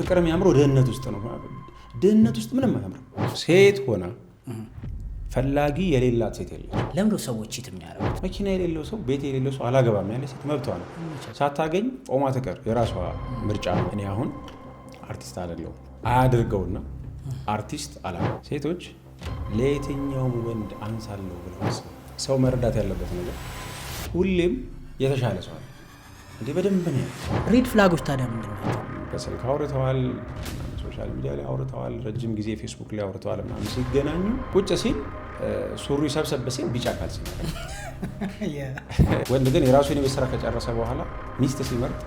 ፍቅር የሚያምረው ድህነት ውስጥ ነው። ድህነት ውስጥ ምንም አያምርም። ሴት ሆና ፈላጊ የሌላት ሴት የለች። ለምን ሰዎች ቺት የሚያደርጉት? መኪና የሌለው ሰው ቤት የሌለው ሰው አላገባም ያለ ሴት መብቷ ነው። ሳታገኝ ቆማ ትቀር የራሷ ምርጫ ነው። እኔ አሁን አርቲስት አይደለሁም አያድርገውና አርቲስት አላገባም። ሴቶች ለየትኛውም ወንድ አንሳለሁ ብለው ሰው መረዳት ያለበት ነገር ሁሌም የተሻለ ሰው አለ እንዴ በደንብ ነው። ሬድ ፍላጎች ታዲያ ምንድን ናቸው? በስልክ አውርተዋል፣ ሶሻል ሚዲያ ላይ አውርተዋል፣ ረጅም ጊዜ ፌስቡክ ላይ አውርተዋል ምናምን ሲገናኙ ቁጭ ሲል ሱሪ ሰብሰብ ሲል ቢጫ ካልሲ ወንድ ግን የራሱን የቤት ስራ ከጨረሰ በኋላ ሚስት ሲመርጥ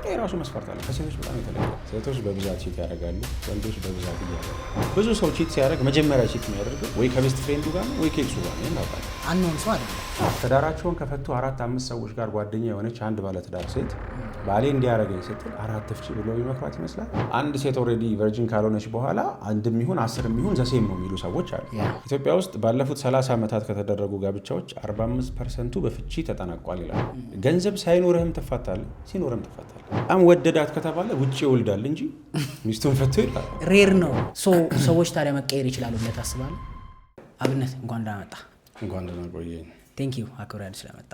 የራሱ መስፈርት አለ። ከሴቶች በጣም የተለየ። ሴቶች በብዛት ቺት ያደርጋሉ፣ ወንዶች በብዛት እያደረጉ። ብዙ ሰው ቺት ሲያደርግ መጀመሪያ ቺት የሚያደርገው ወይ ከቤስት ፍሬንዱ ጋር ነው ወይ ከኤክሱ ጋር ነው። እናውቃለን። አንኖን ሰው አይደለም። ትዳራቸውን ከፈቱ 4-5 ሰዎች ጋር ጓደኛ የሆነች አንድ ባለትዳር ሴት ባሌ እንዲያደርገኝ ስትል 4 ትፍቺ ብሎ ይመክሯት ይመስላል። አንድ ሴት ኦልሬዲ ቨርጂን ካልሆነች በኋላ 1 የሚሆን 10 የሚሆን ዘሴም ነው የሚሉ ሰዎች አሉ። ኢትዮጵያ ውስጥ ባለፉት 30 ዓመታት ከተደረጉ ጋብቻዎች 45%ቱ በፍቺ ተጠናቋል ይላል። ገንዘብ ሳይኖርህም ትፋታለህ፣ ሲኖርህም ትፋታለህ። በጣም ወደዳት ከተባለ ውጭ ይወልዳል እንጂ ሚስቱን ፈቶ ይላል። ሬር ነው። ሰዎች ታዲያ መቀየር ይችላሉ ብለህ ታስባለህ? አብነት እንኳን ደህና መጣ። እንኳን ደህና ቆየኝ። ቴንክ ዩ አክብረን ስለመጣ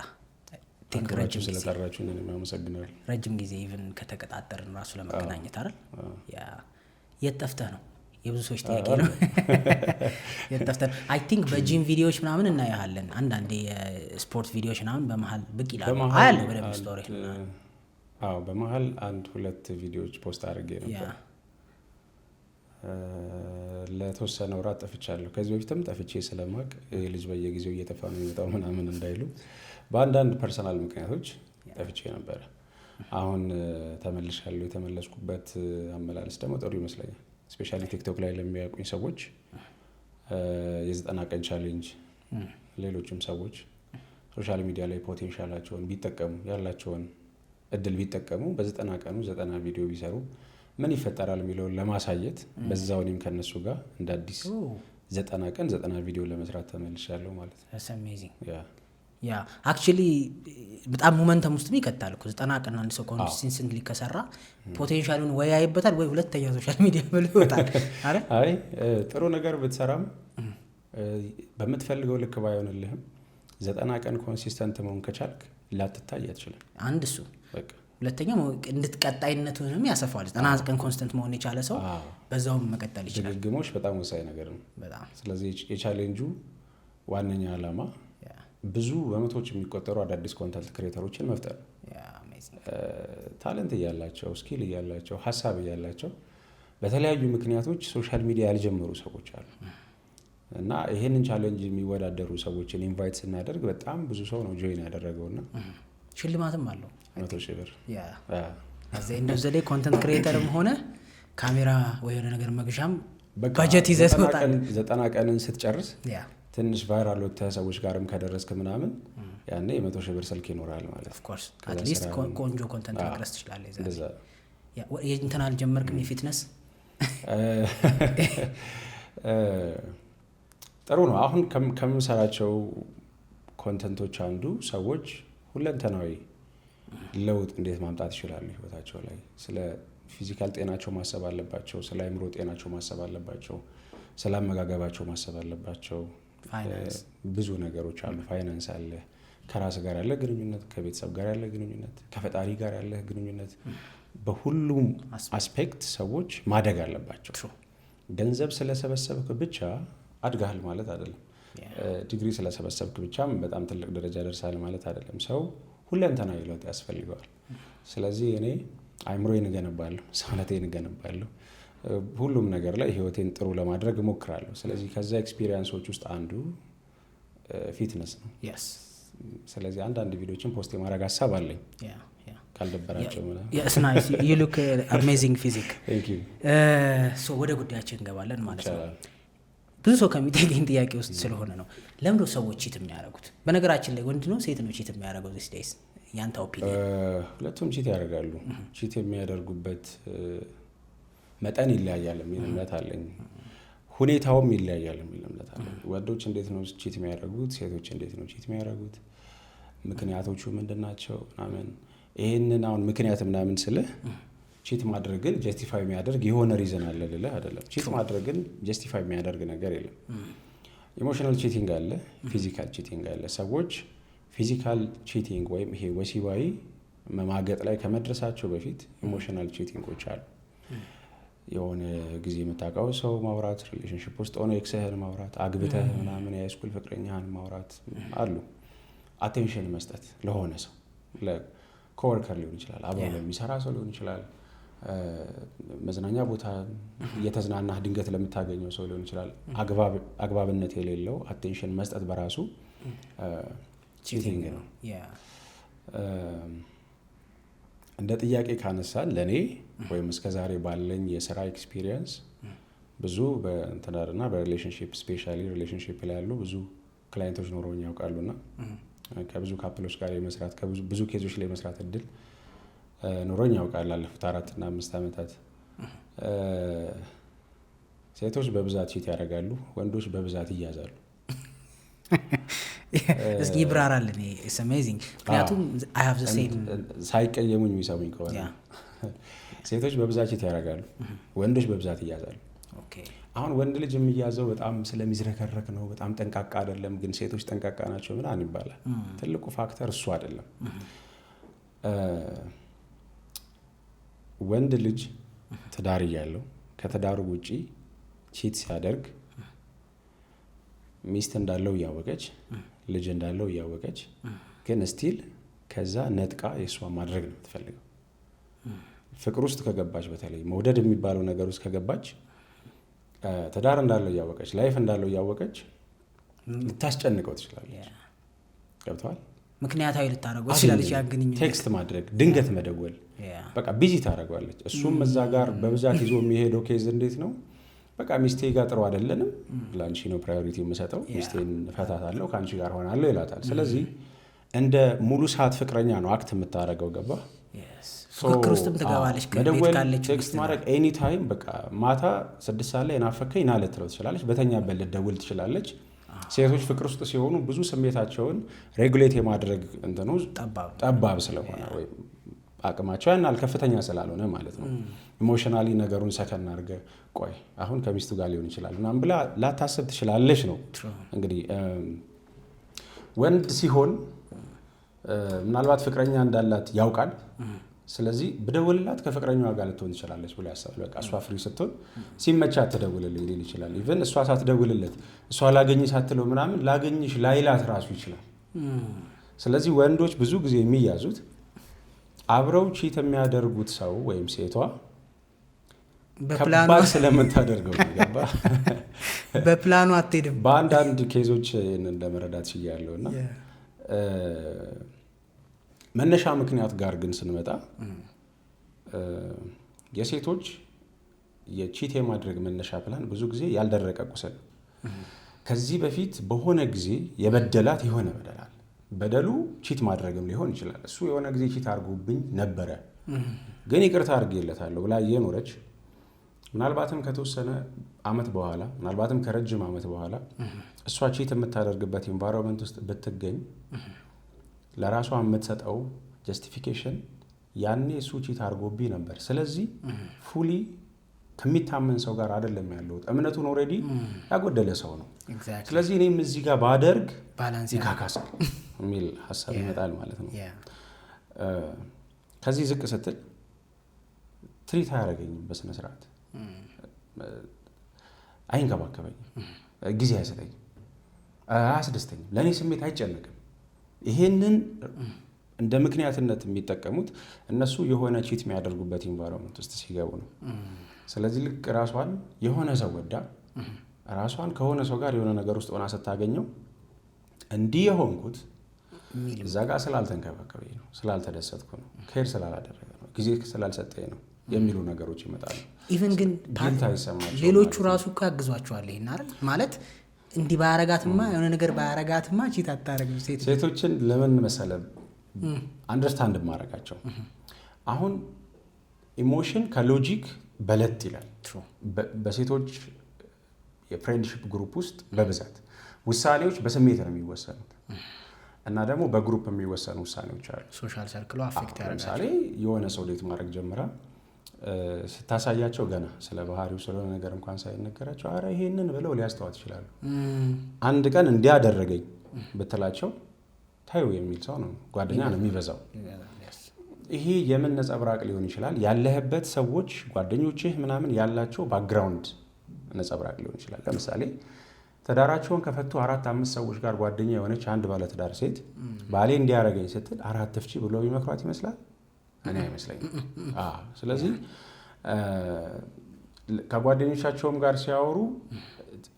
ረጅም ስለጠራችሁኝ እኔም አመሰግናለሁ። ረጅም ጊዜ ኢቭን ከተቀጣጠርን ራሱ ለመገናኘት አይደል? የት ጠፍተህ ነው? የብዙ ሰዎች ጥያቄ ነው። የት ጠፍተህ ነው? አይ ቲንክ በጂም ቪዲዮዎች ምናምን እናያለን። አንዳንዴ የስፖርት ቪዲዮዎች ምናምን በመሀል ብቅ ይላሉ። አያለሁ በደምብ ስቶሪ። አዎ በመሀል 1-2 ቪዲዮዎች ፖስት አድርጌ ነበር። ለተወሰነ ወራት ጠፍቻለሁ። ከዚህ በፊትም ጠፍቼ ስለማቅ ይህ ልጅ በየጊዜው እየጠፋ ነው የሚመጣው ምናምን እንዳይሉ በአንዳንድ ፐርሰናል ምክንያቶች ጠፍቼ ነበረ። አሁን ተመልሻለሁ። የተመለስኩበት አመላለስ ደግሞ ጥሩ ይመስለኛል። ስፔሻሊ ቲክቶክ ላይ ለሚያውቁኝ ሰዎች የ90 ቀን ቻሌንጅ፣ ሌሎችም ሰዎች ሶሻል ሚዲያ ላይ ፖቴንሻላቸውን ቢጠቀሙ ያላቸውን እድል ቢጠቀሙ በ90 ቀኑ 90 ቪዲዮ ቢሰሩ ምን ይፈጠራል የሚለውን ለማሳየት በዛው እኔም ከነሱ ጋር እንደ አዲስ 90 ቀን 90 ቪዲዮ ለመስራት ተመልሻለሁ ማለት ነው። that's amazing ያ አክቹሊ በጣም ሞመንተም ውስጥ ይከታል እኮ 90 ቀን አንድ ሰው ኮንሲስተንትሊ ከሰራ ፖቴንሻሉን ወይ ያይበታል ወይ ሁለተኛ ሶሻል ሚዲያ ብሎ ይወጣል አይደል? አይ ጥሩ ነገር ብትሰራም በምትፈልገው ልክ ባይሆንልህም 90 ቀን ኮንሲስተንት መሆን ከቻልክ ላትታይ አትችልም። አንድ እሱ በቃ ሁለተኛ እንድትቀጣይነቱንም ያሰፋዋል። 90 ቀን ኮንስተንት መሆን የቻለ ሰው በዛውም መቀጠል ይችላል። ድግግሞሽ በጣም ወሳኝ ነገር ነው በጣም። ስለዚህ የቻሌንጁ ዋነኛ ዓላማ ብዙ በመቶዎች የሚቆጠሩ አዳዲስ ኮንተንት ክሬተሮችን መፍጠር ነው። ታለንት እያላቸው ስኪል እያላቸው ሀሳብ እያላቸው በተለያዩ ምክንያቶች ሶሻል ሚዲያ ያልጀመሩ ሰዎች አሉ እና ይሄንን ቻሌንጅ የሚወዳደሩ ሰዎችን ኢንቫይት ስናደርግ በጣም ብዙ ሰው ነው ጆይን ያደረገውና ሽልማትም አለው 100,000 ብር እዚህ እንደዚህ ላይ ኮንተንት ክሬተርም ሆነ ካሜራ ወይ የሆነ ነገር መግዣም ባጀት ይዘህ ትወጣለህ። 90 ቀንን ስትጨርስ ትንሽ ቫይራል ወጥተህ ሰዎች ጋርም ከደረስክ ምናምን ያኔ 100,000 ብር ስልክ ይኖራል ማለት ነው። ኦፍ ኮርስ አት ሊስት ቆንጆ ኮንተንት ማድረስ ትችላለህ። እንትን አልጀመርክም? የፊትነስ ጥሩ ነው። አሁን ከምሰራቸው ኮንተንቶች አንዱ ሰዎች ሁለንተናዊ ለውጥ እንዴት ማምጣት ይችላሉ ህይወታቸው ላይ። ስለ ፊዚካል ጤናቸው ማሰብ አለባቸው፣ ስለ አእምሮ ጤናቸው ማሰብ አለባቸው፣ ስለ አመጋገባቸው ማሰብ አለባቸው። ብዙ ነገሮች አሉ። ፋይናንስ አለ፣ ከራስ ጋር ያለ ግንኙነት፣ ከቤተሰብ ጋር ያለ ግንኙነት፣ ከፈጣሪ ጋር ያለ ግንኙነት። በሁሉም አስፔክት ሰዎች ማደግ አለባቸው። ገንዘብ ስለሰበሰብክ ብቻ አድጋል ማለት አይደለም። ዲግሪ ስለሰበሰብክ ብቻም በጣም ትልቅ ደረጃ ደርሳል ማለት አይደለም። ሰው ሁለንተናዊ ለውጥ ያስፈልገዋል። ስለዚህ እኔ አእምሮዬን እገነባለሁ፣ ሰውነቴን እገነባለሁ፣ ሁሉም ነገር ላይ ህይወቴን ጥሩ ለማድረግ እሞክራለሁ። ስለዚህ ከዛ ኤክስፒሪየንሶች ውስጥ አንዱ ፊትነስ ነው። ስለዚህ አንዳንድ ቪዲዮችን ፖስት የማድረግ ሀሳብ አለኝ ካልደበራቸው ምናምን። yes nice you look amazing physique thank you ወደ ጉዳያችን እንገባለን ማለት ነው። ብዙ ሰው ከሚጠይቀኝ ጥያቄ ውስጥ ስለሆነ ነው ለምንድነው ሰዎች ቺት የሚያደርጉት? በነገራችን ላይ ወንድ ነው ሴት ነው ቺት የሚያደርገው these days? ያንተ ኦፒኒየን? ሁለቱም ቺት ያደርጋሉ። ቺት የሚያደርጉበት መጠን ይለያያል የሚል እምነት አለኝ። ሁኔታውም ይለያያል የሚል እምነት አለኝ። ወንዶች እንዴት ነው ቺት የሚያደርጉት? ሴቶች እንዴት ነው ቺት የሚያደርጉት? ምክንያቶቹ ምንድናቸው? ምናምን ይሄንን አሁን ምክንያት ምናምን ስልህ ቺት ማድረግን ጀስቲፋይ የሚያደርግ የሆነ ሪዝን አለ ልልህ አይደለም። ቺት ማድረግን ጀስቲፋይ የሚያደርግ ነገር የለም። ኢሞሽናል ቺቲንግ አለ፣ ፊዚካል ቺቲንግ አለ። ሰዎች ፊዚካል ቺቲንግ ወይም ይሄ ወሲባዊ መማገጥ ላይ ከመድረሳቸው በፊት ኢሞሽናል ቺቲንጎች አሉ። የሆነ ጊዜ የምታውቀው ሰው ማውራት፣ ሪሌሽንሽፕ ውስጥ ሆነ ኤክስህን ማውራት፣ አግብተህ ምናምን የሃይስኩል ፍቅረኛህን ማውራት አሉ። አቴንሽን መስጠት ለሆነ ሰው ለኮወርከር ሊሆን ይችላል፣ አብሮ ለሚሰራ ሰው ሊሆን ይችላል፣ መዝናኛ ቦታ እየተዝናናህ ድንገት ለምታገኘው ሰው ሊሆን ይችላል። አግባብነት የሌለው አቴንሽን መስጠት በራሱ ቺቲንግ ነው። እንደ ጥያቄ ካነሳን ለእኔ ወይም እስከዛሬ ባለኝ የስራ ኤክስፒሪየንስ ብዙ በእንትናርና በሪሌሽንሽፕ ስፔሻሊ ሪሌሽንሽፕ ላይ ያሉ ብዙ ክላይንቶች ኖረውኝ ያውቃሉና ከብዙ ካፕሎች ጋር የመስራት ብዙ ኬዞች ላይ መስራት እድል ኖሮኝ ያውቃል ላለፉት 4 እና 5 ዓመታት። ሴቶች በብዛት ቺት ያደርጋሉ፣ ወንዶች በብዛት ይያዛሉ። እስኪ ይብራራልን። ኢትስ አሜዚንግ። ምክንያቱም አይ ሃቭ ዘ ሴም ሳይቀየሙኝ የሚሰሙኝ ከሆነ ሴቶች በብዛት ቺት ያደርጋሉ፣ ወንዶች በብዛት ይያዛሉ። አሁን ወንድ ልጅ የሚያዘው በጣም ስለሚዝረከረክ ነው፣ በጣም ጠንቃቃ አይደለም፣ ግን ሴቶች ጠንቃቃ ናቸው ምናምን ይባላል። ትልቁ ፋክተር እሱ አይደለም። ወንድ ልጅ ትዳር እያለው ከትዳሩ ውጪ ቺት ሲያደርግ ሚስት እንዳለው እያወቀች ልጅ እንዳለው እያወቀች ግን ስቲል ከዛ ነጥቃ የእሷ ማድረግ ነው የምትፈልገው። ፍቅር ውስጥ ከገባች በተለይ መውደድ የሚባለው ነገር ውስጥ ከገባች ትዳር እንዳለው እያወቀች ላይፍ እንዳለው እያወቀች ልታስጨንቀው ትችላለች። ገብተዋል? ምክንያታዊ ልታደርገው ትችላለች። ያግንኙነት ቴክስት ማድረግ፣ ድንገት መደወል፣ በቃ ቢዚ ታደርገዋለች። እሱም እዛ ጋር በብዛት ይዞ የሚሄደው ኬዝ እንዴት ነው? በቃ ሚስቴ ጋር ጥሩ አይደለንም፣ ለአንቺ ነው ፕራዮሪቲ የምሰጠው፣ ሚስቴን እፈታታለሁ፣ ከአንቺ ጋር ሆናለሁ ይላታል። ስለዚህ እንደ ሙሉ ሰዓት ፍቅረኛ ነው አክት የምታደርገው። ገባ? ፍቅር ውስጥም ትገባለች። መደወል፣ ቴክስት ማድረግ ኤኒ ታይም። በቃ ማታ 6 ሰዓት ላይ ናፈከኝ ና ልትለው ትችላለች። በተኛበት ልትደውል ትችላለች። ሴቶች ፍቅር ውስጥ ሲሆኑ ብዙ ስሜታቸውን ሬጉሌት የማድረግ እንትኑ ጠባብ ስለሆነ ወይም አቅማቸው ያናል ከፍተኛ ስላልሆነ ማለት ነው። ኢሞሽናሊ ነገሩን ሰከን አድርገህ ቆይ አሁን ከሚስቱ ጋር ሊሆን ይችላል ምናምን ብላ ላታስብ ትችላለች ነው። እንግዲህ ወንድ ሲሆን ምናልባት ፍቅረኛ እንዳላት ያውቃል። ስለዚህ ብደውልላት ከፍቅረኛዋ ጋር ልትሆን ትችላለች ብሎ ያስባል። በቃ እሷ ፍሪ ስትሆን ሲመቻት ትደውልልኝ ሊል ይችላል። ኢቨን እሷ ሳትደውልለት እሷ ላገኝ ሳትለው ምናምን ላገኝሽ ላይላት ራሱ ይችላል። ስለዚህ ወንዶች ብዙ ጊዜ የሚያዙት አብረው ቺት የሚያደርጉት ሰው ወይም ሴቷ ከባድ ስለምታደርገው ገባ በፕላኑ አትሄድም። በአንዳንድ ኬዞች ይህንን ለመረዳት ችያለሁ። እና መነሻ ምክንያት ጋር ግን ስንመጣ የሴቶች የቺት የማድረግ መነሻ ፕላን ብዙ ጊዜ ያልደረቀ ቁስል ነው። ከዚህ በፊት በሆነ ጊዜ የበደላት የሆነ በደላል በደሉ ቺት ማድረግም ሊሆን ይችላል። እሱ የሆነ ጊዜ ቺት አድርጎብኝ ነበረ ግን ይቅርታ አድርጌለታለሁ ብላ እየኖረች ምናልባትም ከተወሰነ አመት በኋላ ምናልባትም ከረጅም አመት በኋላ እሷ ቺት የምታደርግበት ኢንቫይሮንመንት ውስጥ ብትገኝ ለራሷ የምትሰጠው ጀስቲፊኬሽን ያኔ እሱ ቺት አድርጎብኝ ነበር፣ ስለዚህ ፉሊ ከሚታመን ሰው ጋር አይደለም ያለው፣ እምነቱን ኦልሬዲ ያጎደለ ሰው ነው። ስለዚህ እኔም እዚህ ጋር ባደርግ ይካካሳል የሚል ሀሳብ ይመጣል ማለት ነው። ከዚህ ዝቅ ስትል ትሪት አያደርገኝም፣ በስነ ስርዓት አይንከባከበኝም፣ ጊዜ አይሰጠኝም፣ አያስደስተኝም፣ ለእኔ ስሜት አይጨነቅም። ይሄንን እንደ ምክንያትነት የሚጠቀሙት እነሱ የሆነ ቺት የሚያደርጉበት ኢንቫይሮንመንት ውስጥ ሲገቡ ነው። ስለዚህ ልክ ራሷን የሆነ ሰው ወዳ ራሷን ከሆነ ሰው ጋር የሆነ ነገር ውስጥ ሆና ስታገኘው እንዲህ የሆንኩት እዛ ጋር ስላልተንከባከበኝ ነው፣ ስላልተደሰትኩ ነው፣ ኬር ስላላደረገ ነው፣ ጊዜ ስላልሰጠኝ ነው የሚሉ ነገሮች ይመጣሉ። ኢቭን ግን ሌሎቹ ራሱ እኮ ያግዟቸዋል። ይሄን አይደል ማለት እንዲህ ባያረጋትማ የሆነ ነገር ባያረጋትማ ቺት አታረግም። ሴቶችን ለምን መሰለ አንደርስታንድ ማረጋቸው አሁን ኢሞሽን ከሎጂክ በለት ይላል። በሴቶች የፍሬንድሺፕ ግሩፕ ውስጥ በብዛት ውሳኔዎች በስሜት ነው የሚወሰኑት እና ደግሞ በግሩፕ የሚወሰኑ ውሳኔዎች አሉ። ሶሻል ሰርክሉ አፌክት ያደርጋል። ለምሳሌ የሆነ ሰው ዴት ማድረግ ጀምራ ስታሳያቸው ገና ስለ ባህሪው ስለሆነ ነገር እንኳን ሳይነገራቸው አረ ይሄንን ብለው ሊያስተዋት ይችላሉ። አንድ ቀን እንዲያደረገኝ ብትላቸው ታዩ የሚል ሰው ነው ጓደኛ ነው የሚበዛው። ይሄ የምን ነጸብራቅ ሊሆን ይችላል? ያለህበት ሰዎች ጓደኞችህ ምናምን ያላቸው ባክግራውንድ ነጸብራቅ ሊሆን ይችላል። ለምሳሌ ትዳራቸውን ከፈቱ 4-5 ሰዎች ጋር ጓደኛ የሆነች አንድ ባለትዳር ሴት ባሌ እንዲያረገኝ ስትል 4 ትፍቺ ብሎ ቢመክሯት ይመስላል? እኔ አይመስለኝም። ስለዚህ ከጓደኞቻቸውም ጋር ሲያወሩ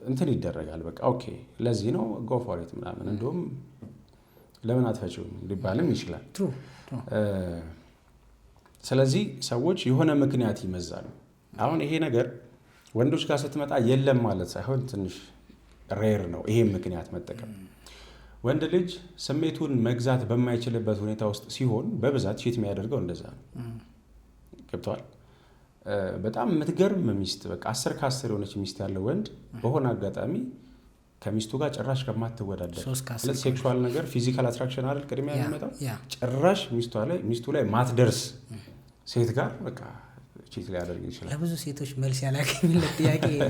እንትን ይደረጋል። በቃ ኦኬ ለዚህ ነው ጎ ፎር ኢት ምናምን እንደውም ለምን አትፈቺውም ሊባልም ይችላል። ስለዚህ ሰዎች የሆነ ምክንያት ይመዛሉ። አሁን ይሄ ነገር ወንዶች ጋር ስትመጣ የለም ማለት ሳይሆን ትንሽ ሬር ነው ይሄን ምክንያት መጠቀም። ወንድ ልጅ ስሜቱን መግዛት በማይችልበት ሁኔታ ውስጥ ሲሆን በብዛት ቺት የሚያደርገው እንደዛ ነው። ገብተዋል። በጣም የምትገርም ሚስት በቃ 10 ከ10 የሆነች ሚስት ያለው ወንድ በሆነ አጋጣሚ ከሚስቱ ጋር ጭራሽ ከማትወዳደር ሴክሹዋል ነገር ፊዚካል አትራክሽን አይደል ቅድሚያ የሚመጣው ጭራሽ ሚስቱ ላይ ማትደርስ ሴት ጋር በቃ ቺት ሊያደርግ ይችላል። ለብዙ ሴቶች መልስ ያላገኘለት ጥያቄ ነው።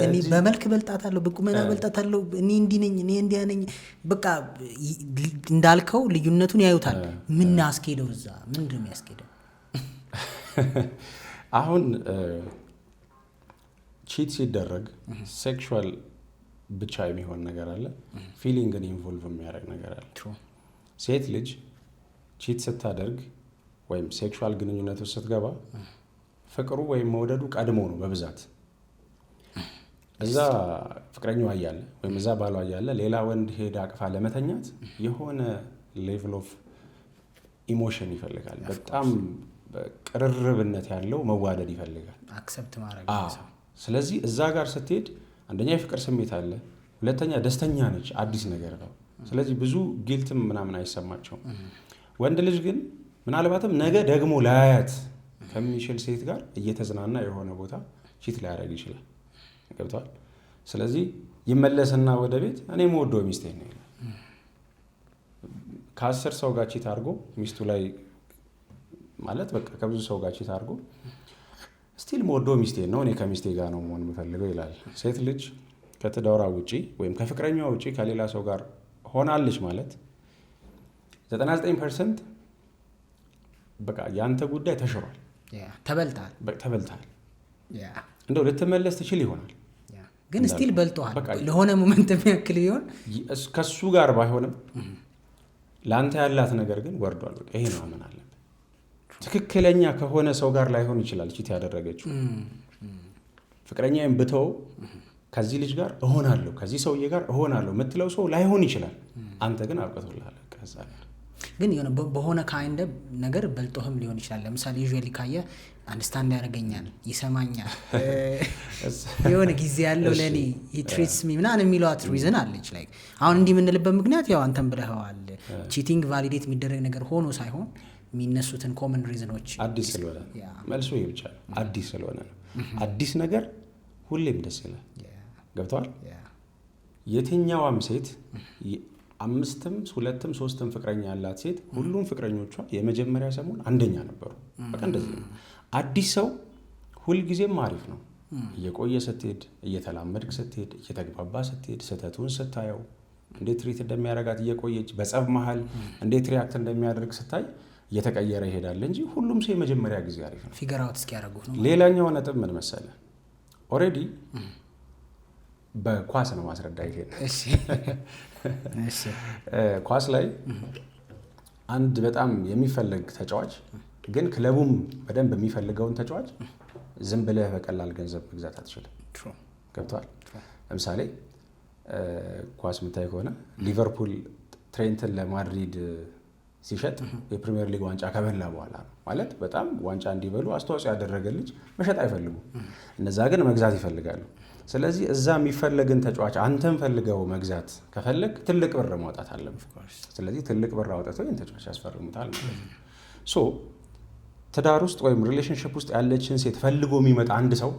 እኔ በመልክ በልጣታለሁ፣ በቁመና በልጣታለሁ፣ እኔ እንዲህ ነኝ፣ እኔ እንዲያ ነኝ። በቃ እንዳልከው ልዩነቱን ያዩታል። ምን አስኬደው እዛ ምንድን ነው ያስኬደው? አሁን ቺት ሲደረግ ሴክሹዋል ብቻ የሚሆን ነገር አለ፣ ፊሊንግን ኢንቮልቭ የሚያደርግ ነገር አለ። ሴት ልጅ ቺት ስታደርግ ወይም ሴክሹዋል ግንኙነት ውስጥ ስትገባ ፍቅሩ ወይም መውደዱ ቀድሞ ነው በብዛት። እዛ ፍቅረኛዋ እያለ ወይም እዛ ባሏ እያለ ሌላ ወንድ ሄዳ አቅፋ ለመተኛት የሆነ ሌቭል ኦፍ ኢሞሽን ይፈልጋል። በጣም ቅርርብነት ያለው መዋደድ ይፈልጋል፣ አክሰፕት ማድረግ። ስለዚህ እዛ ጋር ስትሄድ አንደኛ የፍቅር ስሜት አለ፣ ሁለተኛ ደስተኛ ነች፣ አዲስ ነገር ነው። ስለዚህ ብዙ ጊልትም ምናምን አይሰማቸውም። ወንድ ልጅ ግን ምናልባትም ነገ ደግሞ ላያት ከሚችል ሴት ጋር እየተዝናና የሆነ ቦታ ቺት ሊያደርግ ይችላል። ገብቷል። ስለዚህ ይመለስና ወደ ቤት እኔ የምወደው ሚስቴ ነው ይላል። ከ10 ሰው ጋር ቺት አድርጎ ሚስቱ ላይ ማለት በቃ ከብዙ ሰው ጋር ቺት አድርጎ ስቲል የምወደው ሚስቴ ነው፣ እኔ ከሚስቴ ጋር ነው መሆን የምፈልገው ይላል። ሴት ልጅ ከትዳሯ ውጪ ወይም ከፍቅረኛዋ ውጪ ከሌላ ሰው ጋር ሆናለች ማለት 99% በቃ ያንተ ጉዳይ ተሽሯል፣ ተበልታል። እንደው ልትመለስ ትችል ይሆናል ግን ስቲል በልጧል። ለሆነ ሞመንት የሚያክል ይሆን ከሱ ጋር ባይሆንም ለአንተ ያላት ነገር ግን ወርዷል። በቃ ይሄ ነው አመን አለብህ። ትክክለኛ ከሆነ ሰው ጋር ላይሆን ይችላል ቺት ያደረገችው። ፍቅረኛዬን ብተው ከዚህ ልጅ ጋር እሆናለሁ፣ ከዚህ ሰውዬ ጋር እሆናለሁ የምትለው ሰው ላይሆን ይችላል። አንተ ግን አብቅቶልሃል ከዛ ጋር ግን የሆነ በሆነ ካይንደ ነገር በልጦህም ሊሆን ይችላል። ለምሳሌ ዩዥዋሊ ካየ አንደርስታንድ ያደርገኛል፣ ይሰማኛል፣ የሆነ ጊዜ ያለው ለኔ he treats me ምናምን የሚሏት ሪዝን አለች። ላይክ አሁን እንዲህ የምንልበት ምክንያት ያው አንተም ብለኸዋል፣ ቺቲንግ ቫሊዴት የሚደረግ ነገር ሆኖ ሳይሆን የሚነሱትን ኮመን ሪዝኖች አዲስ ስለሆነ መልሶ ይሄ ብቻ አዲስ ስለሆነ ነው። አዲስ ነገር ሁሌም ደስ ይላል። ገብተዋል። የትኛዋም ሴት 5ም 2ም 3ም ፍቅረኛ ያላት ሴት ሁሉም ፍቅረኞቿ የመጀመሪያ ሰሞን አንደኛ ነበሩ። በቃ እንደዚህ ነው። አዲስ ሰው ሁልጊዜም አሪፍ ነው። እየቆየ ስትሄድ፣ እየተላመድክ ስትሄድ፣ እየተግባባ ስትሄድ፣ ስህተቱን ስታየው እንዴት ትሪት እንደሚያደርጋት እየቆየች በጸብ መሀል እንዴት ሪያክት እንደሚያደርግ ስታይ እየተቀየረ ይሄዳል እንጂ ሁሉም ሰው የመጀመሪያ ጊዜ አሪፍ ነው። ፊገር አውት እስኪያደርጉት ነው። ሌላኛው ነጥብ ምን መሰለህ? ኦልሬዲ በኳስ ነው ማስረዳ ይሄን። ኳስ ላይ አንድ በጣም የሚፈልግ ተጫዋች ግን ክለቡም በደንብ የሚፈልገውን ተጫዋች ዝም ብለህ በቀላል ገንዘብ መግዛት አትችልም። ገብቷል። ለምሳሌ ኳስ የምታይ ከሆነ ሊቨርፑል ትሬንትን ለማድሪድ ሲሸጥ የፕሪሚየር ሊግ ዋንጫ ከበላ በኋላ ነው ማለት በጣም ዋንጫ እንዲበሉ አስተዋጽኦ ያደረገ ልጅ መሸጥ አይፈልጉም። እነዛ ግን መግዛት ይፈልጋሉ። ስለዚህ እዛ የሚፈለግን ተጫዋች አንተም ፈልገው መግዛት ከፈለግ ትልቅ ብር ማውጣት አለብህ። ስለዚህ ትልቅ ብር አውጥተው ይህን ተጫዋች ያስፈርሙታል ማለት ነው። ሶ ትዳር ውስጥ ወይም ሪሌሽንሽፕ ውስጥ ያለችን ሴት ፈልጎ የሚመጣ አንድ ሰው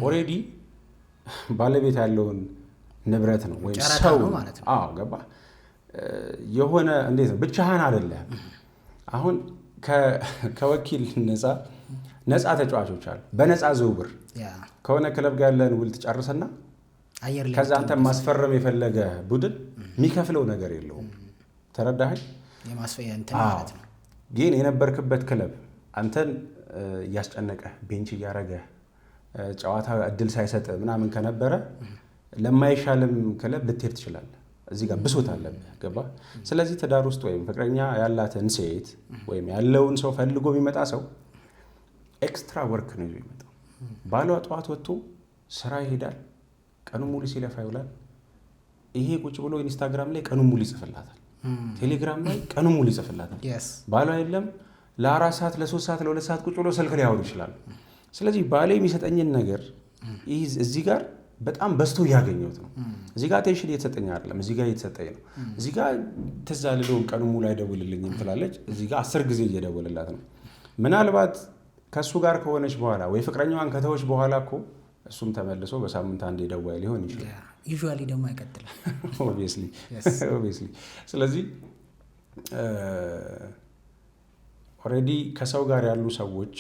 ኦልሬዲ ባለቤት ያለውን ንብረት ነው ወይም ሰው ማለት ነው። አዎ ገባ። የሆነ እንዴት ነው ብቻህን አይደለም። አሁን ከወኪል ነፃ ተጫዋቾች አሉ። በነፃ ዝውውር ከሆነ ክለብ ጋር ያለን ውል ትጨርስና ከዛ አንተ ማስፈረም የፈለገ ቡድን የሚከፍለው ነገር የለውም። ተረዳኸኝ? ግን የነበርክበት ክለብ አንተን እያስጨነቀ ቤንች እያረገ ጨዋታ እድል ሳይሰጥ ምናምን ከነበረ ለማይሻልም ክለብ ልትሄድ ትችላለህ። እዚህ ጋር ብሶት አለብህ። ገባ? ስለዚህ ትዳር ውስጥ ወይም ፍቅረኛ ያላትን ሴት ወይም ያለውን ሰው ፈልጎ የሚመጣ ሰው ኤክስትራ ወርክ ነው ይዞ የሚመጣው። ባሏ ጠዋት ወጥቶ ስራ ይሄዳል፣ ቀኑ ሙሉ ሲለፋ ይውላል። ይሄ ቁጭ ብሎ ኢንስታግራም ላይ ቀኑ ሙሉ ይጽፍላታል፣ ቴሌግራም ላይ ቀኑ ሙሉ ይጽፍላታል። ባሏ የለም ለ4 ሰዓት ለ3 ሰዓት ለ2 ሰዓት ቁጭ ብሎ ስልክ ሊያወሩ ይችላል። ስለዚህ ባሌ የሚሰጠኝን ነገር እዚህ ጋር በጣም በዝቶ እያገኘሁት ነው። እዚህ ጋር ቴንሽን እየተሰጠኝ አይደለም፣ እዚህ ጋር እየተሰጠኝ ነው። እዚህ ጋር ትዝ አልለውም ቀኑ ሙሉ አይደውልልኝም ትላለች፣ እዚህ ጋር 10 ጊዜ እየደወልላት ነው። ምናልባት ከእሱ ጋር ከሆነች በኋላ ወይ ፍቅረኛዋን ከተወች በኋላ እኮ እሱም ተመልሶ በሳምንት አንዴ ደዋይ ሊሆን ይችላል። ዩዥዋሊ ደግሞ አይቀጥልም ኦብቪየስሊ። ስለዚህ ኦልሬዲ ከሰው ጋር ያሉ ሰዎች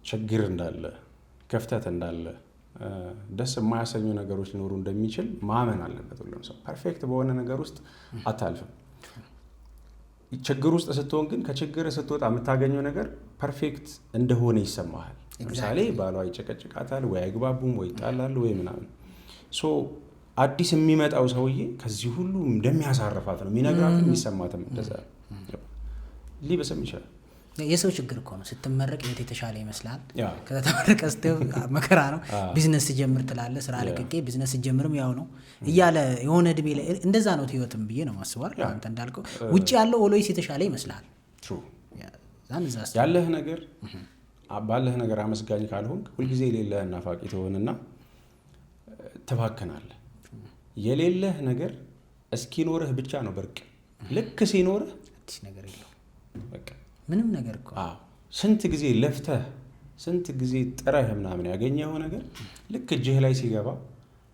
ችግር እንዳለ፣ ክፍተት እንዳለ፣ ደስ የማያሰኙ ነገሮች ሊኖሩ እንደሚችል ማመን አለበት ሁሉም ሰው። ፐርፌክት በሆነ ነገር ውስጥ አታልፍም። ችግር ውስጥ ስትሆን ግን ከችግር ስትወጣ የምታገኘው ነገር ፐርፌክት እንደሆነ ይሰማሃል። ለምሳሌ ባሏ ይጨቀጭቃታል፣ ወይ አይግባቡም፣ ወይ ይጣላሉ፣ ወይ ምናምን። ሶ አዲስ የሚመጣው ሰውዬ ከዚህ ሁሉ እንደሚያሳርፋት ነው የሚነግራትም የሚሰማትም እንደዛ ሊበስም ይችላል። የሰው ችግር እኮ ነው። ስትመረቅ ህይወት የተሻለ ይመስላል። ከዛ ተመረቀ ስትው መከራ ነው። ቢዝነስ ስጀምር ትላለህ፣ ስራ ለቅቄ ቢዝነስ ስጀምርም ያው ነው እያለ የሆነ እድሜ ላይ እንደዛ ነው ህይወትም ብዬ ነው ማስባል። አንተ እንዳልከው ውጭ ያለው ኦሎይስ የተሻለ ይመስላል። ያለህ ነገር ባለህ ነገር አመስጋኝ ካልሆንክ ሁልጊዜ የሌለህ ናፋቂ ትሆንና ትባክናለህ። የሌለህ ነገር እስኪኖርህ ብቻ ነው ብርቅ። ልክ ሲኖርህ አዲስ ነገር የለው በቃ ምንም ነገር እኮ ስንት ጊዜ ለፍተህ ስንት ጊዜ ጥረህ ምናምን ያገኘኸው ነገር ልክ እጅህ ላይ ሲገባ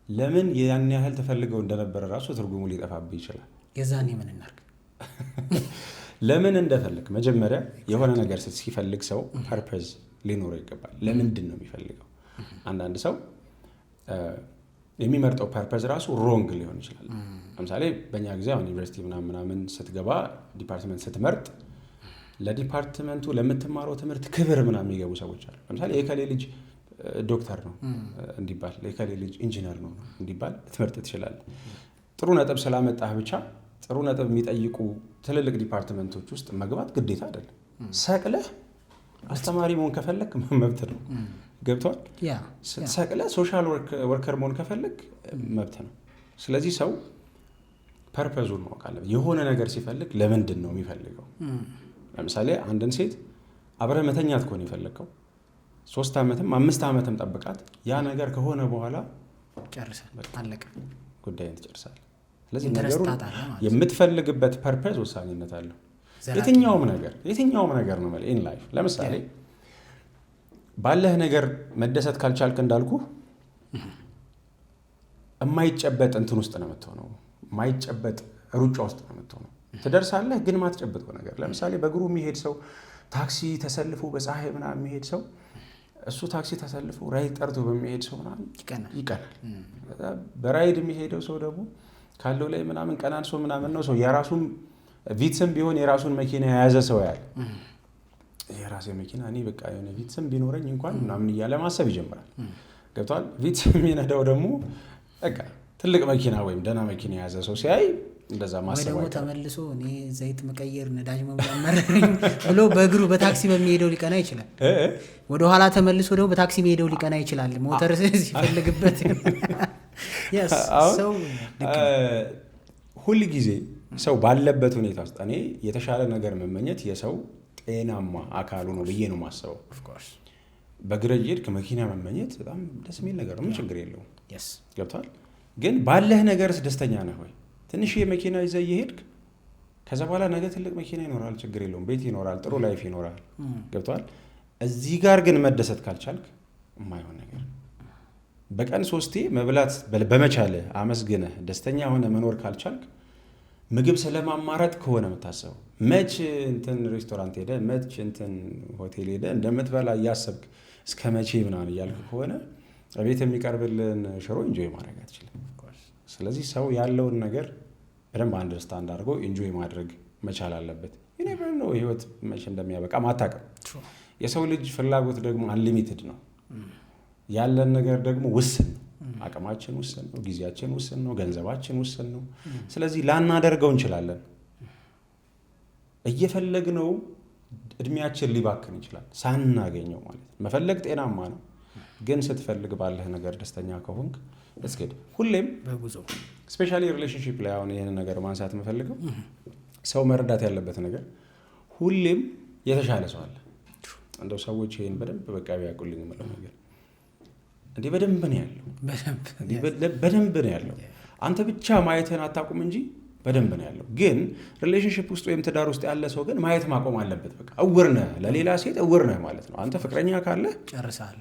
ለምን ያን ያህል ተፈልገው እንደነበረ ራሱ ትርጉሙ ሊጠፋብህ ይችላል። የዛኔ ምን እናድርግ? ለምን እንደፈልግ መጀመሪያ የሆነ ነገር ሲፈልግ ሰው ፐርፐዝ ሊኖረው ይገባል። ለምንድን ነው የሚፈልገው? አንዳንድ ሰው የሚመርጠው ፐርፐዝ ራሱ ሮንግ ሊሆን ይችላል። ለምሳሌ በእኛ ጊዜ አሁን ዩኒቨርሲቲ ምናምን ስትገባ ዲፓርትመንት ስትመርጥ ለዲፓርትመንቱ ለምትማረው ትምህርት ክብር ምናምን የሚገቡ ሰዎች አሉ። ለምሳሌ የከሌ ልጅ ዶክተር ነው እንዲባል፣ የከሌ ልጅ ኢንጂነር ነው እንዲባል ትምህርት ትችላለህ። ጥሩ ነጥብ ስላመጣህ ብቻ ጥሩ ነጥብ የሚጠይቁ ትልልቅ ዲፓርትመንቶች ውስጥ መግባት ግዴታ አይደለም። ሰቅለህ አስተማሪ መሆን ከፈለግ መብት ነው። ገብቷል? ሰቅለህ ሶሻል ወርከር መሆን ከፈለግ መብት ነው። ስለዚህ ሰው ፐርፐዙን ማወቅ አለበት። የሆነ ነገር ሲፈልግ ለምንድን ነው የሚፈልገው? ለምሳሌ አንድን ሴት አብረህ መተኛት ከሆነ የፈለግከው 3 ዓመትም 5 ዓመትም ጠብቃት። ያ ነገር ከሆነ በኋላ አለቀ፣ ጉዳይን ትጨርሳለህ። ስለዚህ ነገሩን የምትፈልግበት ፐርፐዝ ወሳኝነት አለው። የትኛውም ነገር ነው ማለት ኢን ላይፍ። ለምሳሌ ባለህ ነገር መደሰት ካልቻልክ እንዳልኩ የማይጨበጥ እንትን ውስጥ ነው የምትሆነው። የማይጨበጥ ሩጫ ውስጥ ነው የምትሆነው። ትደርሳለህ ግን ማትጨብጠው ነገር። ለምሳሌ በእግሩ የሚሄድ ሰው ታክሲ ተሰልፎ በፀሐይ ምናምን የሚሄድ ሰው እሱ ታክሲ ተሰልፎ ራይድ ጠርቶ በሚሄድ ሰው ምናምን ይቀናል። በራይድ የሚሄደው ሰው ደግሞ ካለው ላይ ምናምን ቀናንሶ ምናምን ነው ሰው የራሱን ቪትስም ቢሆን የራሱን መኪና የያዘ ሰው ያለ የራሴ መኪና እኔ በቃ የሆነ ቪትስም ቢኖረኝ እንኳን ምናምን እያለ ማሰብ ይጀምራል። ገብቷል? ቪትስ የሚነዳው ደግሞ በቃ ትልቅ መኪና ወይም ደህና መኪና የያዘ ሰው ሲያይ እንደዛ ማሰብ ወይ ደግሞ ተመልሶ እኔ ዘይት መቀየር ነዳጅ መመረኝ ብሎ በእግሩ በታክሲ በሚሄደው ሊቀና ይችላል። ወደ ኋላ ተመልሶ ደግሞ በታክሲ የሚሄደው ሊቀና ይችላል። ሞተር ሲፈልግበት ሁል ጊዜ ሰው ባለበት ሁኔታ ውስጥ እኔ የተሻለ ነገር መመኘት የሰው ጤናማ አካሉ ነው ብዬ ነው ማሰበው። በእግር እየሄድክ መኪና መመኘት በጣም ደስ የሚል ነገር ነው፣ ምን ችግር የለውም። ገብቷል? ግን ባለህ ነገርስ ደስተኛ ነህ ወይ? ትንሽ የመኪና ይዘህ እየሄድክ ከዛ በኋላ ነገ ትልቅ መኪና ይኖራል፣ ችግር የለውም፣ ቤት ይኖራል፣ ጥሩ ላይፍ ይኖራል። ገብቷል? እዚህ ጋር ግን መደሰት ካልቻልክ የማይሆን ነገር። በቀን 3 መብላት በመቻልህ አመስግነህ ደስተኛ ሆነ መኖር ካልቻልክ ምግብ ስለማማረጥ ከሆነ የምታስበው መች እንትን ሬስቶራንት ሄደ መች እንትን ሆቴል ሄደ እንደምትበላ እያሰብክ እስከ መቼ ምናምን እያልክ ከሆነ ቤት የሚቀርብልን ሽሮ ኢንጆይ ማድረግ አትችልም። ስለዚህ ሰው ያለውን ነገር በደንብ አንደርስታንድ አድርጎ ኢንጆይ ማድረግ መቻል አለበት። ኔቨር ነው ህይወት መቼ እንደሚያበቃ ማታውቅም። የሰው ልጅ ፍላጎት ደግሞ አንሊሚትድ ነው። ያለን ነገር ደግሞ ውስን ነው። አቅማችን ውስን ነው፣ ጊዜያችን ውስን ነው፣ ገንዘባችን ውስን ነው። ስለዚህ ላናደርገው እንችላለን። እየፈለግነው እድሜያችን ሊባክን ይችላል ሳናገኘው ማለት ነው። መፈለግ ጤናማ ነው፣ ግን ስትፈልግ ባለህ ነገር ደስተኛ ከሆንክ እስኪድ ሁሌም በጉዞ ስፔሻሊ ሪሌሽንሺፕ ላይ አሁን ይሄን ነገር ማንሳት የምፈልገው ሰው መረዳት ያለበት ነገር ሁሌም የተሻለ ሰው አለ። እንደው ሰዎች ይሄን በደንብ በቃ ቢያውቁልኝ የምለው ነገር እንዴ በደንብ ነው ያለው፣ በደንብ ነው ያለው። አንተ ብቻ ማየትህን አታውቁም እንጂ በደንብ ነው ያለው። ግን ሪሌሽንሺፕ ውስጥ ወይም ትዳር ውስጥ ያለ ሰው ግን ማየት ማቆም አለበት። በቃ እውር ነህ፣ ለሌላ ሴት እውር ነህ ማለት ነው። አንተ ፍቅረኛ ካለ ጨርሰሃል።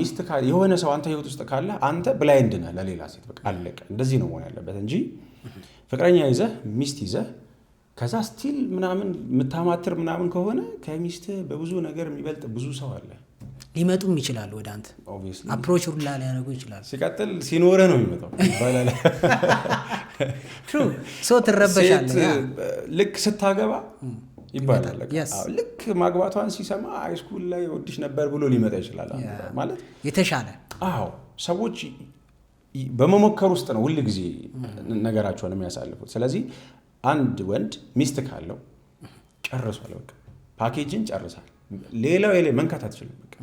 ሚስት የሆነ ሰው አንተ ህይወት ውስጥ ካለ አንተ ብላይንድ ነህ ለሌላ ሴት። በቃ አለቀ። እንደዚህ ነው መሆን ያለበት እንጂ ፍቅረኛ ይዘህ ሚስት ይዘህ ከዛ ስቲል ምናምን የምታማትር ምናምን ከሆነ ከሚስት በብዙ ነገር የሚበልጥ ብዙ ሰው አለ። ሊመጡም ይችላሉ ወደ አንተ አፕሮች ሁላ ሊያደርጉ ይችላሉ። ሲቀጥል ሲኖርህ ነው የሚመጣው ይባላል። ሰው ትረበሻለህ። ልክ ስታገባ ይባላል። ልክ ማግባቷን ሲሰማ ሃይስኩል ላይ ወድሽ ነበር ብሎ ሊመጣ ይችላል ማለት የተሻለ። አዎ ሰዎች በመሞከር ውስጥ ነው ሁል ጊዜ ነገራቸውን የሚያሳልፉት። ስለዚህ አንድ ወንድ ሚስት ካለው ጨርሷል። በቃ ፓኬጅን ጨርሳል። ሌላው መንካት አትችልም። በቃ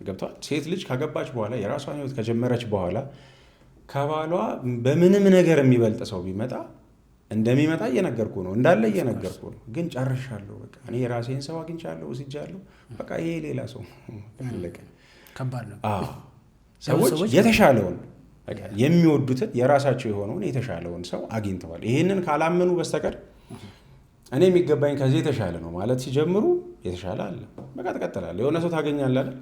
ገብቷል። ሴት ልጅ ካገባች በኋላ የራሷን ህይወት ከጀመረች በኋላ ከባሏ በምንም ነገር የሚበልጥ ሰው ቢመጣ እንደሚመጣ እየነገርኩ ነው፣ እንዳለ እየነገርኩ ነው። ግን ጨርሻለሁ። በቃ እኔ የራሴን ሰው አግኝቻለሁ፣ ወስጃለሁ። በቃ ይሄ ሌላ ሰው አለቀ። ከባድ ነው። ሰዎች የተሻለውን የሚወዱትን የራሳቸው የሆነውን የተሻለውን ሰው አግኝተዋል። ይህንን ካላመኑ በስተቀር እኔ የሚገባኝ ከዚህ የተሻለ ነው ማለት ሲጀምሩ የተሻለ አለ፣ በቃ ትቀጥላለህ። የሆነ ሰው ታገኛለህ አይደል?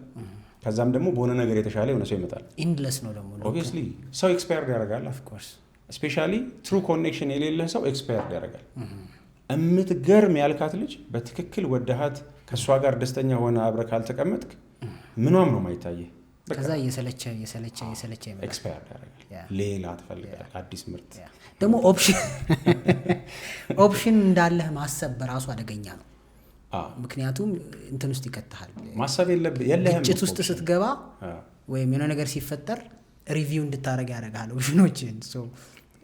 ከዛም ደግሞ በሆነ ነገር የተሻለ የሆነ ሰው ይመጣል። ኢንድለስ ነው ደግሞ ኦብቪየስሊ ሰው ኤክስፓየርድ ያደርጋል። ኦፍ ኮርስ ስፔሻሊ ትሩ ኮኔክሽን የሌለህ ሰው ኤክስፓየርድ ያደርጋል። እምትገርም ያልካት ልጅ በትክክል ወደሃት ከእሷ ጋር ደስተኛ ሆነ አብረህ ካልተቀመጥክ ምኗም ነው ማይታየህ። ከዛ እየሰለቸ ይመጣል። ኤክስፓየርድ ያደርጋል። ሌላ ትፈልጋለህ፣ አዲስ ምርት። ደግሞ ኦፕሽን እንዳለህ ማሰብ በራሱ አደገኛ ነው። ምክንያቱም እንትን ውስጥ ይከተሃል። ማሰብ የለህም። ግጭት ውስጥ ስትገባ ወይም የሆነ ነገር ሲፈጠር ሪቪው እንድታደረግ ያደርጋል ኦፕሽኖችን።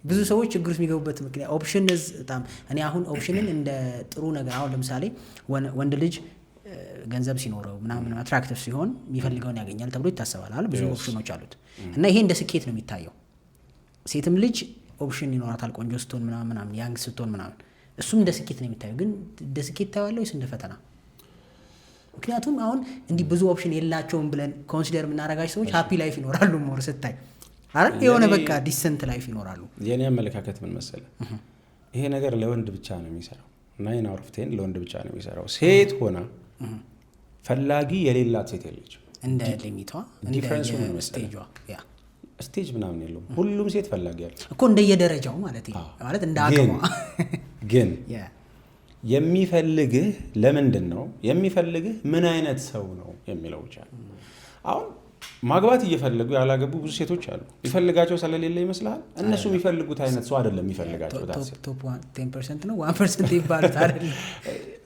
ብዙ ሰዎች ችግር ውስጥ የሚገቡበት ምክንያት ኦፕሽን በጣም እኔ አሁን ኦፕሽንን እንደ ጥሩ ነገር አሁን ለምሳሌ ወንድ ልጅ ገንዘብ ሲኖረው ምናምን አትራክቲቭ ሲሆን የሚፈልገውን ያገኛል ተብሎ ይታሰባል። ብዙ ኦፕሽኖች አሉት እና ይሄ እንደ ስኬት ነው የሚታየው። ሴትም ልጅ ኦፕሽን ይኖራታል፣ ቆንጆ ስትሆን ምናምን ያንግ ስትሆን ምናምን፣ እሱም እንደ ስኬት ነው የሚታየው። ግን እንደ ስኬት ታየዋለህ ወይስ እንደ ፈተና? ምክንያቱም አሁን እንዲህ ብዙ ኦፕሽን የላቸውም ብለን ኮንሲደር የምናደርጋቸው ሰዎች ሃፒ ላይፍ ይኖራሉ። ሞር ስታይ አይደል የሆነ በቃ ዲሰንት ላይፍ ይኖራሉ። የኔ አመለካከት ምን መሰለህ፣ ይሄ ነገር ለወንድ ብቻ ነው የሚሰራው። 9 out of 10 ለወንድ ብቻ ነው የሚሰራው። ሴት ሆና ፈላጊ የሌላት ሴት የለች። እንደ ሊሚቷ እንደ ስቴጇ ስቴጅ ምናምን የለውም። ሁሉም ሴት ፈላጊ ያለ እኮ እንደየደረጃው ማለት እንደ አቅሟ። ግን የሚፈልግህ ለምንድን ነው የሚፈልግህ? ምን አይነት ሰው ነው የሚለው ብቻ። አሁን ማግባት እየፈለጉ ያላገቡ ብዙ ሴቶች አሉ። ይፈልጋቸው ስለሌለ ይመስልሃል? እነሱ የሚፈልጉት አይነት ሰው አይደለም የሚፈልጋቸው። ቶፕ 10% ነው 1% ይባሉት አይደል?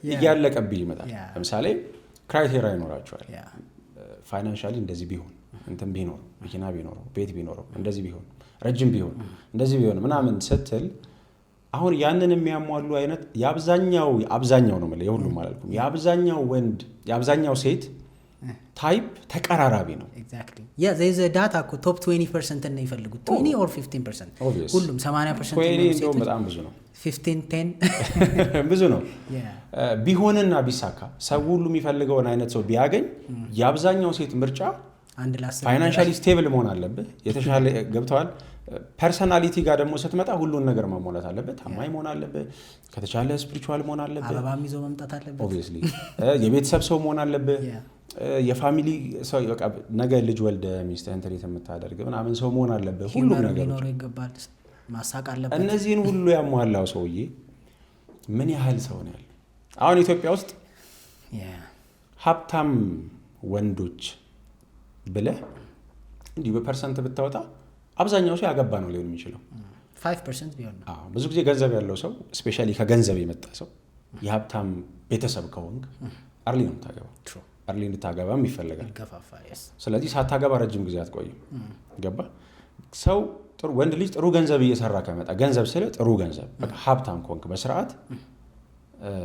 እያለቀብህ ይመጣል። ለምሳሌ ክራይቴሪያ ይኖራቸዋል። ፋይናንሻሊ እንደዚህ ቢሆን እንትን ቢኖረው መኪና ቢኖረው ቤት ቢኖረው እንደዚህ ቢሆን ረጅም ቢሆን እንደዚህ ቢሆን ምናምን ስትል አሁን ያንን የሚያሟሉ አይነት የአብዛኛው ነው ማለት የሁሉም አላልኩም፣ የአብዛኛው ወንድ የአብዛኛው ሴት ታይፕ ተቀራራቢ ነው። ኤግዛክትሊ ያ ዘ ዳታ እኮ ቶፕ 20% ነው የሚፈልጉት 20 or 15%። ሁሉም 80% ነው። እንደውም በጣም ብዙ ነው። 15-10 ብዙ ነው። ቢሆንና ቢሳካ ሰው ሁሉ የሚፈልገውን አይነት ሰው ቢያገኝ የአብዛኛው ሴት ምርጫ ፋይናንሻሊ ስቴብል መሆን አለብህ፣ የተሻለ ገብተዋል። ፐርሰናሊቲ ጋር ደግሞ ስትመጣ ሁሉን ነገር ማሟላት አለበት። ታማኝ መሆን አለበት፣ ከተቻለ ስፒሪቹዋል መሆን አለበት፣ አበባም ይዞ መምጣት አለበት። ኦብቪየስሊ የቤተሰብ ሰው መሆን አለበት፣ የፋሚሊ ሰው በቃ ነገ ልጅ ወልደ ሚስትህን ትሪት የምታደርግ ምናምን ሰው መሆን አለበት። ሁሉም ነገር ሊኖረው ይገባል፣ ማሳቅ አለበት። እነዚህን ሁሉ ያሟላው ሰውዬ ምን ያህል ሰው ነው ያለው? አሁን ኢትዮጵያ ውስጥ ሀብታም ወንዶች ብለህ እንዲሁ በፐርሰንት ብታወጣ አብዛኛው ሰው ያገባ ነው ሊሆን የሚችለው 5% ቢሆን ነው። ብዙ ጊዜ ገንዘብ ያለው ሰው ስፔሻሊ ከገንዘብ የመጣ ሰው የሀብታም ቤተሰብ ከሆንክ አርሊ ነው የምታገባው። አርሊ እንድታገባም ይፈልጋል። ስለዚህ ሳታገባ ረጅም ጊዜ አትቆይም። ገባ? ሰው ወንድ ልጅ ጥሩ ገንዘብ እየሰራ ከመጣ ገንዘብ ስለ ጥሩ ገንዘብ በቃ ሀብታም ከሆንክ በስርዓት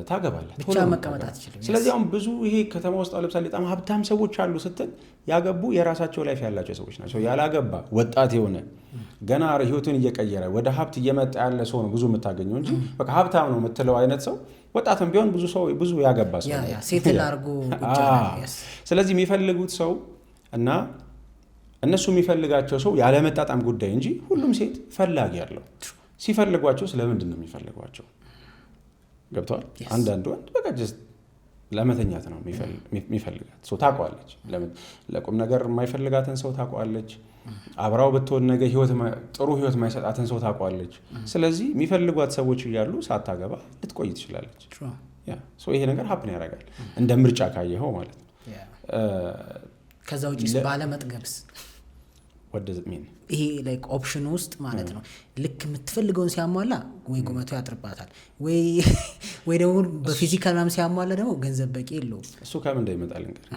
ታገባለህ። ብቻ መቀመጥ አትችልም። ስለዚህ አሁን ብዙ ይሄ ከተማ ውስጥ ለምሳሌ በጣም ሀብታም ሰዎች አሉ ስትል ያገቡ የራሳቸው ላይፍ ያላቸው ሰዎች ናቸው። ያላገባ ወጣት የሆነ ገና ህይወቱን እየቀየረ ወደ ሀብት እየመጣ ያለ ሰው ነው ብዙ የምታገኘው እንጂ በቃ ሀብታም ነው የምትለው አይነት ሰው ወጣትም ቢሆን ብዙ ያገባ ሰው ሴትል አድርጎ ቁጭ ያለ። ስለዚህ የሚፈልጉት ሰው እና እነሱ የሚፈልጋቸው ሰው ያለመጣጣም ጉዳይ እንጂ ሁሉም ሴት ፈላጊ ያለው ሲፈልጓቸው ስለምንድን ነው የሚፈልጓቸው? ገብተዋል። አንዳንድ ወንድ በቃ ለመተኛት ነው የሚፈልጋት ሰው ታውቀዋለች። ለቁም ነገር የማይፈልጋትን ሰው ታውቀዋለች። አብራው ብትሆን ነገ ጥሩ ህይወት የማይሰጣትን ሰው ታውቀዋለች። ስለዚህ የሚፈልጓት ሰዎች እያሉ ሳታገባ ልትቆይ ትችላለች። ይሄ ነገር ሀፕን ያደርጋል እንደ ምርጫ ካየኸው ማለት ነው። ከዛ ውጭ ባለመጥገብስ ይሄ ላይክ ኦፕሽን ውስጥ ማለት ነው ልክ የምትፈልገውን ሲያሟላ ወይ ቁመቱ ያጥርባታል ወይ ደግሞ በፊዚካል ምናምን ሲያሟላ ደግሞ ገንዘብ በቂ የለውም። እሱ ከምን እንዳይመጣል እንግዲህ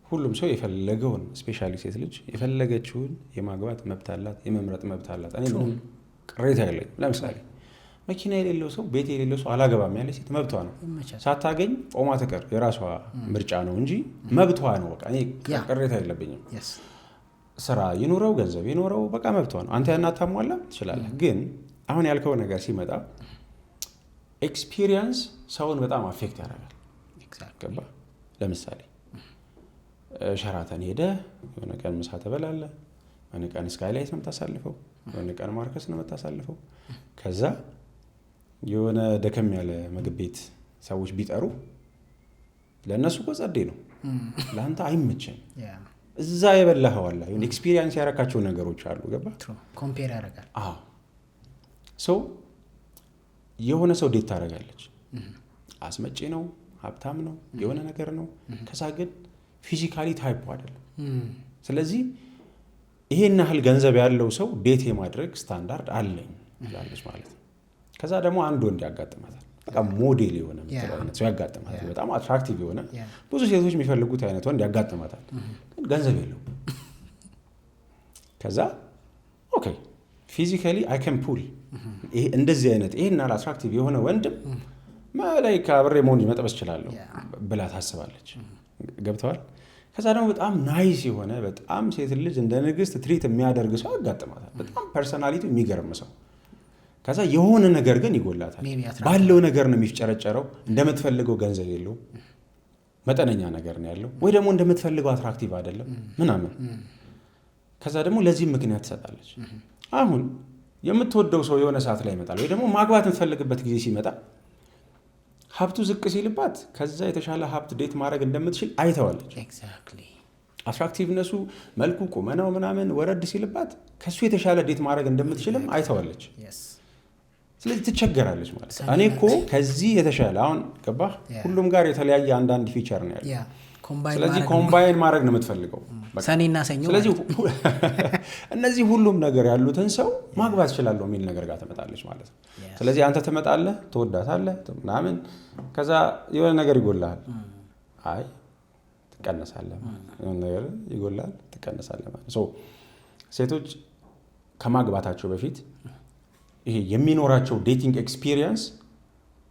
ሁሉም ሰው የፈለገውን ስፔሻሊ ሴት ልጅ የፈለገችውን የማግባት መብት አላት፣ የመምረጥ መብት አላት። እኔ ምንም ቅሬታ የለኝም። ለምሳሌ መኪና የሌለው ሰው ቤት የሌለው ሰው አላገባም ያለ ሴት መብቷ ነው። ሳታገኝ ቆማ ትቀር የራሷ ምርጫ ነው እንጂ መብቷ ነው። በቃ እኔ ቅሬታ የለብኝም። ስራ ይኖረው ገንዘብ ይኖረው በቃ መብቷ ነው። አንተ ያን አታሟላ ትችላለህ። ግን አሁን ያልከው ነገር ሲመጣ ኤክስፒሪየንስ ሰውን በጣም አፌክት ያደርጋል። ገባ? ለምሳሌ ሸራተን ሄደህ የሆነ ቀን ምሳ ትበላለህ፣ የሆነ ቀን ስካይላይት ነው የምታሳልፈው፣ የሆነ ቀን ማርከስ ነው የምታሳልፈው። ከዛ የሆነ ደከም ያለ ምግብ ቤት ሰዎች ቢጠሩ ለእነሱ እኮ ጸዴ ነው፣ ለአንተ አይመችም። እዛ የበላኸው አለ የሆነ ኤክስፒሪየንስ ያረካቸው ነገሮች አሉ። ገባ? ኮምፔር ያደርጋል። ሰው የሆነ ሰው ዴት ታደርጋለች፣ አስመጪ ነው፣ ሀብታም ነው፣ የሆነ ነገር ነው። ከዛ ግን ፊዚካሊ ታይፕ አይደለም። ስለዚህ ይሄን ያህል ገንዘብ ያለው ሰው ዴት የማድረግ ስታንዳርድ አለኝ ትላለች ማለት ነው። ከዛ ደግሞ አንድ ወንድ ያጋጥማታል፣ በቃ ሞዴል የሆነ አይነት ሰው ያጋጥማታል። በጣም አትራክቲቭ የሆነ ብዙ ሴቶች የሚፈልጉት አይነት ወንድ ያጋጥማታል፣ ግን ገንዘብ የለው። ከዛ ኦኬ ፊዚካሊ አይ ካን ፑል ይሄ እንደዚህ አይነት ይሄን አትራክቲቭ የሆነ ወንድም ላይ ከአብሬ መሆን መጠበስ እችላለሁ ብላ ታስባለች። ገብተዋል። ከዛ ደግሞ በጣም ናይስ የሆነ በጣም ሴት ልጅ እንደ ንግስት ትሪት የሚያደርግ ሰው ያጋጥማታል። በጣም ፐርሰናሊቲ የሚገርም ሰው። ከዛ የሆነ ነገር ግን ይጎላታል። ባለው ነገር ነው የሚፍጨረጨረው። እንደምትፈልገው ገንዘብ የለው፣ መጠነኛ ነገር ነው ያለው፣ ወይ ደግሞ እንደምትፈልገው አትራክቲቭ አይደለም ምናምን። ከዛ ደግሞ ለዚህም ምክንያት ትሰጣለች። አሁን የምትወደው ሰው የሆነ ሰዓት ላይ ይመጣል፣ ወይ ደግሞ ማግባት የምትፈልግበት ጊዜ ሲመጣ ሀብቱ ዝቅ ሲልባት ከዛ የተሻለ ሀብት ዴት ማድረግ እንደምትችል አይተዋለች። አትራክቲቭነሱ መልኩ ቁመናው ምናምን ወረድ ሲልባት ከሱ የተሻለ ዴት ማድረግ እንደምትችልም አይተዋለች። ስለዚህ ትቸገራለች ማለት ነው። እኔ እኮ ከዚህ የተሻለ አሁን ገባህ፣ ሁሉም ጋር የተለያየ አንዳንድ ፊቸር ነው ያለው። ስለዚህ ኮምባይን ማድረግ ነው የምትፈልገው ሰኔና ሰኞ። ስለዚህ እነዚህ ሁሉም ነገር ያሉትን ሰው ማግባት እችላለሁ የሚል ነገር ጋር ትመጣለች ማለት ነው። ስለዚህ አንተ ትመጣለህ፣ ትወዳታለህ ምናምን፣ ከዛ የሆነ ነገር ይጎልሃል፣ አይ ትቀነሳለህ፣ የሆነ ነገር ይጎልሃል፣ ትቀነሳለህ ማለት ነው። ሴቶች ከማግባታቸው በፊት ይሄ የሚኖራቸው ዴቲንግ ኤክስፒሪየንስ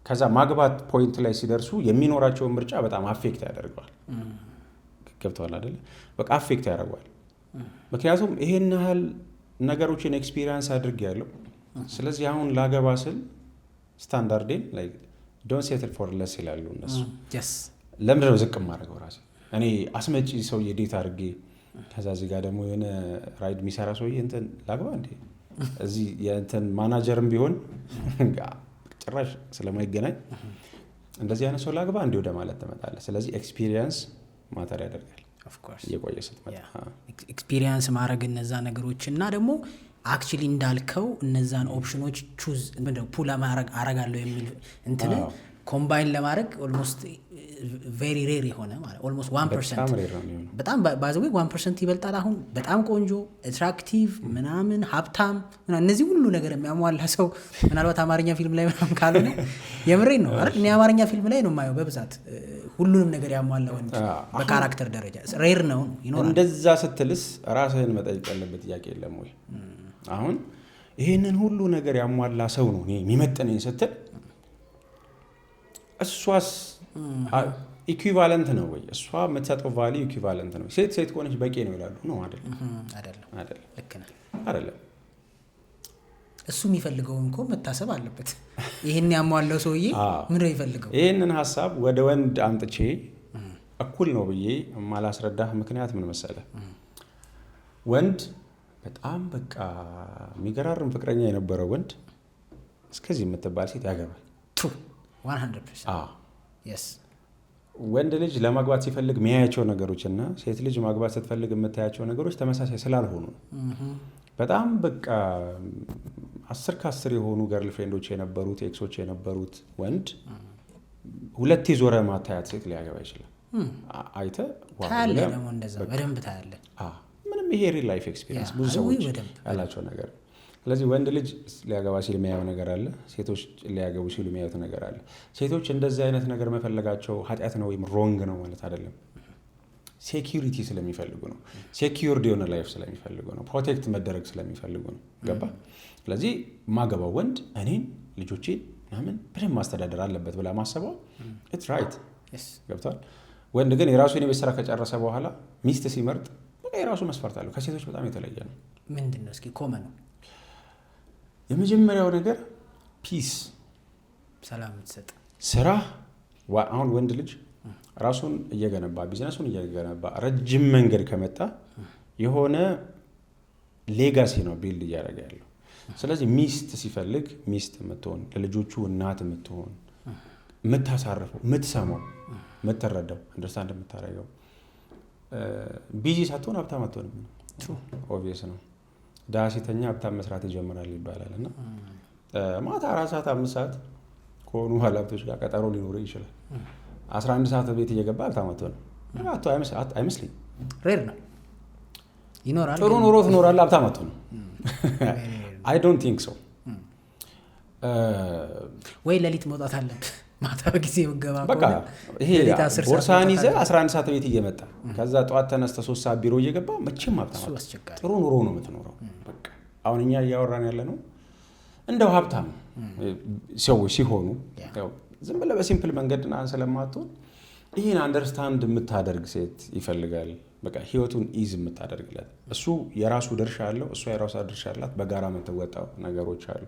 ከዛ ማግባት ፖይንት ላይ ሲደርሱ የሚኖራቸውን ምርጫ በጣም አፌክት ያደርገዋል። ገብተዋል አይደለ? በቃ አፌክት ያደርገዋል። ምክንያቱም ይሄን ያህል ነገሮችን ኤክስፒሪየንስ አድርጌያለሁ። ስለዚህ አሁን ላገባ ስል ስታንዳርዴን ላይ ዶንት ሴትል ፎር ለስ ይላሉ እነሱ። ለምንድን ነው ዝቅ የማደርገው ራሴ? እኔ አስመጪ ሰውዬ ዴት አድርጌ ከዛ እዚህ ጋር ደግሞ የሆነ ራይድ የሚሰራ ሰውዬ እንትን ላግባ እንዴ? እዚህ የእንትን ማናጀርም ቢሆን ጭራሽ ስለማይገናኝ እንደዚህ አይነት ሰው ላግባ እንዲህ ወደ ማለት ትመጣለህ። ስለዚህ ኤክስፒሪየንስ ማተር ያደርጋል። እየቆየ ስትመጣ ኤክስፒሪየንስ ማድረግ እነዛ ነገሮች እና ደግሞ አክቹሊ እንዳልከው እነዛን ኦፕሽኖች ቹዝ ፑል አረጋለሁ የሚል እንትን ኮምባይን ለማድረግ ኦልሞስት ቬሪ ሬር የሆነ ማለት ኦልሞስት 1% በጣም ባይዘዌ 1% ይበልጣል። አሁን በጣም ቆንጆ አትራክቲቭ ምናምን ሀብታም እነዚህ ሁሉ ነገር የሚያሟላ ሰው ምናልባት አማርኛ ፊልም ላይ ምናምን ካልሆነ የምሬን ነው አይደል? እኔ አማርኛ ፊልም ላይ ነው የማየው በብዛት ሁሉንም ነገር ያሟላ ወንድ በካራክተር ደረጃ ሬር ነው ይኖራል። እንደዛ ስትልስ ራስህን መጠየቅ ያለበት ጥያቄ የለም ወይ? አሁን ይሄንን ሁሉ ነገር ያሟላ ሰው ነው እኔ የሚመጥነኝ ስትል እሷስ ኢኩቫለንት ነው ወይ? እሷ የምትሰጠው ቫልዩ ኢኩቫለንት ነው? ሴት ከሆነች በቂ ነው ይላሉ ነው አይደለም? ልክ ነህ አይደለም? እሱ የሚፈልገውን እኮ መታሰብ አለበት። ይሄን ያሟላው ሰውዬ ምን ነው የሚፈልገው? ይሄንን ሀሳብ ወደ ወንድ አምጥቼ እኩል ነው ብዬ ማላስረዳህ ምክንያት ምን መሰለህ? ወንድ በጣም በቃ የሚገራርም ፍቅረኛ የነበረው ወንድ እስከዚህ የምትባል ሴት ያገባል 100%። ወንድ ልጅ ለማግባት ሲፈልግ የሚያያቸው ነገሮች እና ሴት ልጅ ማግባት ስትፈልግ የምታያቸው ነገሮች ተመሳሳይ ስላልሆኑ ነው። በጣም በቃ 10 ከ10 የሆኑ ገርል ፍሬንዶች የነበሩት ኤክሶች የነበሩት ወንድ ሁለቴ ዞረ ማታያት ሴት ሊያገባ ይችላል። አይተህ ታያለህ፣ ደግሞ እንደዛ በደንብ ታያለህ። ምንም ይሄ ሪል ላይፍ ኤክስፒሪየንስ ብዙ ሰዎች ያላቸው ነገር። ስለዚህ ወንድ ልጅ ሊያገባ ሲል የሚያየው ነገር አለ፣ ሴቶች ሊያገቡ ሲሉ የሚያዩት ነገር አለ። ሴቶች እንደዚህ አይነት ነገር መፈለጋቸው ኃጢአት ነው ወይም ሮንግ ነው ማለት አይደለም። ሴኪዩሪቲ ስለሚፈልጉ ነው። ሴኪዩርድ የሆነ ላይፍ ስለሚፈልጉ ነው። ፕሮቴክት መደረግ ስለሚፈልጉ ነው። ገባ? ስለዚህ ማገባው ወንድ እኔን ልጆቼን ምናምን በደንብ ማስተዳደር አለበት ብላ ማሰበው ኢትስ ራይት። ገብቷል? ወንድ ግን የራሱን የቤት ስራ ከጨረሰ በኋላ ሚስት ሲመርጥ የራሱ መስፈርት አለው። ከሴቶች በጣም የተለየ ነው። ምንድን ነው እስኪ ኮመን ነው? የመጀመሪያው ነገር ፒስ፣ ሰላም የምትሰጥ ስራ። አሁን ወንድ ልጅ ራሱን እየገነባ ቢዝነሱን እየገነባ ረጅም መንገድ ከመጣ የሆነ ሌጋሲ ነው ቢልድ እያደረገ ያለው። ስለዚህ ሚስት ሲፈልግ ሚስት የምትሆን ለልጆቹ እናት የምትሆን የምታሳርፈው፣ የምትሰማው፣ የምትረዳው፣ አንደርስታንድ የምታደርገው ቢዚ ሳትሆን ሀብታም አትሆንም። ኦብቪየስ ነው። ድሀ ሲተኛ ሀብታም መስራት ይጀምራል ይባላል እና ማታ 4 ሰዓት 5 ሰዓት ከሆኑ ባለሀብቶች ጋር ቀጠሮ ሊኖር ይችላል። 11 ሰዓት ቤት እየገባ ሀብታም አትሆንም። አይመስልኝ። ሬር ነው። ይኖራል፣ ጥሩ ኑሮ ትኖራለህ፣ ሀብታም አትሆንም። አይ ዶንት ቲንክ ሶ። ወይ ሌሊት መውጣት አለብህ ማታ በጊዜ መገባ በቃ ይሄ ቦርሳን ይዘህ 11 ሰዓት ቤት እየመጣ ከዛ ጠዋት ተነስተህ 3 ሰዓት ቢሮ እየገባ መቼም ሀብታም ጥሩ ኑሮ ነው የምትኖረው። በቃ አሁን እኛ እያወራን ያለ ነው እንደው ሀብታም ሰዎች ሲሆኑ ዝም ብለህ በሲምፕል መንገድና ስለማትሆን ይሄን አንደርስታንድ የምታደርግ ሴት ይፈልጋል። በቃ ህይወቱን ኢዝ የምታደርግለት። እሱ የራሱ ድርሻ አለው፣ እሷ የራሷ ድርሻ አላት። በጋራ የምትወጣው ነገሮች አሉ።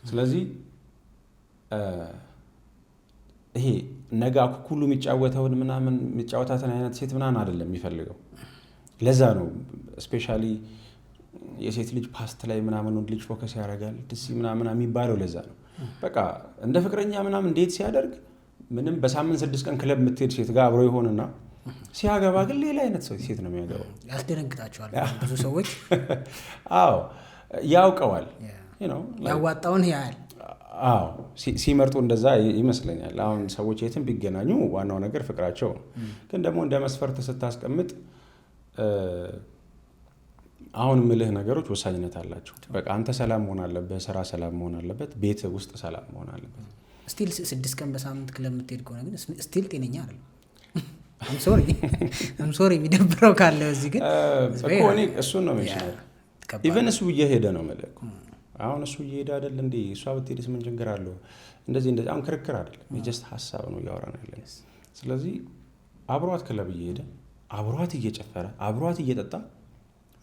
ስለዚህ ይሄ ነገ አኩኩሉ የሚጫወተውን ምናምን የሚጫወታትን አይነት ሴት ምናምን አይደለም የሚፈልገው። ለዛ ነው ስፔሻሊ የሴት ልጅ ፓስት ላይ ምናምን ወንድ ልጅ ፎከስ ያደርጋል ደስ ምናምን የሚባለው ለዛ ነው። በቃ እንደ ፍቅረኛ ምናምን ዴት ሲያደርግ ምንም በሳምንት 6 ቀን ክለብ የምትሄድ ሴት ጋር አብሮ ይሆንና ሲያገባ ግን ሌላ አይነት ሴት ነው የሚያገባው። ያስደነግጣቸዋል ብዙ ሰዎች። አዎ ያውቀዋል፣ ያዋጣውን ያያል። አዎ ሲመርጡ እንደዛ ይመስለኛል። አሁን ሰዎች የትም ቢገናኙ ዋናው ነገር ፍቅራቸው ነው። ግን ደግሞ እንደ መስፈርት ስታስቀምጥ አሁን ምልህ ነገሮች ወሳኝነት አላቸው። በቃ አንተ ሰላም መሆን አለበት፣ ስራ ሰላም መሆን አለበት፣ ቤት ውስጥ ሰላም መሆን አለበት። ስቲል 6 ቀን በሳምንት ክለብ የምትሄድ ከሆነ ግን ስቲል ጤነኛ አይደለም። አም ሶሪ የሚደብረው ካለ እዚህ ግን እኮ እኔ እሱን ነው የሚሻለው። ኢቨን እሱ እየሄደ ነው መልኩ አሁን እሱ እየሄደ አይደል እንዴ? እሷ ብትሄድስ ምን ችግር አለው? እንደዚህ አሁን ክርክር አይደለም፣ የጀስት ሀሳብ ነው እያወራን ያለን። ስለዚህ አብሯት ክለብ እየሄደ አብሯት እየጨፈረ አብሯት እየጠጣ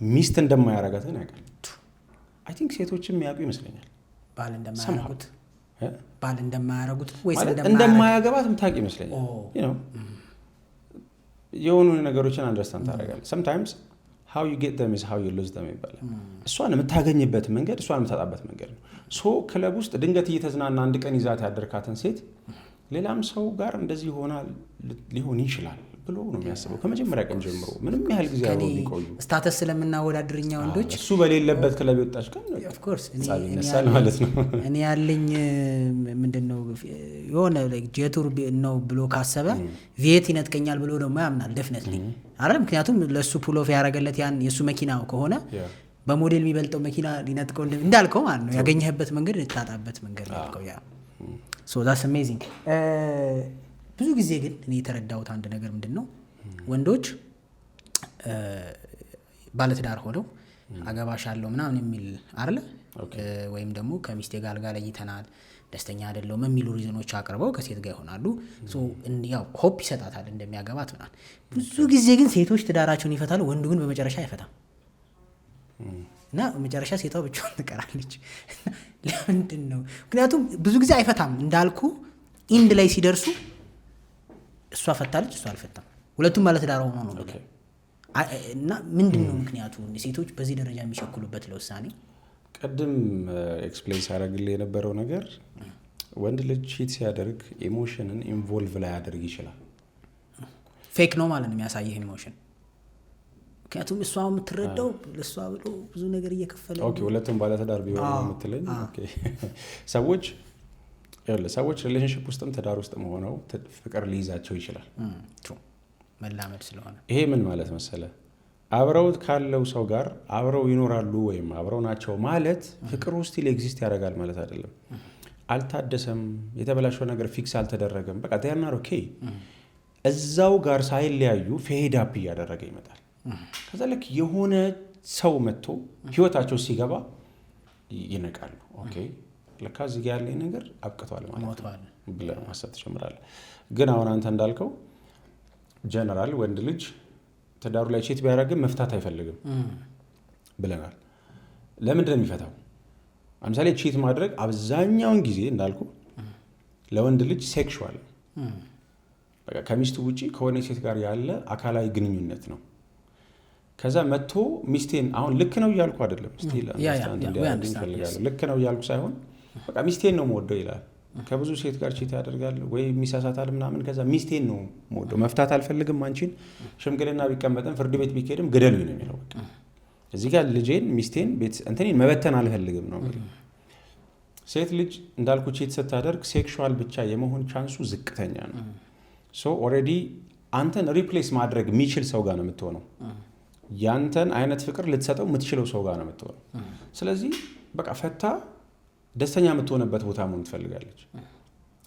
ሚስት እንደማያረጋትን ያውቃል። አይ ቲንክ ሴቶችም የሚያውቁ ይመስለኛል። ባል እንደማያረጉት ወይስ እንደማያገባት የምታውቅ ይመስለኛል። የሆኑ ነገሮችን አንደርስታንድ ታደርጋለህ። ሰምታይምስ how you get them is how you lose them ይባላል። እሷን የምታገኝበት መንገድ እሷን የምታጣበት መንገድ ነው። ሶ ክለብ ውስጥ ድንገት እየተዝናና አንድ ቀን ይዛት ያደርካትን ሴት ሌላም ሰው ጋር እንደዚህ ሊሆን ይችላል ብሎ ነው የሚያስበው ከመጀመሪያ ቀን ጀምሮ ምንም ያህል ጊዜ አብረው ቢቆዩ ስታተስ ስለምናወዳድርኛ ወንዶች እሱ በሌለበት ክለብ የወጣች ቀን ኦፍ ኮርስ ይነሳል ማለት ነው። እኔ ያለኝ ምንድነው የሆነ ጄቱር ነው ብሎ ካሰበ ቪኤት ይነጥቀኛል ብሎ ደግሞ ያምናል ዴፊኒትሊ አይደል? ምክንያቱም ለሱ ፑል ኦፍ ያደረገለት ያን የሱ መኪና ከሆነ በሞዴል የሚበልጠው መኪና ሊነጥቀው እንዳልከው ማለት ነው። ያገኘህበት መንገድ ልታጣበት መንገድ ነው ያ ሶ ዳትስ አሜዚንግ። ብዙ ጊዜ ግን እኔ የተረዳሁት አንድ ነገር ምንድነው ወንዶች ባለትዳር ሆነው አገባሻለሁ ምናምን የሚል አይደል ወይም ደግሞ ከሚስቴ ጋር ለይተናል ደስተኛ አይደለም የሚሉ ሪዝኖች አቅርበው ከሴት ጋር ይሆናሉ። ሶ ያው ሆፕ ይሰጣታል እንደሚያገባት ምናምን። ብዙ ጊዜ ግን ሴቶች ትዳራቸውን ይፈታሉ፣ ወንዱ ግን በመጨረሻ አይፈታም እና መጨረሻ ሴቷ ብቻዋን ትቀራለች። ለምንድን ነው? ምክንያቱም ብዙ ጊዜ አይፈታም እንዳልኩ ኢንድ ላይ ሲደርሱ እሷ ፈታለች እሷ አልፈታም፣ ሁለቱም ባለትዳር ሆኖ ነው እና ምንድን ነው ምክንያቱ ሴቶች በዚህ ደረጃ የሚቸኩሉበት ለውሳኔ? ቅድም ኤክስፕሌን ሳደርግልህ የነበረው ነገር ወንድ ልጅ ቺት ሲያደርግ ኢሞሽንን ኢንቮልቭ ላይ ያደርግ ይችላል። ፌክ ነው ማለት ነው የሚያሳየህ ኢሞሽን። ምክንያቱም እሷ የምትረዳው ለእሷ ብሎ ብዙ ነገር እየከፈለ ኦኬ ሁለቱም ባለትዳር ቢሆኑ የምትለኝ ኦኬ ሰዎች ሪሌሽንሺፕ ውስጥም ትዳር ውስጥም ሆነው ፍቅር ሊይዛቸው ይችላል መላመድ ስለሆነ። ይሄ ምን ማለት መሰለ አብረው ካለው ሰው ጋር አብረው ይኖራሉ ወይም አብረው ናቸው ማለት ፍቅሩ ስቲል ኤግዚስት ያደርጋል ማለት አይደለም። አልታደሰም፣ የተበላሸው ነገር ፊክስ አልተደረገም፣ በቃ ዲያናር ኦኬ እዛው ጋር ሳይለያዩ ፌድ አፕ እያደረገ ይመጣል። ከዛ ልክ የሆነ ሰው መጥቶ ህይወታቸው ሲገባ ይነቃሉ። ኦኬ ለካ እዚህ ጋር ያለኝ ነገር አብቅቷል ማለት ነው ብለህ ማሰብ ትጀምራለህ። ግን አሁን አንተ እንዳልከው ጀነራል ወንድ ልጅ ትዳሩ ላይ ቺት ቢያደርግም መፍታት አይፈልግም ብለናል። ለምንድን ነው የሚፈታው? ለምሳሌ ቺት ማድረግ አብዛኛውን ጊዜ እንዳልኩ ለወንድ ልጅ ሴክሹዋል በቃ ከሚስቱ ውጪ ከሆነ ሴት ጋር ያለ አካላዊ ግንኙነት ነው። ከዛ መጥቶ ሚስቴን አሁን ልክ ነው እያልኩ አይደለም ስቲል ልክ ነው እያልኩ ሳይሆን በቃ ሚስቴን ነው የምወደው ይላል። ከብዙ ሴት ጋር ቺት ያደርጋል ወይ የሚሳሳታል ምናምን። ከዛ ሚስቴን ነው የምወደው መፍታት አልፈልግም፣ አንቺን ሽምግልና ቢቀመጥም ፍርድ ቤት ቢኬድም ግደሉኝ ነው የሚለው። በቃ እዚህ ጋር ልጄን ሚስቴን እንትኔን መበተን አልፈልግም ነው የሚለው። ሴት ልጅ እንዳልኩ ቺት ስታደርግ ሴክሹዋል ብቻ የመሆን ቻንሱ ዝቅተኛ ነው። ሶ ኦልሬዲ አንተን ሪፕሌስ ማድረግ የሚችል ሰው ጋር ነው የምትሆነው። ያንተን አይነት ፍቅር ልትሰጠው የምትችለው ሰው ጋር ነው የምትሆነው። ስለዚህ በቃ ፈታ ደስተኛ የምትሆንበት ቦታ መሆን ትፈልጋለች።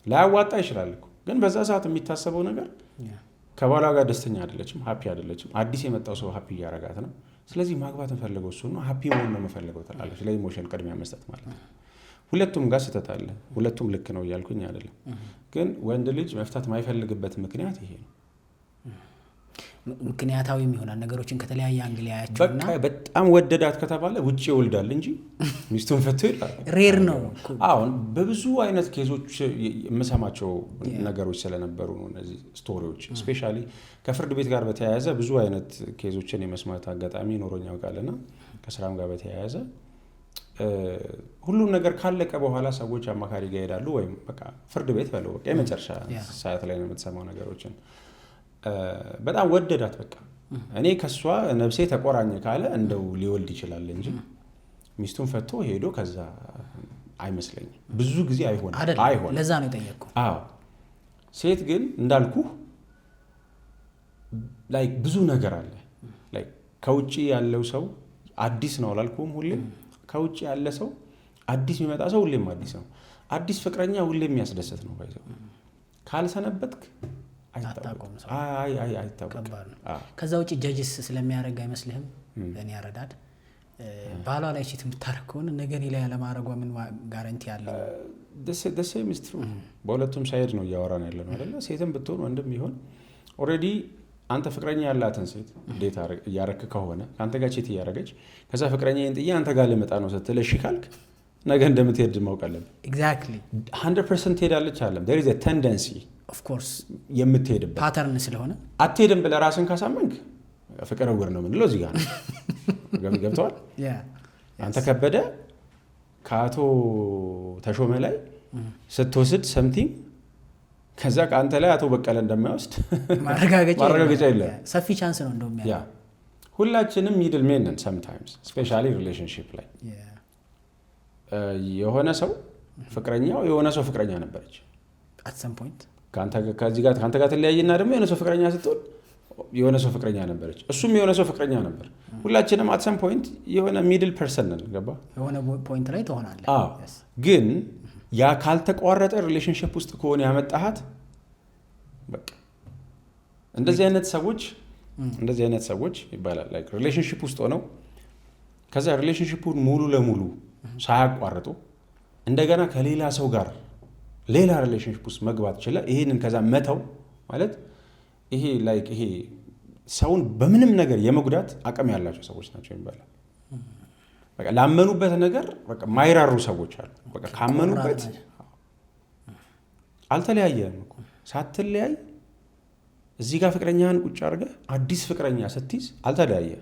ላያዋጣ ይችላል እኮ ግን በዛ ሰዓት የሚታሰበው ነገር ከባሏ ጋር ደስተኛ አይደለችም፣ ሃፒ አይደለችም። አዲስ የመጣው ሰው ሃፒ እያረጋት ነው። ስለዚህ ማግባት እንፈልገው እሱ ነው፣ ሃፒ መሆን ነው የምፈልገው ትላለች። ለኢሞሽን ቅድሚያ መስጠት ማለት ነው። ሁለቱም ጋር ስህተት አለ፣ ሁለቱም ልክ ነው እያልኩኝ አይደለም። ግን ወንድ ልጅ መፍታት የማይፈልግበት ምክንያት ይሄ ነው። ምክንያታዊ የሚሆናል ነገሮችን ከተለያየ አንግል ያያቸውና በጣም ወደዳት ከተባለ ውጭ ይወልዳል እንጂ ሚስቱን ፈቶ ይላል። ሬር ነው። አሁን በብዙ አይነት ኬዞች የምሰማቸው ነገሮች ስለነበሩ ነው እነዚህ ስቶሪዎች። ስፔሻሊ ከፍርድ ቤት ጋር በተያያዘ ብዙ አይነት ኬዞችን የመስማት አጋጣሚ ኖሮኝ ያውቃልና ከስራም ጋር በተያያዘ ሁሉም ነገር ካለቀ በኋላ ሰዎች አማካሪ ጋር ይሄዳሉ። ወይም በቃ ፍርድ ቤት በለው በቃ የመጨረሻ ሰዓት ላይ ነው የምትሰማው ነገሮችን። በጣም ወደዳት በቃ እኔ ከሷ ነፍሴ ተቆራኘ ካለ እንደው ሊወልድ ይችላል እንጂ ሚስቱን ፈቶ ሄዶ ከዛ አይመስለኝም። ብዙ ጊዜ አይሆንም። ለዛ ነው የጠየቅኩ። አዎ ሴት ግን እንዳልኩ ላይክ ብዙ ነገር አለ። ላይክ ከውጪ ያለው ሰው አዲስ ነው አላልኩም። ሁሌም ከውጪ ያለ ሰው አዲስ የሚመጣ ሰው ሁሌም አዲስ ነው። አዲስ ፍቅረኛ ሁሌም የሚያስደስት ነው። ባይዘው ካልሰነበትክ አይታወቅም። ከዛ ውጭ ጀጅስ ስለሚያደርግ አይመስልህም? እኔ ያረዳድ ባሏ ላይ ቺት የምታረግ ከሆነ ነገ ላይ ያለማድረጓ ምን ጋራንቲ አለው? ደሴም ስትሩ በሁለቱም ሳይድ ነው እያወራን ያለ ነው አይደለ? ሴትም ብትሆን ወንድም ቢሆን ኦልሬዲ አንተ ፍቅረኛ ያላትን ሴት ዴት እያረክ ከሆነ ከአንተ ጋር ቺት እያረገች ከዛ ፍቅረኛዬን ጥዬ አንተ ጋር ልመጣ ነው ስትል እሺ ካልክ ነገ እንደምትሄድ ማወቅ አለብህ። ኤግዛክትሊ 100% ትሄዳለች አለም there is a tendency ኦፍ ኮርስ የምትሄድበት ፓተርን ስለሆነ አትሄድም ብለህ ራስን ካሳመንክ ፍቅር እውር ነው የምንለው እዚህ ጋር ነው። ገብተዋል? አንተ ከበደ ከአቶ ተሾመ ላይ ስትወስድ ሰምቲንግ ከዛ ከአንተ ላይ አቶ በቀለ እንደማይወስድ ማረጋገጫ የለም። ሰፊ ቻንስ ነው እንደውም ያ ሁላችንም ሚድል ሜን ነን ሰምታይምስ ስፔሻሊ ሪሌሽንሺፕ ላይ የሆነ ሰው ፍቅረኛው የሆነ ሰው ፍቅረኛ ነበረች at some point ከአንተ ጋር ተለያየና ደግሞ የሆነ ሰው ፍቅረኛ ስትሆን የሆነ ሰው ፍቅረኛ ነበረች እሱም የሆነ ሰው ፍቅረኛ ነበር ሁላችንም at some point የሆነ ሚድል ፐርሰን ነን ገባ የሆነ ፖይንት ላይ ትሆናለህ ግን ያ ካልተቋረጠ ሪሌሽንሺፕ ውስጥ ከሆነ ያመጣሃት በቃ እንደዚህ አይነት ሰዎች ይባላል ላይክ ሪሌሽንሺፕ ውስጥ ሆነው ከዛ ሪሌሽንሺፑን ሙሉ ለሙሉ ሳያቋርጡ እንደገና ከሌላ ሰው ጋር ሌላ ሪሌሽንሺፕ ውስጥ መግባት ይችላል ይሄንን ከዛ መተው ማለት ይሄ ላይክ ይሄ ሰውን በምንም ነገር የመጉዳት አቅም ያላቸው ሰዎች ናቸው ይባላል በቃ ላመኑበት ነገር በቃ ማይራሩ ሰዎች አሉ በቃ ካመኑበት አልተለያየም እኮ ሳትለያይ እዚህ ጋር ፍቅረኛህን ቁጭ አድርገህ አዲስ ፍቅረኛ ስትይዝ አልተለያየ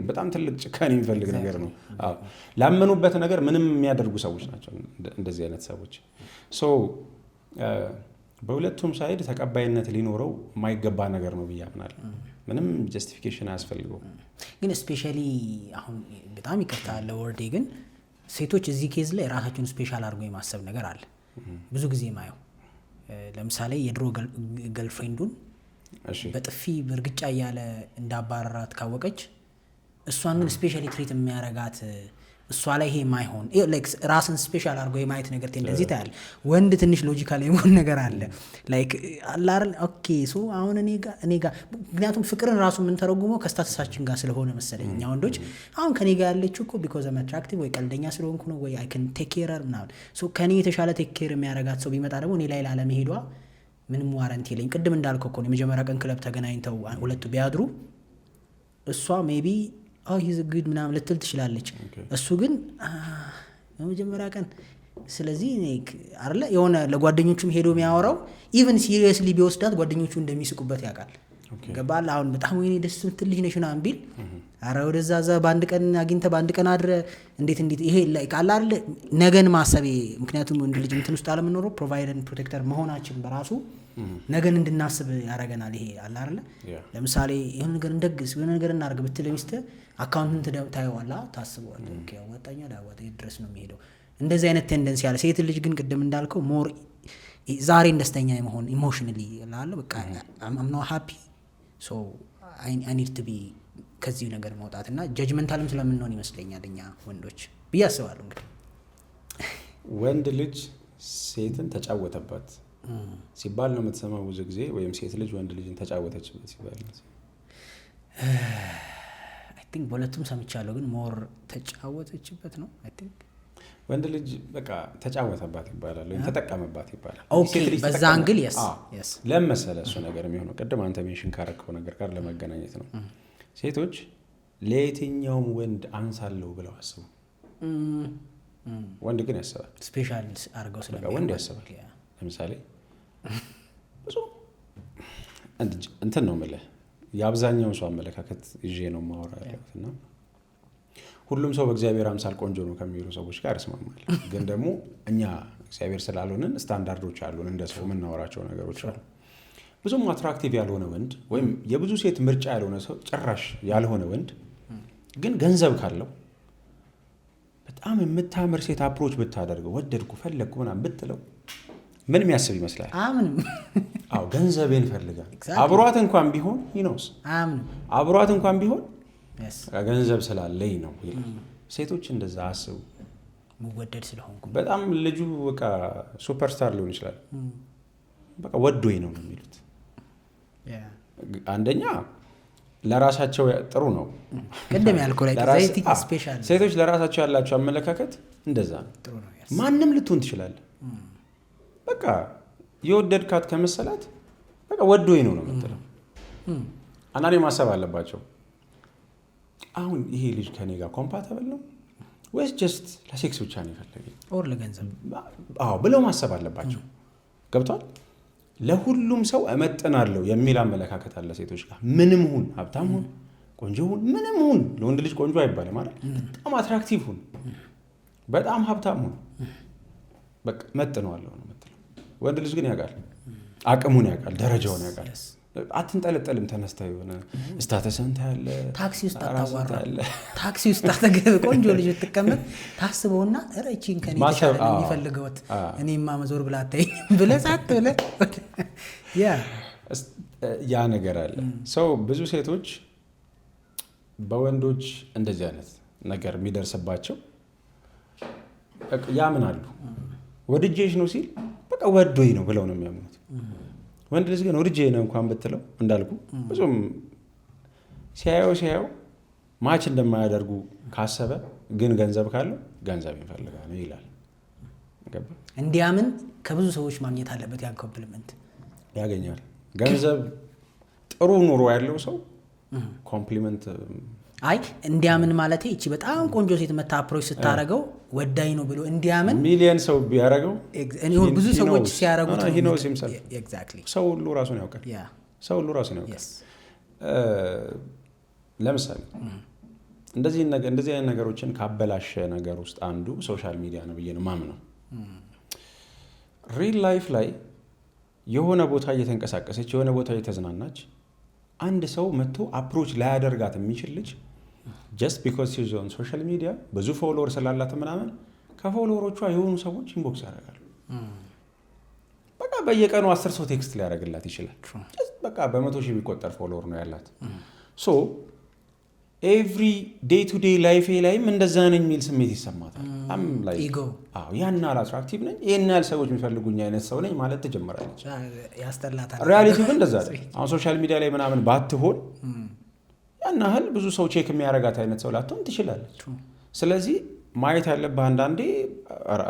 በጣም ትልቅ ጭካኔ የሚፈልግ ነገር ነው ላመኑበት ነገር ምንም የሚያደርጉ ሰዎች ናቸው እንደዚህ አይነት ሰዎች ሶ በሁለቱም ሳይድ ተቀባይነት ሊኖረው የማይገባ ነገር ነው ብዬ አምናለሁ ምንም ጀስቲፊኬሽን አያስፈልገውም ግን ስፔሻሊ አሁን በጣም ይከታለ ወርዴ ግን ሴቶች እዚህ ኬዝ ላይ ራሳቸውን ስፔሻል አድርጎ የማሰብ ነገር አለ ብዙ ጊዜ ማየው ለምሳሌ የድሮ ገርልፍሬንዱን በጥፊ በርግጫ እያለ እንዳባረራት ካወቀች እሷን ግን ስፔሻሊ ትሪት የሚያረጋት እሷ ላይ ይሄ ማይሆን ላይክ ራስን ስፔሻል አድርጎ የማየት ነገር እንደዚህ ታያለ ወንድ ትንሽ ሎጂካል የሆነ ነገር አለ ላይክ አላርን ኦኬ ሶ አሁን እኔ ጋር ምክንያቱም ፍቅርን ራሱ ምን ተረጉመው ከስታተሳችን ጋር ስለሆነ መሰለኝ እኛ ወንዶች አሁን ከኔ ጋር ያለችው እኮ because I'm attractive ወይ ቀልደኛ ስለሆንኩ ነው ወይ I can take care her ምናምን ሶ ከኔ የተሻለ ቴክ ኬር የሚያረጋት ሰው ቢመጣ ደግሞ እኔ ላይ ላለመሄዷ ምንም ዋረንት የለኝ ቅድም እንዳልከው እኮ ነው የመጀመሪያ ቀን ክለብ ተገናኝተው ሁለቱ ቢያድሩ እሷ ሜቢ he's a good ምናምን ልትል ትችላለች እሱ ግን የመጀመሪያ ቀን ስለዚህ አይደለ የሆነ ለጓደኞቹም ሄዶ የሚያወራው ኢቭን ሲሪየስሊ ቢወስዳት ጓደኞቹ እንደሚስቁበት ያውቃል ገባል አሁን በጣም ወይኔ ደስ ምትል ልጅ ነሽ ምናምን ቢል አረ ወደዛዛ በአንድ ቀን አግኝተ በአንድ ቀን አድረ እንዴት ይሄ ላይክ አለ አይደል ነገን ማሰብ ምክንያቱም ወንድ ልጅ እንትን ውስጥ አለመኖረው ፕሮቫይደር ኤንድ ፕሮቴክተር መሆናችን በራሱ ነገን እንድናስብ ያረጋናል ይሄ አለ አይደል ለምሳሌ የሆነ ነገር እንደግስ የሆነ ነገር እናርግ ብትል ሚስት አካውንትን ታየዋላ ታስበዋል ኦኬ ወጣኛ ዳዋት ድረስ ነው የሚሄደው እንደዚህ አይነት ቴንደንሲ ያለ ሴት ልጅ ግን ቅድም እንዳልከው ሞር ዛሬ ደስተኛ የመሆን ኢሞሽናሊ ላለ በቃ I'm not happy so I need to be ከዚህ ነገር መውጣትና ጀጅመንታልም ስለምንሆን ይመስለኛል እኛ ወንዶች ብዬ አስባለሁ እንግዲህ ወንድ ልጅ ሴትን ተጫወተባት ሲባል ነው የምትሰማው ብዙ ጊዜ ወይም ሴት ልጅ ወንድ ልጅን ተጫወተችበት ሲባል I think በሁለቱም ሰምቻለሁ ግን ሞር ተጫወተችበት ነው I think ወንድ ልጅ በቃ ተጫወተባት ይባላል ወይ ተጠቀመባት ይባላል ኦኬ በዛ አንግል yes ለምሳሌ እሱ ነገር የሚሆነው ቅድም አንተ ሜንሽን ካረከው ነገር ጋር ለማገናኘት ነው ሴቶች ለየትኛውም ወንድ አንሳለው ብለው አስቡ ወንድ ግን ያስባል ስፔሻል አርገው ስለሚሆን ወንድ ያስባል ለምሳሌ ብዙ እንትን ነው ማለት የአብዛኛው ሰው አመለካከት ይዤ ነው ማወራለሁና ሁሉም ሰው በእግዚአብሔር አምሳል ቆንጆ ነው ከሚሉ ሰዎች ጋር ይስማማል ግን ደግሞ እኛ እግዚአብሔር ስላልሆነን ስታንዳርዶች አሉን እንደሰው የምናወራቸው ነገሮች አሉ ብዙም አትራክቲቭ ያልሆነ ወንድ ወይም የብዙ ሴት ምርጫ ያልሆነ ሰው ጭራሽ ያልሆነ ወንድ ግን ገንዘብ ካለው በጣም የምታምር ሴት አፕሮች ብታደርገው ወደድኩ ፈለግኩ ምናምን ብትለው ምን የሚያስብ ይመስላል አምንም አዎ ገንዘቤን ፈልጋ አብሯት እንኳን ቢሆን ይኖስ አምንም አብሯት እንኳን ቢሆን ገንዘብ ስላለኝ ነው ሴቶች እንደዛ አስቡ መወደድ ስለሆንኩ በጣም ልጁ በቃ ሱፐርስታር ሊሆን ይችላል በቃ ወዶኝ ነው የሚሉት አንደኛ ለራሳቸው ጥሩ ነው ቅድም ያልኩህ ላይ ስፔሻል ሴቶች ለራሳቸው ያላቸው አመለካከት እንደዛ ነው ጥሩ ነው ማንንም ልትሆን ትችላለህ በቃ የወደድካት ከመሰላት በቃ ወዶኝ ነው የምትለው አንዳንዴ ማሰብ አለባቸው አሁን ይሄ ልጅ ከኔ ጋር ኮምፓቲብል ነው ወይስ ጀስት ለሴክስ ብቻ ነው የፈለገኝ ኦር ለገንዘብ አዎ ብለው ማሰብ አለባቸው ገብቷል ለሁሉም ሰው እመጥናለሁ የሚል አመለካከት አለ ሴቶች ጋር ምንም ሁን ሀብታም ሁን ቆንጆ ሁን ምንም ሁን ለወንድ ልጅ ቆንጆ አይባልም ማለት በጣም አትራክቲቭ ሁን በጣም ሀብታም ሁን በቃ እመጥነዋለሁ ነው የምትለው ወንድ ልጅ ግን ያውቃል አቅሙን ያውቃል፣ ደረጃውን ያውቃል። አትንጠለጠልም። ተነስተ የሆነ ስታተስን ታያለ፣ ታክሲ ውስጥ አታዋራ፣ ታክሲ ውስጥ አጠገብ ቆንጆ ልጅ ብትቀመጥ ታስበውና እቺን ከኔ ተሻለ የሚፈልገውት እኔማ መዞር ብላ አታይኝ ብለህ ሳት ብለህ ያ ነገር አለ። ሰው ብዙ ሴቶች በወንዶች እንደዚህ አይነት ነገር የሚደርስባቸው ያምናሉ። ወድጄሽ ነው ሲል በቃ ወዶኝ ነው ብለው ነው የሚያምኑት። ወንድ ልጅ ግን ወድጄ ነው እንኳን ብትለው እንዳልኩ ብዙም ሲያየው ማች እንደማያደርጉ ካሰበ ግን ገንዘብ ካለው ገንዘብ ይፈልጋል ነው ይላል። እንዲያምን ከብዙ ሰዎች ማግኘት አለበት። ያን ኮምፕሊመንት ያገኛል። ገንዘብ ጥሩ ኑሮ ያለው ሰው ኮምፕሊመንት እንዲያምን ማለት እቺ በጣም ቆንጆ ሴት መታ አፕሮች ስታረገው ወዳይ ነው ብሎ እንዲያምን ሚሊየን ሰው ቢያረገው ብዙ ሰዎች ሲያረጉት ሰው ሁሉ ራሱን ያውቃል። ለምሳሌ እንደዚህ አይነት ነገሮችን ካበላሸ ነገር ውስጥ አንዱ ሶሻል ሚዲያ ነው ብዬ ነው ማምነው። ሪል ላይፍ ላይ የሆነ ቦታ እየተንቀሳቀሰች የሆነ ቦታ እየተዝናናች አንድ ሰው መጥቶ አፕሮች ላያደርጋት የሚችል ልጅ ጀስት ቢኮዝ ሺዝ ኦን ሶሻል ሚዲያ ብዙ ፎሎወር ስላላት ምናምን ከፎሎወሮቿ የሆኑ ሰዎች ኢንቦክስ ያደርጋሉ። በቃ በየቀኑ 10 ሰው ቴክስት ሊያደርግላት ይችላል። በቃ በመቶ ሺህ የሚቆጠር ፎሎወር ነው ያላት። ሶ ኤቭሪ ዴይ ቱ ዴይ ላይፌ ላይም እንደዛ ነኝ የሚል ስሜት ይሰማታል። ያን ያህል አትራክቲቭ ነኝ፣ ይህን ያህል ሰዎች የሚፈልጉኝ አይነት ሰው ነኝ ማለት ትጀምራለች። ሪያሊቲው ግን እንደዛ ነው። አሁን ሶሻል ሚዲያ ላይ ምናምን ባትሆን ያን ያህል ብዙ ሰው ቼክ የሚያደርጋት አይነት ሰው ላትሆን ትችላለች። ስለዚህ ማየት ያለብህ አንዳንዴ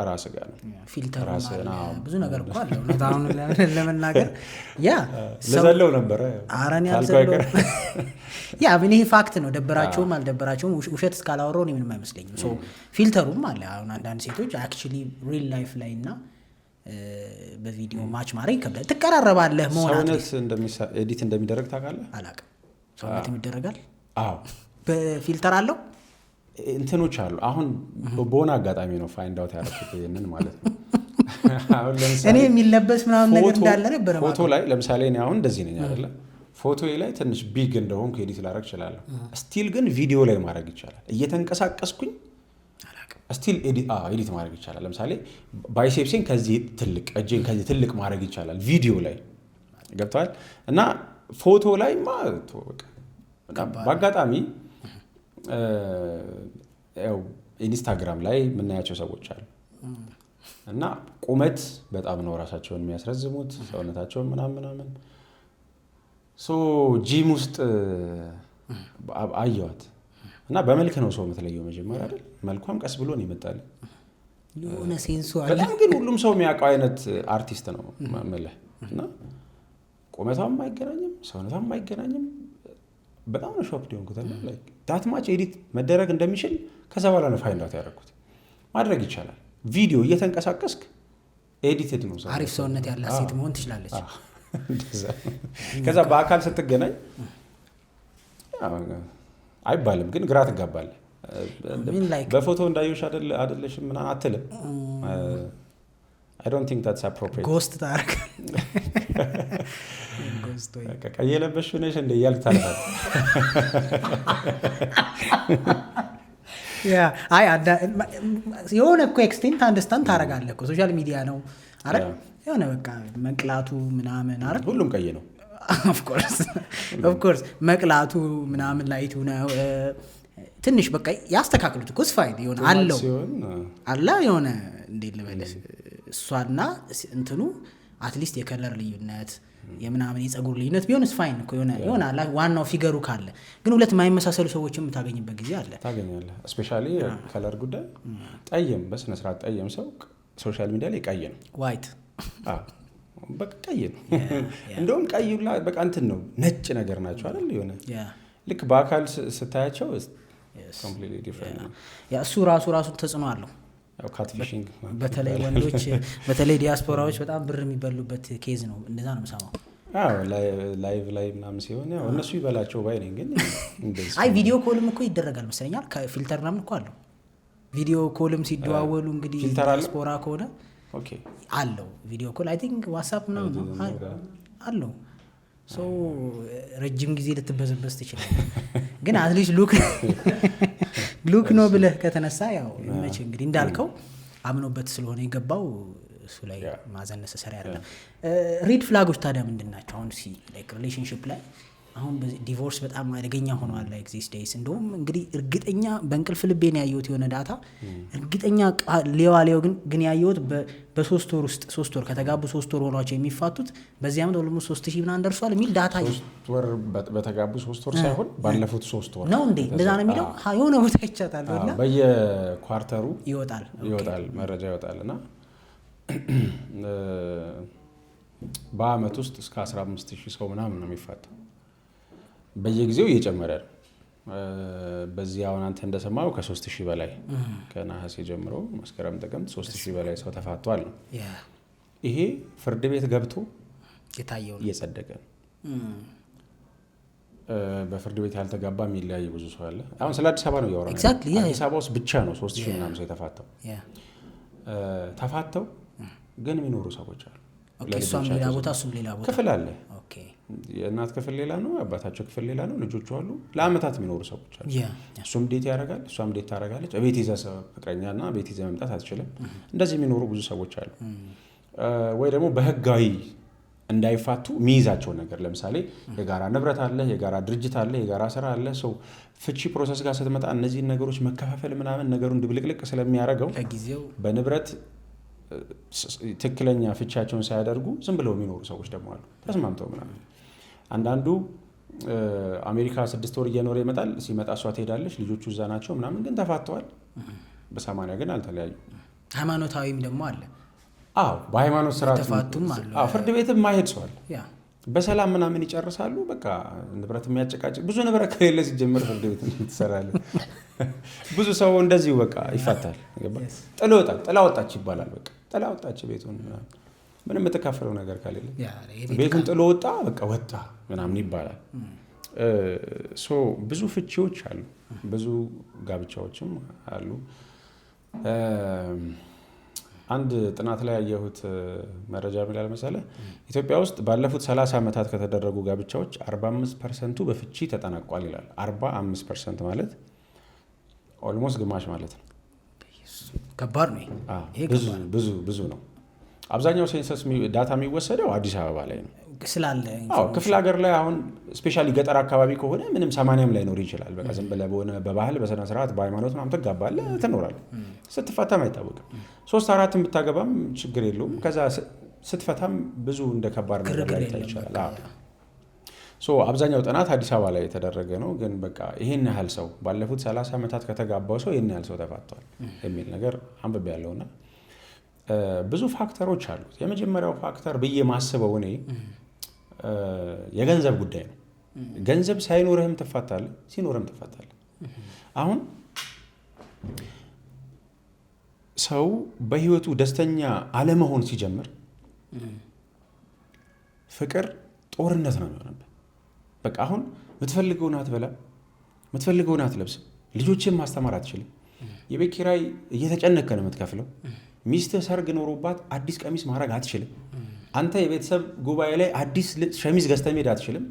ራስህ ጋር ነው። ፊልተር ብዙ ነገር እኮ አለው አሁን ለመናገር ለዘለው ነበረ አረን ያልዘለው ምን ይሄ ፋክት ነው። ደበራቸውም አልደበራቸውም ውሸት እስካላወራው እኔ ምንም አይመስለኝም። ሶ ፊልተሩም አለ። አሁን አንዳንድ ሴቶች አክቹሊ ሪል ላይፍ ላይ እና በቪዲዮ ማች ማድረግ ይከብዳል። ትቀራረባለህ መሆን ሰውነት ኤዲት እንደሚደረግ ታውቃለህ? አላውቅም። ሰውነት ይደረጋል? አዎ በፊልተር አለው እንትኖች አሉ። አሁን በሆነ አጋጣሚ ነው ፋይንድ አውት ያደረኩት ይሄንን ማለት ነው። አሁን ለምሳሌ እኔ የሚለበስ ምናምን ነገር እንዳለ ነበር ፎቶ ላይ ለምሳሌ እኔ አሁን እንደዚህ ነኝ አይደለ? ፎቶዬ ላይ ትንሽ ቢግ እንደሆንኩ ኤዲት ላደርግ እችላለሁ። ስቲል ግን ቪዲዮ ላይ ማድረግ ይቻላል። እየተንቀሳቀስኩኝ ስቲል ኤዲት ማድረግ ይቻላል። ለምሳሌ ባይሴፕሴን ከዚህ ትልቅ እጄን ከዚህ ትልቅ ማድረግ ይቻላል ቪዲዮ ላይ ገብቷል። እና ፎቶ ላይ በአጋጣሚ ኢንስታግራም ላይ የምናያቸው ሰዎች አሉ እና ቁመት በጣም ነው ራሳቸውን የሚያስረዝሙት ሰውነታቸውን ምናምን ጂም ውስጥ አየዋት እና በመልክ ነው ሰው የምትለየው መጀመሪያ አይደል? መልኳም ቀስ ብሎ ነው ይመጣል። የሆነ ሴንሱ አለ። በጣም ግን ሁሉም ሰው የሚያውቀው አይነት አርቲስት ነው ማለት እና ቁመቷም አይገናኝም፣ ሰውነቷም አይገናኝም። በጣም ነው ሾፕ ዲሆንኩት ላይ ዳት ማች ኤዲት መደረግ እንደሚችል ከዛ በኋላ ነው ፋይንድ አውት ያደረኩት። ማድረግ ይቻላል። ቪዲዮ እየተንቀሳቀስክ ኤዲትድ ነው። አሪፍ ሰውነት ያላት ሴት መሆን ትችላለች። ከዛ በአካል ስትገናኝ አይባልም ግን ግራ ትጋባለህ። በፎቶ እንዳየሽ አይደለሽም ምናምን አትልም። I don't think that's appropriate. ጎስት ታረክ ቀይ የለበሽው ነሽ እንደ እያልክ ታልፋል። የሆነ እኮ ኤክስቴንት አንደርስታንድ ታደርጋለህ እኮ ሶሻል ሚዲያ ነው አይደል? የሆነ በቃ መቅላቱ ምናምን አይደል? ሁሉም ቀይ ነው። ኦፍ ኮርስ መቅላቱ ምናምን ላይቱ ነው ትንሽ በቃ ያስተካክሉት እኮ ስፋይድ የሆነ አለው አላ የሆነ እንዴት ልበልህ እሷና እንትኑ አትሊስት የከለር ልዩነት የምናምን የጸጉር ልዩነት ቢሆንስ ፋይን እኮ የሆነ አላ ዋናው ፊገሩ ካለ ግን ሁለት የማይመሳሰሉ ሰዎችም የምታገኝበት ጊዜ አለ። ታገኛለህ። ስፔሻሊ ከለር ጉዳይ ጠየም በስነ ስርዓት ጠየም ሰው ሶሻል ሚዲያ ላይ ቀይ ነው። ዋይት በቃ ቀይ ነው። እንደውም ቀዩላ በቃ እንትን ነው ነጭ ነገር ናቸው አይደል? የሆነ ልክ በአካል ስታያቸው ኮምፕሊትሊ ዲፈረንት ነው። እሱ ራሱ ተጽዕኖ አለው። ካትፊሽንግ በተለይ ወንዶች በተለይ ዲያስፖራዎች በጣም ብር የሚበሉበት ኬዝ ነው። እንደዛ ነው የምሰማው። ላይቭ ላይ ምናምን ሲሆን ያው እነሱ ይበላቸው ባይ ነኝ። ግን ቪዲዮ ኮልም እኮ ይደረጋል መሰለኛል። ከፊልተር ምናምን እኮ አለው። ቪዲዮ ኮልም ሲደዋወሉ እንግዲህ ዲያስፖራ ከሆነ ኦኬ አለው ቪዲዮ ኮል አይ ቲንክ ዋትስአፕ ምናምን አለው። ሶ ረጅም ጊዜ ልትበዘበዝ ትችላል። ግን አትሊስት ሉክ ነው ብለህ ከተነሳ ያው መቼ እንግዲህ እንዳልከው አምኖበት ስለሆነ የገባው እሱ ላይ ማዘን ነሰሰሪ አይደለም። ሬድ ፍላጎች ታዲያ ምንድን ናቸው? አሁን ላይክ ሪሌሽንሺፕ ላይ አሁን ዲቮርስ በጣም አደገኛ ሆኗል ላይክ ዚስ ዴይስ። እንደውም እንግዲህ እርግጠኛ በእንቅልፍ ልቤን ያየሁት የሆነ ዳታ እርግጠኛ ሌዋሌው ግን ያየሁት በ3 ወር ውስጥ 3 ወር ከተጋቡ 3 ወር ሆኗቸው የሚፋቱት በዚህ ዓመት ሁሉ 3000 ምናምን ደርሷል የሚል ዳታ 3 ወር በተጋቡ 3 ወር ሳይሆን ባለፉት 3 ወር ነው እንዴ? እንደዛ ነው የሚለው የሆነ ቦታ ይቻታል እና በየኳርተሩ ይወጣል መረጃ ይወጣልና በአመት ውስጥ እስከ 15000 ሰው ምናምን ነው የሚፋታው። በየጊዜው እየጨመረ ነው። በዚህ አሁን አንተ እንደሰማው ከ3000 በላይ ከነሐሴ ጀምሮ መስከረም ጥቅምት 3000 በላይ ሰው ተፋቷል ነው። ይሄ ፍርድ ቤት ገብቶ የታየው እየጸደቀ ነው። በፍርድ ቤት ያልተጋባ የሚለያይ ብዙ ሰው አለ። አሁን ስለ አዲስ አበባ ነው እያወራን። አዲስ አበባ ውስጥ ብቻ ነው 3000 ምናምን ሰው የተፋታው። ተፋተው ግን የሚኖሩ ሰዎች አሉ። እሷም ሌላ ቦታ እሱም ሌላ ቦታ ክፍል አለ። የእናት ክፍል ሌላ ነው፣ አባታቸው ክፍል ሌላ ነው፣ ልጆቹ አሉ። ለአመታት የሚኖሩ ሰዎች አሉ። እሱም ዴት ያደርጋል፣ እሷም ዴት ታደርጋለች። ቤት ይዘህ ፍቅረኛና ቤት ይዘህ መምጣት አትችልም። እንደዚህ የሚኖሩ ብዙ ሰዎች አሉ። ወይ ደግሞ በህጋዊ እንዳይፋቱ የሚይዛቸው ነገር ለምሳሌ የጋራ ንብረት አለ፣ የጋራ ድርጅት አለ፣ የጋራ ስራ አለ። ሰው ፍቺ ፕሮሰስ ጋር ስትመጣ እነዚህን ነገሮች መከፋፈል ምናምን ነገሩን ድብልቅልቅ ስለሚያደርገው በንብረት ትክክለኛ ፍቻቸውን ሳያደርጉ ዝም ብለው የሚኖሩ ሰዎች ደግሞ አሉ፣ ተስማምተው ምናምን። አንዳንዱ አሜሪካ 6 ወር እየኖረ ይመጣል። ሲመጣ እሷ ትሄዳለች፣ ልጆቹ እዛ ናቸው ምናምን፣ ግን ተፋተዋል። በ80 ግን አልተለያዩ። ሃይማኖታዊም ደግሞ አለ። በሃይማኖት ስርዓት ተፋቱም አለ። ፍርድ ቤትም ማሄድ ሰው አለ። በሰላም ምናምን ይጨርሳሉ። በቃ ንብረት የሚያጨቃጭቅ ብዙ ንብረት ከሌለ ሲጀምር ፍርድ ቤት ትሰራለህ። ብዙ ሰው እንደዚሁ በቃ ይፋታል። ጥሎ ወጣ፣ ጥላ ወጣች ይባላል። በቃ ጥላ ወጣች ቤቱን ምንም የምትካፈለው ነገር ከሌለ ቤቱን ጥሎ ወጣ፣ በቃ ወጣ ምናምን ይባላል። ብዙ ፍቺዎች አሉ፣ ብዙ ጋብቻዎችም አሉ። አንድ ጥናት ላይ ያየሁት መረጃ ምን ያለ መሰለህ? ኢትዮጵያ ውስጥ ባለፉት 30 ዓመታት ከተደረጉ ጋብቻዎች 45%ቱ በፍቺ ተጠናቋል ይላል። 45% ማለት ኦልሞስት ግማሽ ማለት ነው። ከባድ ነው። ብዙ ነው። አብዛኛው ሴንሰስ ዳታ የሚወሰደው አዲስ አበባ ላይ ነው ስላለ። ክፍለ ሀገር ላይ አሁን ስፔሻሊ ገጠር አካባቢ ከሆነ ምንም 80ም ላይ ኖር ይችላል። በቃ ዝም ብለህ በሆነ በባህል በስነ ስርዓት በሃይማኖት ምናምን ትጋባለህ፣ ትኖራለህ። ስትፈታም አይታወቅም። 3-4 ብታገባም ችግር የለውም። ከዛ ስትፈታም ብዙ እንደ ከባድ ነገር ላይ ይችላል። አብዛኛው ጥናት አዲስ አበባ ላይ የተደረገ ነው። ግን በቃ ይሄን ያህል ሰው ባለፉት 30 ዓመታት ከተጋባው ሰው ይሄን ያህል ሰው ተፋቷል የሚል ነገር አንብቤ ያለውና ብዙ ፋክተሮች አሉት። የመጀመሪያው ፋክተር ብዬ ማስበው እኔ የገንዘብ ጉዳይ ነው። ገንዘብ ሳይኖርህም ትፋታለህ፣ ሲኖርህም ትፋታለህ። አሁን ሰው በህይወቱ ደስተኛ አለመሆን ሲጀምር ፍቅር ጦርነት ነው የሚሆነበት። በቃ አሁን የምትፈልገውን አትበላም፣ የምትፈልገውን አትለብስም፣ ልጆችን ማስተማር አትችልም፣ የቤት ኪራይ እየተጨነቀ ነው የምትከፍለው፣ ሚስትህ ሰርግ ኖሮባት አዲስ ቀሚስ ማድረግ አትችልም፣ አንተ የቤተሰብ ጉባኤ ላይ አዲስ ሸሚዝ ገዝተህ መሄድ አትችልም።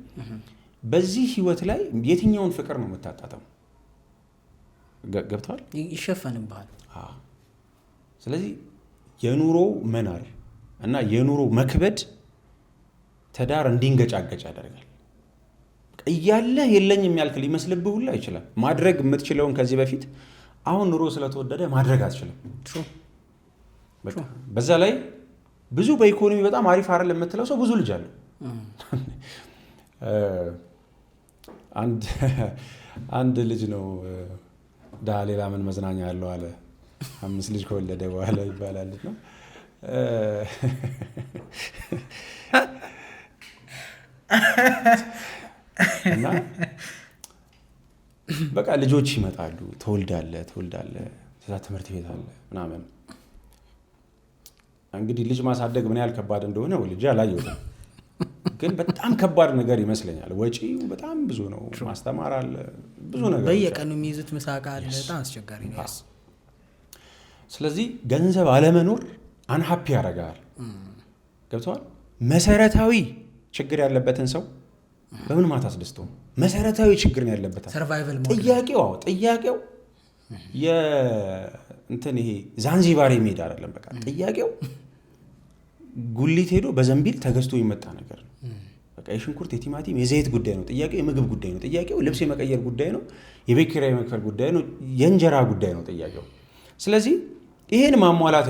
በዚህ ህይወት ላይ የትኛውን ፍቅር ነው የምታጣጠመው? ገብተዋል? ይሸፈንብሃል። ስለዚህ የኑሮ መናር እና የኑሮ መክበድ ትዳር እንዲንገጫገጭ ያደርጋል። እያለህ የለኝም ያልክ ሊመስልብህ ሁላ ይችላል። ማድረግ የምትችለውን ከዚህ በፊት አሁን ኑሮ ስለተወደደ ማድረግ አትችልም። በዛ ላይ ብዙ በኢኮኖሚ በጣም አሪፍ አይደል የምትለው ሰው ብዙ ልጅ አለው። አንድ ልጅ ነው ዳ ሌላ ምን መዝናኛ ያለው አለ 5 ልጅ ከወለደ በኋላ ይባላል ነው። እና በቃ ልጆች ይመጣሉ፣ ትወልዳለህ፣ እዛ ትምህርት ቤት አለ ምናምን። እንግዲህ ልጅ ማሳደግ ምን ያህል ከባድ እንደሆነ ልጅ አላየሁትም፣ ግን በጣም ከባድ ነገር ይመስለኛል። ወጪው በጣም ብዙ ነው፣ ማስተማር አለ፣ ብዙ ነገር በየቀኑ የሚይዙት ምሳቃ አለ፣ በጣም አስቸጋሪ ነው። ስለዚህ ገንዘብ አለመኖር አንሃፒ ያደርጋል። ገብተዋል። መሰረታዊ ችግር ያለበትን ሰው በምን ማታ አስደስተው መሰረታዊ ችግር ነው ያለበት ጥያቄው እንትን ይሄ ዛንዚባር የሚሄድ አይደለም። በቃ ጥያቄው ጉሊት ሄዶ በዘንቢል ተገዝቶ ይመጣ ነገር ነው። በቃ የሽንኩርት የቲማቲም የዘይት ጉዳይ ነው ጥያቄው፣ የምግብ ጉዳይ ነው ጥያቄው፣ ልብስ የመቀየር ጉዳይ ነው፣ የቤት ኪራይ የመክፈል ጉዳይ ነው፣ የእንጀራ ጉዳይ ነው ጥያቄው። ስለዚህ ይሄን ማሟላት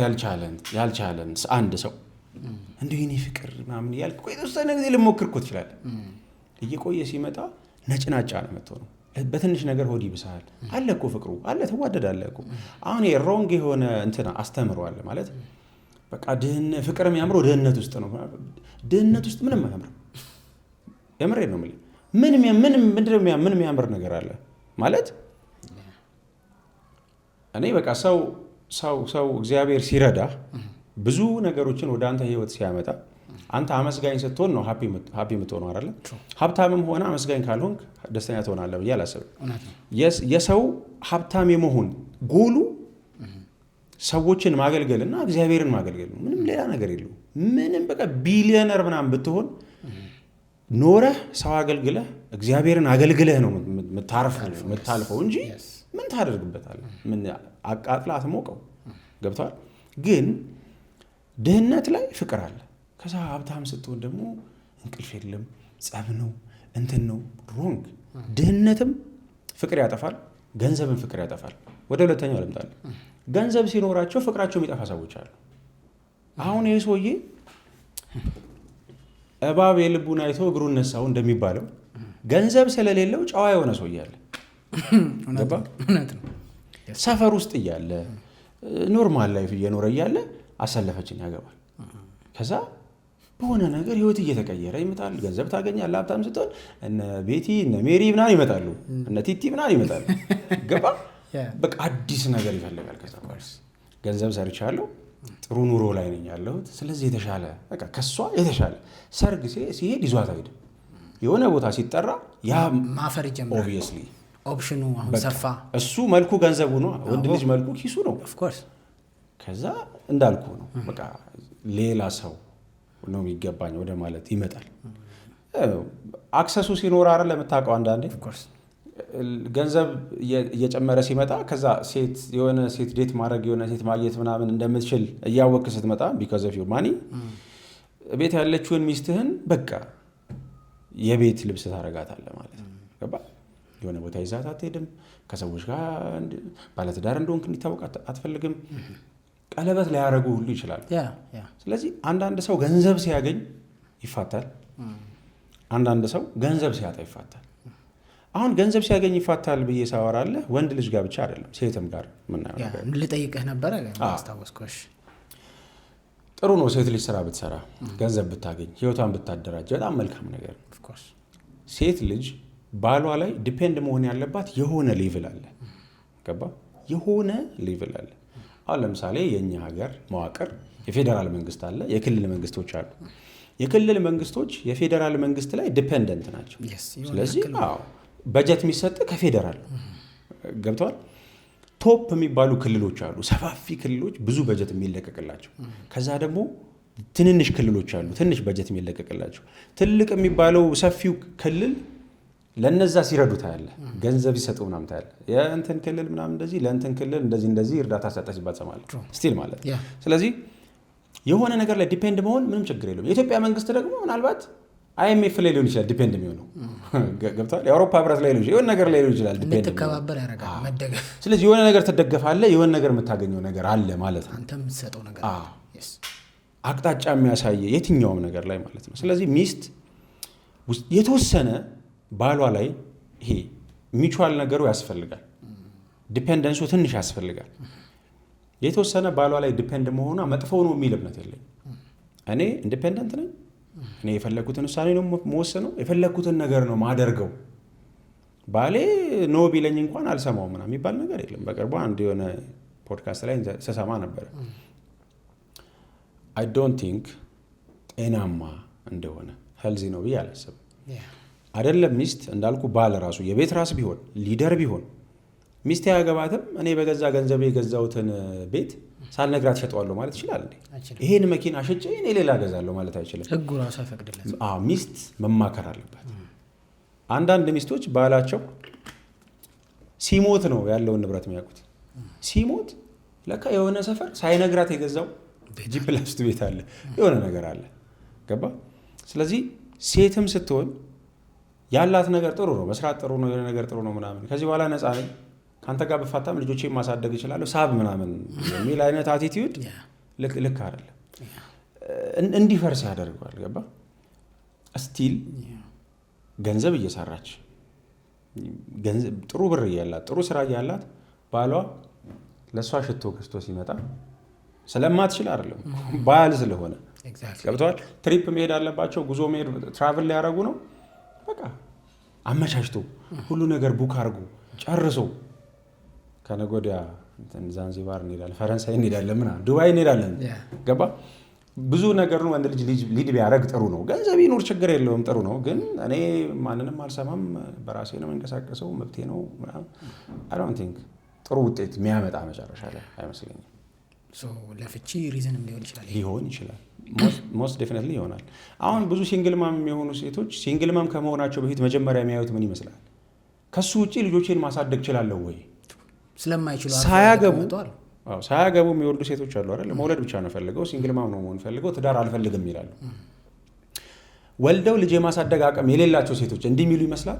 ያልቻለን አንድ ሰው እንዲሁ የኔ ፍቅር ምናምን እያልክ ቆይ የተወሰነ ጊዜ ልሞክር እኮ ትችላለህ። እየቆየ ሲመጣ ነጭናጫ ነው የምትሆነው። በትንሽ ነገር ሆድ ይብሳል። አለ እኮ ፍቅሩ አለ፣ ትዋደዳለህ እኮ። አሁን ሮንግ የሆነ እንትና አስተምረዋል ማለት በቃ ፍቅር የሚያምረው ድህነት ውስጥ ነው። ድህነት ውስጥ ምንም አያምርም። የምሬን ነው የምልህ። ምን የሚያምር ነገር አለ ማለት እኔ በቃ ሰው እግዚአብሔር ሲረዳ ብዙ ነገሮችን ወደ አንተ ህይወት ሲያመጣ አንተ አመስጋኝ ስትሆን ነው ሀፒ የምትሆነው አይደለ? ሀብታምም ሆነ አመስጋኝ ካልሆንክ ደስተኛ ትሆናለህ ብዬ አላስብም። የሰው ሀብታም የመሆን ጎሉ ሰዎችን ማገልገል እና እግዚአብሔርን ማገልገል ነው። ምንም ሌላ ነገር የለውም። ምንም በቃ ቢሊዮነር ምናምን ብትሆን ኖረህ ሰው አገልግለህ እግዚአብሔርን አገልግለህ ነው የምታልፈው እንጂ ምን ታደርግበታለህ? ምን አቃጥላ አትሞቀው። ገብተዋል። ግን ድህነት ላይ ፍቅር አለ። ከዛ ሀብታም ስትሆን ደግሞ እንቅልፍ የለም፣ ጸብ ነው፣ እንትን ነው። ሮንግ። ድህነትም ፍቅር ያጠፋል፣ ገንዘብም ፍቅር ያጠፋል። ወደ ሁለተኛው ልምጣለህ። ገንዘብ ሲኖራቸው ፍቅራቸው የሚጠፋ ሰዎች አሉ። አሁን ይህ ሰውዬ እባብ የልቡን አይቶ እግሩን ነሳው እንደሚባለው ገንዘብ ስለሌለው ጨዋ የሆነ ሰውዬ አለ። ሰፈር ውስጥ እያለ ኖርማል ላይፍ እየኖረ እያለ አሰለፈችን ያገባል። ከዛ በሆነ ነገር ህይወት እየተቀየረ ይመጣል። ገንዘብ ታገኛለህ። ሀብታም ስትሆን እነ ቤቲ እነ ሜሪ ምናምን ይመጣሉ፣ እነ ቲቲ ምናምን ይመጣሉ። ገባ በቃ አዲስ ነገር ይፈልጋል። ከዛ ገንዘብ ሰርቻለሁ፣ ጥሩ ኑሮ ላይ ነኝ ያለሁት፣ ስለዚህ የተሻለ በቃ ከሷ የተሻለ ሰርግ ሲሄድ ይዟት አይደል፣ የሆነ ቦታ ሲጠራ ያ ማፈር ይጀምራል። ኦብቪየስሊ ኦፕሽኑ አሁን ሰፋ። እሱ መልኩ ገንዘቡ ነው፣ ወንድ ልጅ መልኩ ኪሱ ነው። ኦፍ ኮርስ ከዛ እንዳልኩ ነው በቃ ሌላ ሰው ነው የሚገባኝ ወደ ማለት ይመጣል። አክሰሱ ሲኖር አይደል ለምታውቀው አንዳንዴ ገንዘብ እየጨመረ ሲመጣ ከዛ የሆነ ሴት ዴት ማድረግ የሆነ ሴት ማግኘት ምናምን እንደምትችል እያወቅ ስትመጣ ቢኮዝ ኦፍ ዩር ማኒ ቤት ያለችውን ሚስትህን በቃ የቤት ልብስ ታረጋታለህ ማለት ነው። ገባ? የሆነ ቦታ ይዛት አትሄድም። ከሰዎች ጋር ባለትዳር እንደሆንክ እንዲታወቅ አትፈልግም። ቀለበት ሊያደርጉ ሁሉ ይችላሉ። ስለዚህ አንዳንድ ሰው ገንዘብ ሲያገኝ ይፋታል፣ አንዳንድ ሰው ገንዘብ ሲያጣ ይፋታል። አሁን ገንዘብ ሲያገኝ ይፋታል ብዬ ሳወራለህ ወንድ ልጅ ጋር ብቻ አይደለም ሴትም ጋር ምናየው ነገር ልጠይቅህ ነበረ አስታወስኩሽ። ጥሩ ነው ሴት ልጅ ስራ ብትሰራ ገንዘብ ብታገኝ ህይወቷን ብታደራጅ በጣም መልካም ነገር ነው። ሴት ልጅ ባሏ ላይ ዲፔንድ መሆን ያለባት የሆነ ሌቭል አለ። ገባ? የሆነ ሌቭል አለ። አሁን ለምሳሌ የኛ ሀገር መዋቅር የፌዴራል መንግስት አለ፣ የክልል መንግስቶች አሉ። የክልል መንግስቶች የፌዴራል መንግስት ላይ ዲፔንደንት ናቸው። ስለዚህ በጀት የሚሰጥ ከፌዴራል ገብተዋል። ቶፕ የሚባሉ ክልሎች አሉ፣ ሰፋፊ ክልሎች ብዙ በጀት የሚለቀቅላቸው። ከዛ ደግሞ ትንንሽ ክልሎች አሉ፣ ትንሽ በጀት የሚለቀቅላቸው። ትልቅ የሚባለው ሰፊው ክልል ለነዛ ሲረዱ ታያለህ፣ ገንዘብ ሲሰጡ ምናምን ታያለህ። የእንትን ክልል ምናምን እንደዚህ ለእንትን ክልል እንደዚህ እርዳታ ሰጠ ሲባል ሰማለህ ስቲል ማለት። ስለዚህ የሆነ ነገር ላይ ዲፔንድ መሆን ምንም ችግር የለውም። የኢትዮጵያ መንግስት ደግሞ ምናልባት IMF ላይ ሊሆን ይችላል ዲፔንድ የሚሆነው ገብቷል። የአውሮፓ ህብረት ላይ ሊሆን ይችላል፣ የሆነ ነገር ላይ ሊሆን ይችላል ዲፔንድ ተከባበር ያደርጋል መደገፍ። ስለዚህ የሆነ ነገር ትደገፋለህ፣ የሆነ ነገር የምታገኘው ነገር አለ ማለት ነው። አንተ የምትሰጠው ነገር አቅጣጫ የሚያሳየ የትኛውም ነገር ላይ ማለት ነው። ስለዚህ ሚስት የተወሰነ ባሏ ላይ ይሄ ሚቹዋል ነገሩ ያስፈልጋል፣ ዲፔንደንሱ ትንሽ ያስፈልጋል። የተወሰነ ባሏ ላይ ዲፔንድ መሆኗ መጥፎ ነው የሚል እምነት የለኝ። እኔ ኢንዲፔንደንት ነኝ። እኔ የፈለግኩትን ውሳኔ ነው መወሰነው፣ የፈለግኩትን ነገር ነው ማደርገው። ባሌ ኖ ቢለኝ እንኳን አልሰማው ምናምን የሚባል ነገር የለም። በቅርቡ አንድ የሆነ ፖድካስት ላይ ስሰማ ነበረ። አይ ዶንት ቲንክ ጤናማ እንደሆነ ሄልዚ ነው ብዬ አላስብም። አይደለም ሚስት እንዳልኩ ባል ራሱ የቤት ራስ ቢሆን ሊደር ቢሆን ሚስቴ ያገባትም እኔ በገዛ ገንዘቤ የገዛሁትን ቤት ሳልነግራት ሸጠዋለሁ ማለት ይችላል እንዴ? ይሄን መኪና ሸጬ እኔ ሌላ ገዛለሁ ማለት አይችልም። ህጉ ራሱ አይፈቅድለትም። ሚስት መማከር አለባት። አንዳንድ ሚስቶች ባላቸው ሲሞት ነው ያለውን ንብረት የሚያውቁት። ሲሞት ለካ የሆነ ሰፈር ሳይነግራት የገዛው ጂፕላስቱ ቤት አለ፣ የሆነ ነገር አለ። ገባ? ስለዚህ ሴትም ስትሆን ያላት ነገር ጥሩ ነው፣ መስራት ጥሩ ነው፣ የሆነ ነገር ጥሩ ነው ምናምን፣ ከዚህ በኋላ ነፃ ነኝ፣ ከአንተ ጋር ብፋታም ልጆቼን ማሳደግ እችላለሁ፣ ሳብ ምናምን የሚል አይነት አቲቲዩድ ልክ አይደለም። እንዲፈርስ ያደርገዋል። ገባ? ስቲል ገንዘብ እየሰራች ጥሩ ብር እያላት ጥሩ ስራ እያላት ባሏ ለእሷ ሽቶ ገዝቶ ሲመጣ ስለማትችል አይደለም፣ ባል ስለሆነ ገብተዋል። ትሪፕ መሄድ አለባቸው፣ ጉዞ መሄድ ትራቭል ሊያደርጉ ነው። በቃ አመቻችቶ ሁሉ ነገር ቡክ አድርጎ ጨርሶ ከነገ ወዲያ ዛንዚባር እንሄዳለን፣ ፈረንሳይ እንሄዳለን፣ ምናምን ዱባይ እንሄዳለን። ገባ? ብዙ ነገር ነው። ወንድ ልጅ ሊድ ቢያደርግ ጥሩ ነው። ገንዘብ ይኑር ችግር የለውም ጥሩ ነው። ግን እኔ ማንንም አልሰማም፣ በራሴ ነው የምንቀሳቀሰው፣ መብቴ ነው ምናምን አይ ዶንት ቲንክ ጥሩ ውጤት የሚያመጣ መጨረሻ ላይ አይመስለኝም። ለፍቺ ሪዝንም ሊሆን ይችላል። ሞስት ዴፊኒትሊ ይሆናል። አሁን ብዙ ሲንግል ማም የሆኑ ሴቶች ሲንግል ማም ከመሆናቸው በፊት መጀመሪያ የሚያዩት ምን ይመስላል? ከሱ ውጭ ልጆቼን ማሳደግ እችላለሁ ወይ? ስለማይችሉ ሳያገቡ የሚወልዱ ሴቶች አሉ አይደል? መውለድ ብቻ ነው ፈልገው፣ ሲንግል ማም ነው መሆን ፈልገው፣ ትዳር አልፈልግም ይላሉ። ወልደው ልጅ የማሳደግ አቅም የሌላቸው ሴቶች እንዲህ የሚሉ ይመስላል።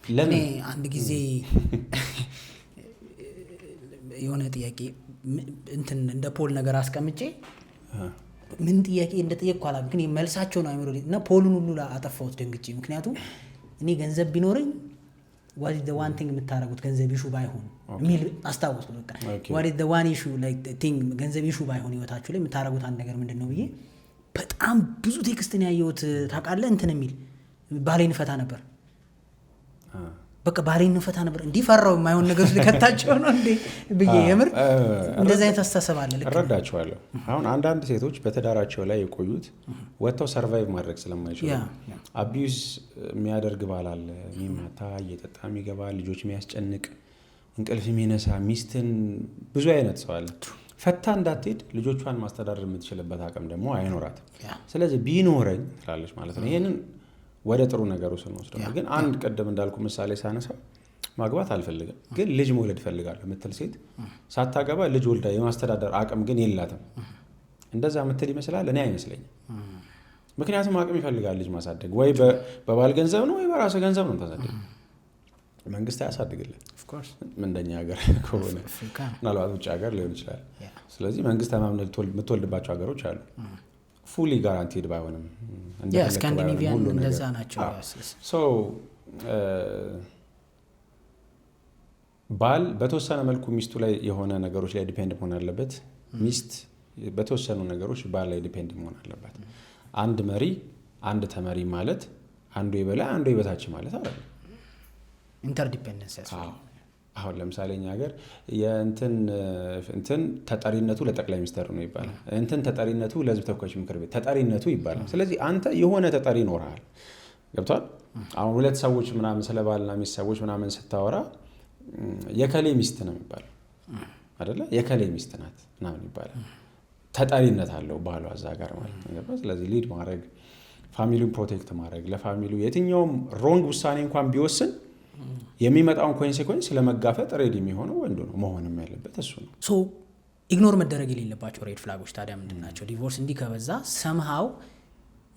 ለኔ አንድ ጊዜ የሆነ ጥያቄ እንትን እንደ ፖል ነገር አስቀምጬ ምን ጥያቄ እንደጠየቅኩ አላውቅም፣ ግን መልሳቸው ነው አይምሮ እና ፖሉን ሁሉ አጠፋሁት ደንግጬ። ምክንያቱም እኔ ገንዘብ ቢኖረኝ what is the one thing የምታረጉት ገንዘብ ኢሹ ባይሆን የሚል አስታወስኩት። በቃ what is the one issue like thing ገንዘብ ኢሹ ባይሆን ህይወታችሁ ላይ የምታረጉት አንድ ነገር ምንድነው ብዬ በጣም ብዙ ቴክስት ነው ያየሁት። ታውቃለህ እንትን የሚል ባሌን ፈታ ነበር፣ በቃ ባሌን ፈታ ነበር። እንዲፈራው የማይሆን ነገር ልከታቸው ነው እንዴ ብዬ የምር እንደዚህ አይነት አስተሳሰብ አለ። ልክ እረዳቸዋለሁ። አሁን አንዳንድ ሴቶች በትዳራቸው ላይ የቆዩት ወጥተው ሰርቫይቭ ማድረግ ስለማይችሉ አቢዩዝ የሚያደርግ ባል አለ፣ የሚማታ እየጠጣ የሚገባ ልጆች የሚያስጨንቅ እንቅልፍ የሚነሳ ሚስትን ብዙ አይነት ሰው አለ። ፈታ እንዳትሄድ ልጆቿን ማስተዳደር የምትችልበት አቅም ደግሞ አይኖራትም። ስለዚህ ቢኖረኝ ትላለች ማለት ነው። ይሄንን ወደ ጥሩ ነገሩ ስንወስደው ግን አንድ ቀደም እንዳልኩ ምሳሌ ሳነሳ ማግባት አልፈልግም ግን ልጅ መውለድ ፈልጋለሁ የምትል ሴት ሳታገባ ልጅ ወልዳ የማስተዳደር አቅም ግን የላትም። እንደዛ የምትል ይመስላል? እኔ አይመስለኝም። ምክንያቱም አቅም ይፈልጋል ልጅ ማሳደግ። ወይ በባል ገንዘብ ነው ወይ በራስ ገንዘብ ነው ታሳደግ። መንግስት አያሳድግልን እንደኛ ሀገር ከሆነ ምናልባት ውጭ ሀገር ሊሆን ይችላል። ስለዚህ መንግስት የምትወልድባቸው ሀገሮች አሉ ፉሊ ጋራንቲድ ባይሆንም ስካንዲኔቪያን እንደዛ ናቸው። ባል በተወሰነ መልኩ ሚስቱ ላይ የሆነ ነገሮች ላይ ዲፔንድ መሆን አለበት። ሚስት በተወሰኑ ነገሮች ባል ላይ ዲፔንድ መሆን አለባት። አንድ መሪ አንድ ተመሪ ማለት አንዱ የበላይ አንዱ የበታች ማለት አይደለም። ኢንተርዲፔንደንስ አሁን ለምሳሌ እኛ ሀገር እንትን ተጠሪነቱ ለጠቅላይ ሚኒስትር ነው ይባላል። እንትን ተጠሪነቱ ለህዝብ ተወካዮች ምክር ቤት ተጠሪነቱ ይባላል። ስለዚህ አንተ የሆነ ተጠሪ ይኖርሃል። ገብቷል? አሁን ሁለት ሰዎች ምናምን ስለ ባልና ሚስት ሰዎች ምናምን ስታወራ የከሌ ሚስት ነው የሚባለው አይደለ? የከሌ ሚስት ናት ምናምን ይባላል። ተጠሪነት አለው ባሏ እዛ ጋር ማለት ነው። ስለዚህ ሊድ ማድረግ፣ ፋሚሊውን ፕሮቴክት ማድረግ፣ ለፋሚሊው የትኛውም ሮንግ ውሳኔ እንኳን ቢወስን የሚመጣውን ኮንሲኩዌንስ ለመጋፈጥ ሬዲ የሚሆነው ወንዱ ነው። መሆንም ያለበት እሱ ነው። ሶ ኢግኖር መደረግ የሌለባቸው ሬድ ፍላጎች ታዲያ ምንድን ናቸው? ዲቮርስ እንዲህ ከበዛ ሰምሃው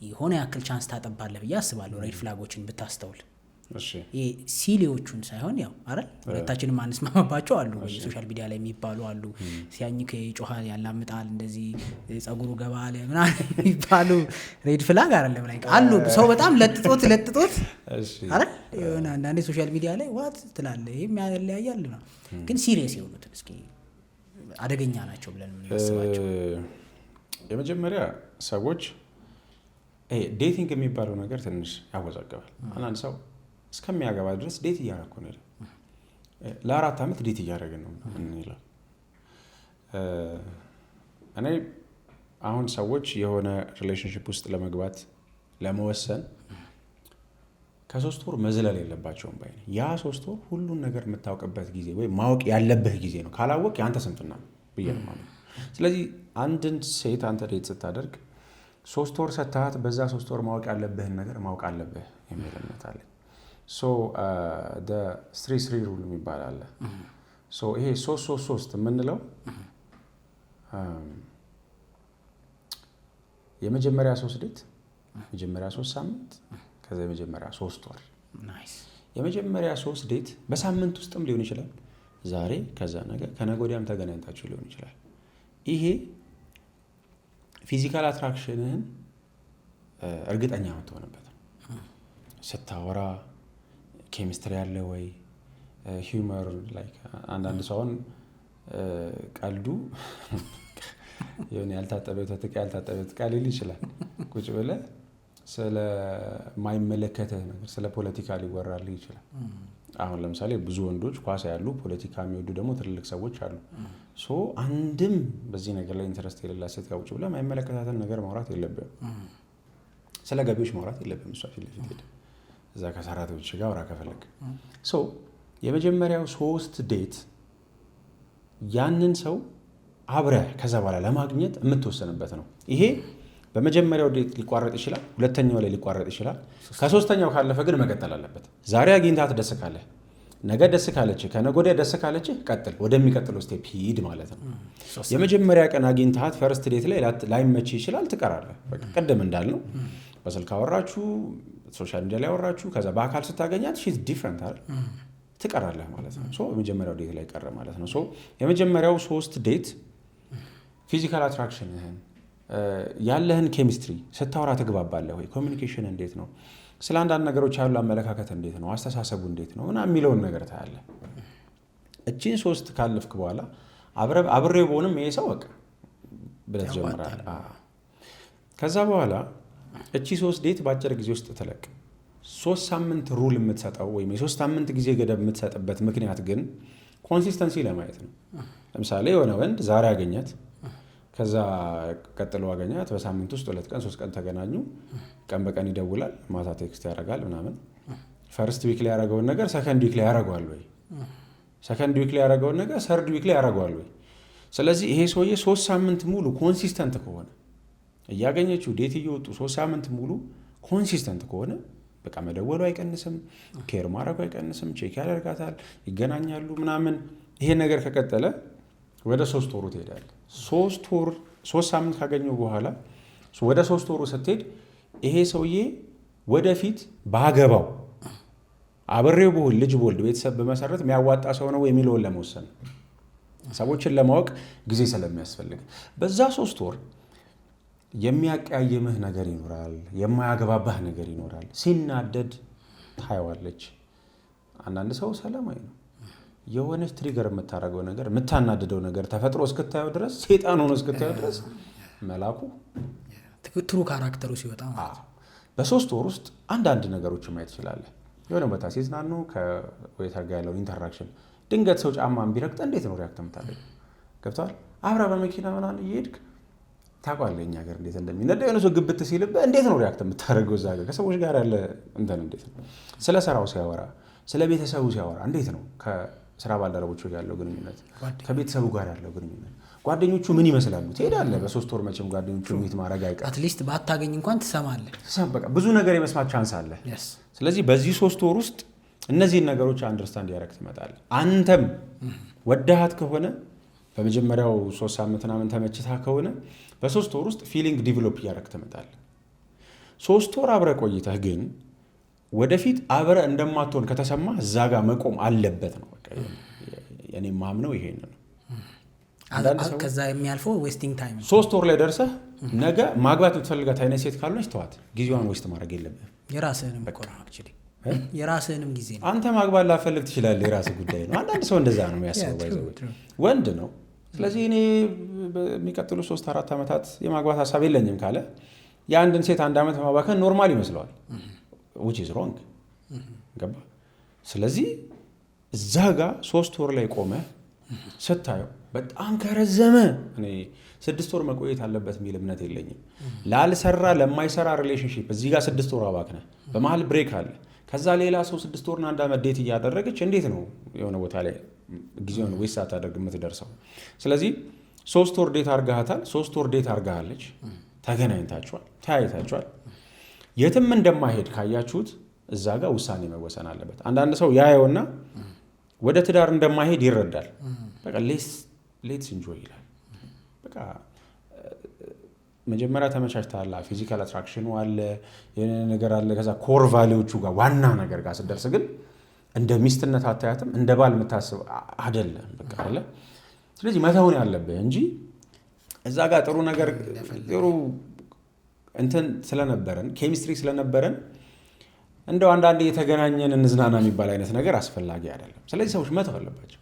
የሆነ ያክል ቻንስ ታጠባለህ ብዬ አስባለሁ። ሬድ ፍላጎችን ብታስተውል ሲሊዎቹን ሳይሆን ያው አይደል ሁለታችንም አንስማማባቸው አሉ። ሶሻል ሚዲያ ላይ የሚባሉ አሉ። ሲያኝክ ይጮሃል፣ ያላምጣል፣ እንደዚህ ጸጉሩ ገባ አለ ምናምን የሚባሉ ሬድ ፍላግ አይደለም ላይ አሉ። ሰው በጣም ለጥጦት አይደል የሆነ አንዳንዴ ሶሻል ሚዲያ ላይ ዋት ትላለህ። ይሄም ያለያያል ነው። ግን ሲሪየስ የሆኑትን እስኪ አደገኛ ናቸው ብለን የምናስባቸው የመጀመሪያ ሰዎች ዴቲንግ የሚባለው ነገር ትንሽ ያወዛገባል። አንዳንድ ሰው እስከሚያገባ ድረስ ዴት እያደረኩ ነው ለ4 ዓመት ዴት እያደረግን ነው እንላለን። እኔ አሁን ሰዎች የሆነ ሪሌሽንሽፕ ውስጥ ለመግባት ለመወሰን ከ3 ወር መዝለል የለባቸውም ባይ ነኝ። ያ 3 ወር ሁሉን ነገር የምታውቅበት ጊዜ ወይ ማወቅ ያለብህ ጊዜ ነው። ካላወቅ የአንተ ስንፍና ነው ብዬ ነው ማለት ነው። ስለዚህ አንድን ሴት አንተ ዴት ስታደርግ 3 ወር ሰጥተሃት በዛ 3 ወር ማወቅ ያለብህን ነገር ማወቅ አለብህ የሚል እምነት አለኝ። ሶ 3-3 ሩል የሚባል አለ። ሶ ይሄ 3-3-3 የምንለው የመጀመሪያ 3 ዴት፣ የመጀመሪያ 3 ሳምንት፣ ከዛ የመጀመሪያ 3 ወር። የመጀመሪያ 3 ዴት በሳምንት ውስጥም ሊሆን ይችላል። ዛሬ ከዛ ነገ ከነገ ወዲያም ተገናኝታችሁ ሊሆን ይችላል። ይሄ ፊዚካል አትራክሽንህን እርግጠኛ የምትሆንበት ነው። ስታወራ ኬሚስትሪ ያለ ወይ ሂውመር ላይክ አንዳንድ ሰውን ቀልዱ የሆነ ያልታጠበ ተጥቃ ያልታጠበ ተጥቃ ሊል ይችላል። ቁጭ ብለህ ስለማይመለከትህ ነገር ስለ ፖለቲካ ሊወራልህ ይችላል። አሁን ለምሳሌ ብዙ ወንዶች ኳስ ያሉ ፖለቲካ የሚወዱ ደግሞ ትልልቅ ሰዎች አሉ። ሶ አንድም በዚህ ነገር ላይ ኢንተረስት የሌላት ሴት ጋር ቁጭ ብለህ የማይመለከታትን ነገር ማውራት የለብህም። ስለ ገቢዎች ማውራት የለብህም። እሷ ፊት ለፊት ሄደህ እዛ ከሰራተኞች ጋር አውራ ከፈለግ። ሶ የመጀመሪያው 3 ዴት ያንን ሰው አብረህ ከዛ በኋላ ለማግኘት የምትወሰንበት ነው። ይሄ በመጀመሪያው ዴት ሊቋረጥ ይችላል፣ ሁለተኛው ላይ ሊቋረጥ ይችላል። ከ3ኛው ካለፈ ግን መቀጠል አለበት። ዛሬ አግኝታት ደስ ካለህ፣ ነገ ደስ ካለች፣ ከነገ ወዲያ ደስ ካለች ቀጥል፣ ወደሚቀጥለው ስቴፕ ሂድ ማለት ነው። የመጀመሪያ ቀን አግኝታት ፈርስት ዴት ላይ ላይመች ይችላል፣ ትቀራለህ። በቃ ቅድም እንዳልነው በስልክ አወራችሁ፣ ሶሻል ሚዲያ ላይ አወራችሁ፣ ከዛ በአካል ስታገኛት ሺዝ ዲፍረንት አይደል፣ ትቀራለህ ማለት ነው። ሶ የመጀመሪያው ዴት ላይ ቀረ ማለት ነው። ሶ የመጀመሪያው 3 ዴት ፊዚካል አትራክሽንህን ያለህን ኬሚስትሪ ስታወራ ትግባባለህ ወይ? ኮሚኒኬሽን እንዴት ነው? ስለ አንዳንድ ነገሮች ያሉ አመለካከት እንዴት ነው? አስተሳሰቡ እንዴት ነው? እና የሚለውን ነገር ታያለህ። እቺን 3 ካለፍክ በኋላ አብሬው በሆንም ይሄ ሰው በቃ ብለህ ትጀምራለህ። ከዛ በኋላ እቺ 3 ዴት በአጭር ጊዜ ውስጥ ትለቅ። 3 ሳምንት ሩል የምትሰጠው ወይም የ3 ሳምንት ጊዜ ገደብ የምትሰጥበት ምክንያት ግን ኮንሲስተንሲ ለማየት ነው። ለምሳሌ የሆነ ወንድ ዛሬ አገኛት፣ ከዛ ቀጥሎ አገኛት፣ በሳምንት ውስጥ 2 ቀን 3 ቀን ተገናኙ፣ ቀን በቀን ይደውላል፣ ማታ ቴክስት ያደርጋል ምናምን። ፈርስት ዊክ ላይ ያደረገውን ነገር ሰከንድ ዊክ ላይ ያደርገዋል ወይ? ሰከንድ ዊክ ላይ ያደረገውን ነገር ሰርድ ዊክ ላይ ያደርገዋል ወይ? ስለዚህ ይሄ ሰውዬ 3 ሳምንት ሙሉ ኮንሲስተንት ከሆነ እያገኘችው ዴት እየወጡ 3 ሳምንት ሙሉ ኮንሲስተንት ከሆነ በቃ መደወሉ አይቀንስም፣ ኬር ማድረጉ አይቀንስም፣ ቼክ ያደርጋታል፣ ይገናኛሉ ምናምን። ይሄ ነገር ከቀጠለ ወደ 3 ወሩ ትሄዳለህ። 3 ሳምንት ካገኘው በኋላ ወደ 3 ወሩ ስትሄድ ይሄ ሰውዬ ወደፊት ባገባው አብሬው ብሆን ልጅ ቦልድ ቤተሰብ በመሰረት የሚያዋጣ ሰው ነው የሚለውን ለመወሰን ሰዎችን ለማወቅ ጊዜ ስለሚያስፈልግ በዛ 3 ወር የሚያቀያይምህ ነገር ይኖራል፣ የማያገባባህ ነገር ይኖራል። ሲናደድ ታየዋለች። አንዳንድ ሰው ሰላማዊ ነው። የሆነች ትሪገር የምታደርገው ነገር የምታናድደው ነገር ተፈጥሮ እስክታየው ድረስ ሴጣን ሆኖ እስክታየው ድረስ መላኩ ትሩ ካራክተሩ ሲወጣ በ3 ወር ውስጥ አንዳንድ ነገሮችን ማየት ትችላለህ። የሆነ ቦታ ሲዝናኑ ከዌተር ጋር ያለውን ኢንተራክሽን፣ ድንገት ሰው ጫማን ቢረግጥ እንዴት ነው ሪያክት የምታደርገው? ገብቶሃል? አብረህ በመኪና ምናምን እየሄድክ ታውቃለህ እኛ ሀገር እንዴት እንደሚነዳ። የሆነ ሰው ግብት ሲልብህ እንዴት ነው ሪያክት የምታደርገው? እዛ ጋር ከሰዎች ጋር ያለ እንትን እንዴት ነው? ስለ ስራው ሲያወራ፣ ስለ ቤተሰቡ ሲያወራ እንዴት ነው? ከስራ ባልደረቦቹ ጋር ያለው ግንኙነት፣ ከቤተሰቡ ጋር ያለው ግንኙነት፣ ጓደኞቹ ምን ይመስላሉ? ትሄዳለህ። በ3 ወር መቼም ጓደኞቹ ሚት ማድረግ አይቀርም። አትሊስት ባታገኝ እንኳን ትሰማለህ። በቃ ብዙ ነገር የመስማት ቻንስ አለ። ስለዚህ በዚህ 3 ወር ውስጥ እነዚህን ነገሮች አንደርስታንድ ያደረግ ትመጣለህ። አንተም ወደሃት ከሆነ በመጀመሪያው 3 ሳምንት ምናምን ተመችታ ከሆነ በ3 ወር ውስጥ ፊሊንግ ዲቨሎፕ እያደረግ ትመጣለህ። 3 ወር አብረህ ቆይተህ ግን ወደፊት አብረህ እንደማትሆን ከተሰማ እዛ ጋር መቆም አለበት ነው። በቃ እኔ ማምነው ይሄን ነው። ከዛ የሚያልፈው ዌስቲንግ ታይም 3 ወር ላይ ደርሰህ ነገ ማግባት የምትፈልጋት አይነት ሴት ካልሆነች ተዋት። ጊዜዋን ዌስት ማድረግ የለብህም። የራስህንም ጊዜ ነው። አንተ ማግባት ላፈልግ ትችላለህ፣ የራስህ ጉዳይ ነው። አንዳንድ ሰው እንደዛ ነው የሚያስበው። ወንድ ነው። ስለዚህ እኔ በሚቀጥሉ 3-4 ዓመታት የማግባት ሀሳብ የለኝም ካለ የአንድን ሴት 1 ዓመት ማባከን ኖርማል ይመስለዋል። which is wrong ገባ። ስለዚህ እዛ ጋር 3 ወር ላይ ቆመህ ስታየው በጣም ከረዘመ እኔ 6 ወር መቆየት አለበት የሚል እምነት የለኝም። ላልሰራ ለማይሰራ ሪሌሽንሺፕ እዚህ ጋር 6 ወር አባክነህ በመሀል ብሬክ አለ። ከዛ ሌላ ሰው 6 ወርና 1 ዓመት ዴት እያደረገች እንዴት ነው የሆነ ቦታ ላይ ጊዜውን ዌስት ሳታደርግ የምትደርሰው? ስለዚህ 3 ወር ዴት አርጋሃታል፣ 3 ወር ዴት አርጋሃለች፣ ተገናኝታችኋል፣ ተያይታችኋል። የትም እንደማይሄድ ካያችሁት እዛ ጋር ውሳኔ መወሰን አለበት። አንዳንድ ሰው ያየውና ወደ ትዳር እንደማይሄድ ይረዳል። በቃ ሌትስ ኢንጆይ ይላል። በቃ መጀመሪያ ተመቻችታላ፣ ፊዚካል አትራክሽኑ አለ፣ የሆነ ነገር አለ። ከዛ ኮር ቫሊዎቹ ጋር ዋና ነገር ጋር ስትደርስ ግን እንደ ሚስትነት አታያትም፣ እንደ ባል የምታስብ አይደለም። በቃ አለ። ስለዚህ መተውን ያለብህ እንጂ እዛ ጋር ጥሩ ነገር ጥሩ እንትን ስለነበረን ኬሚስትሪ ስለነበረን እንደው አንዳንዴ የተገናኘን እንዝናና የሚባል አይነት ነገር አስፈላጊ አይደለም። ስለዚህ ሰዎች መተው አለባቸው።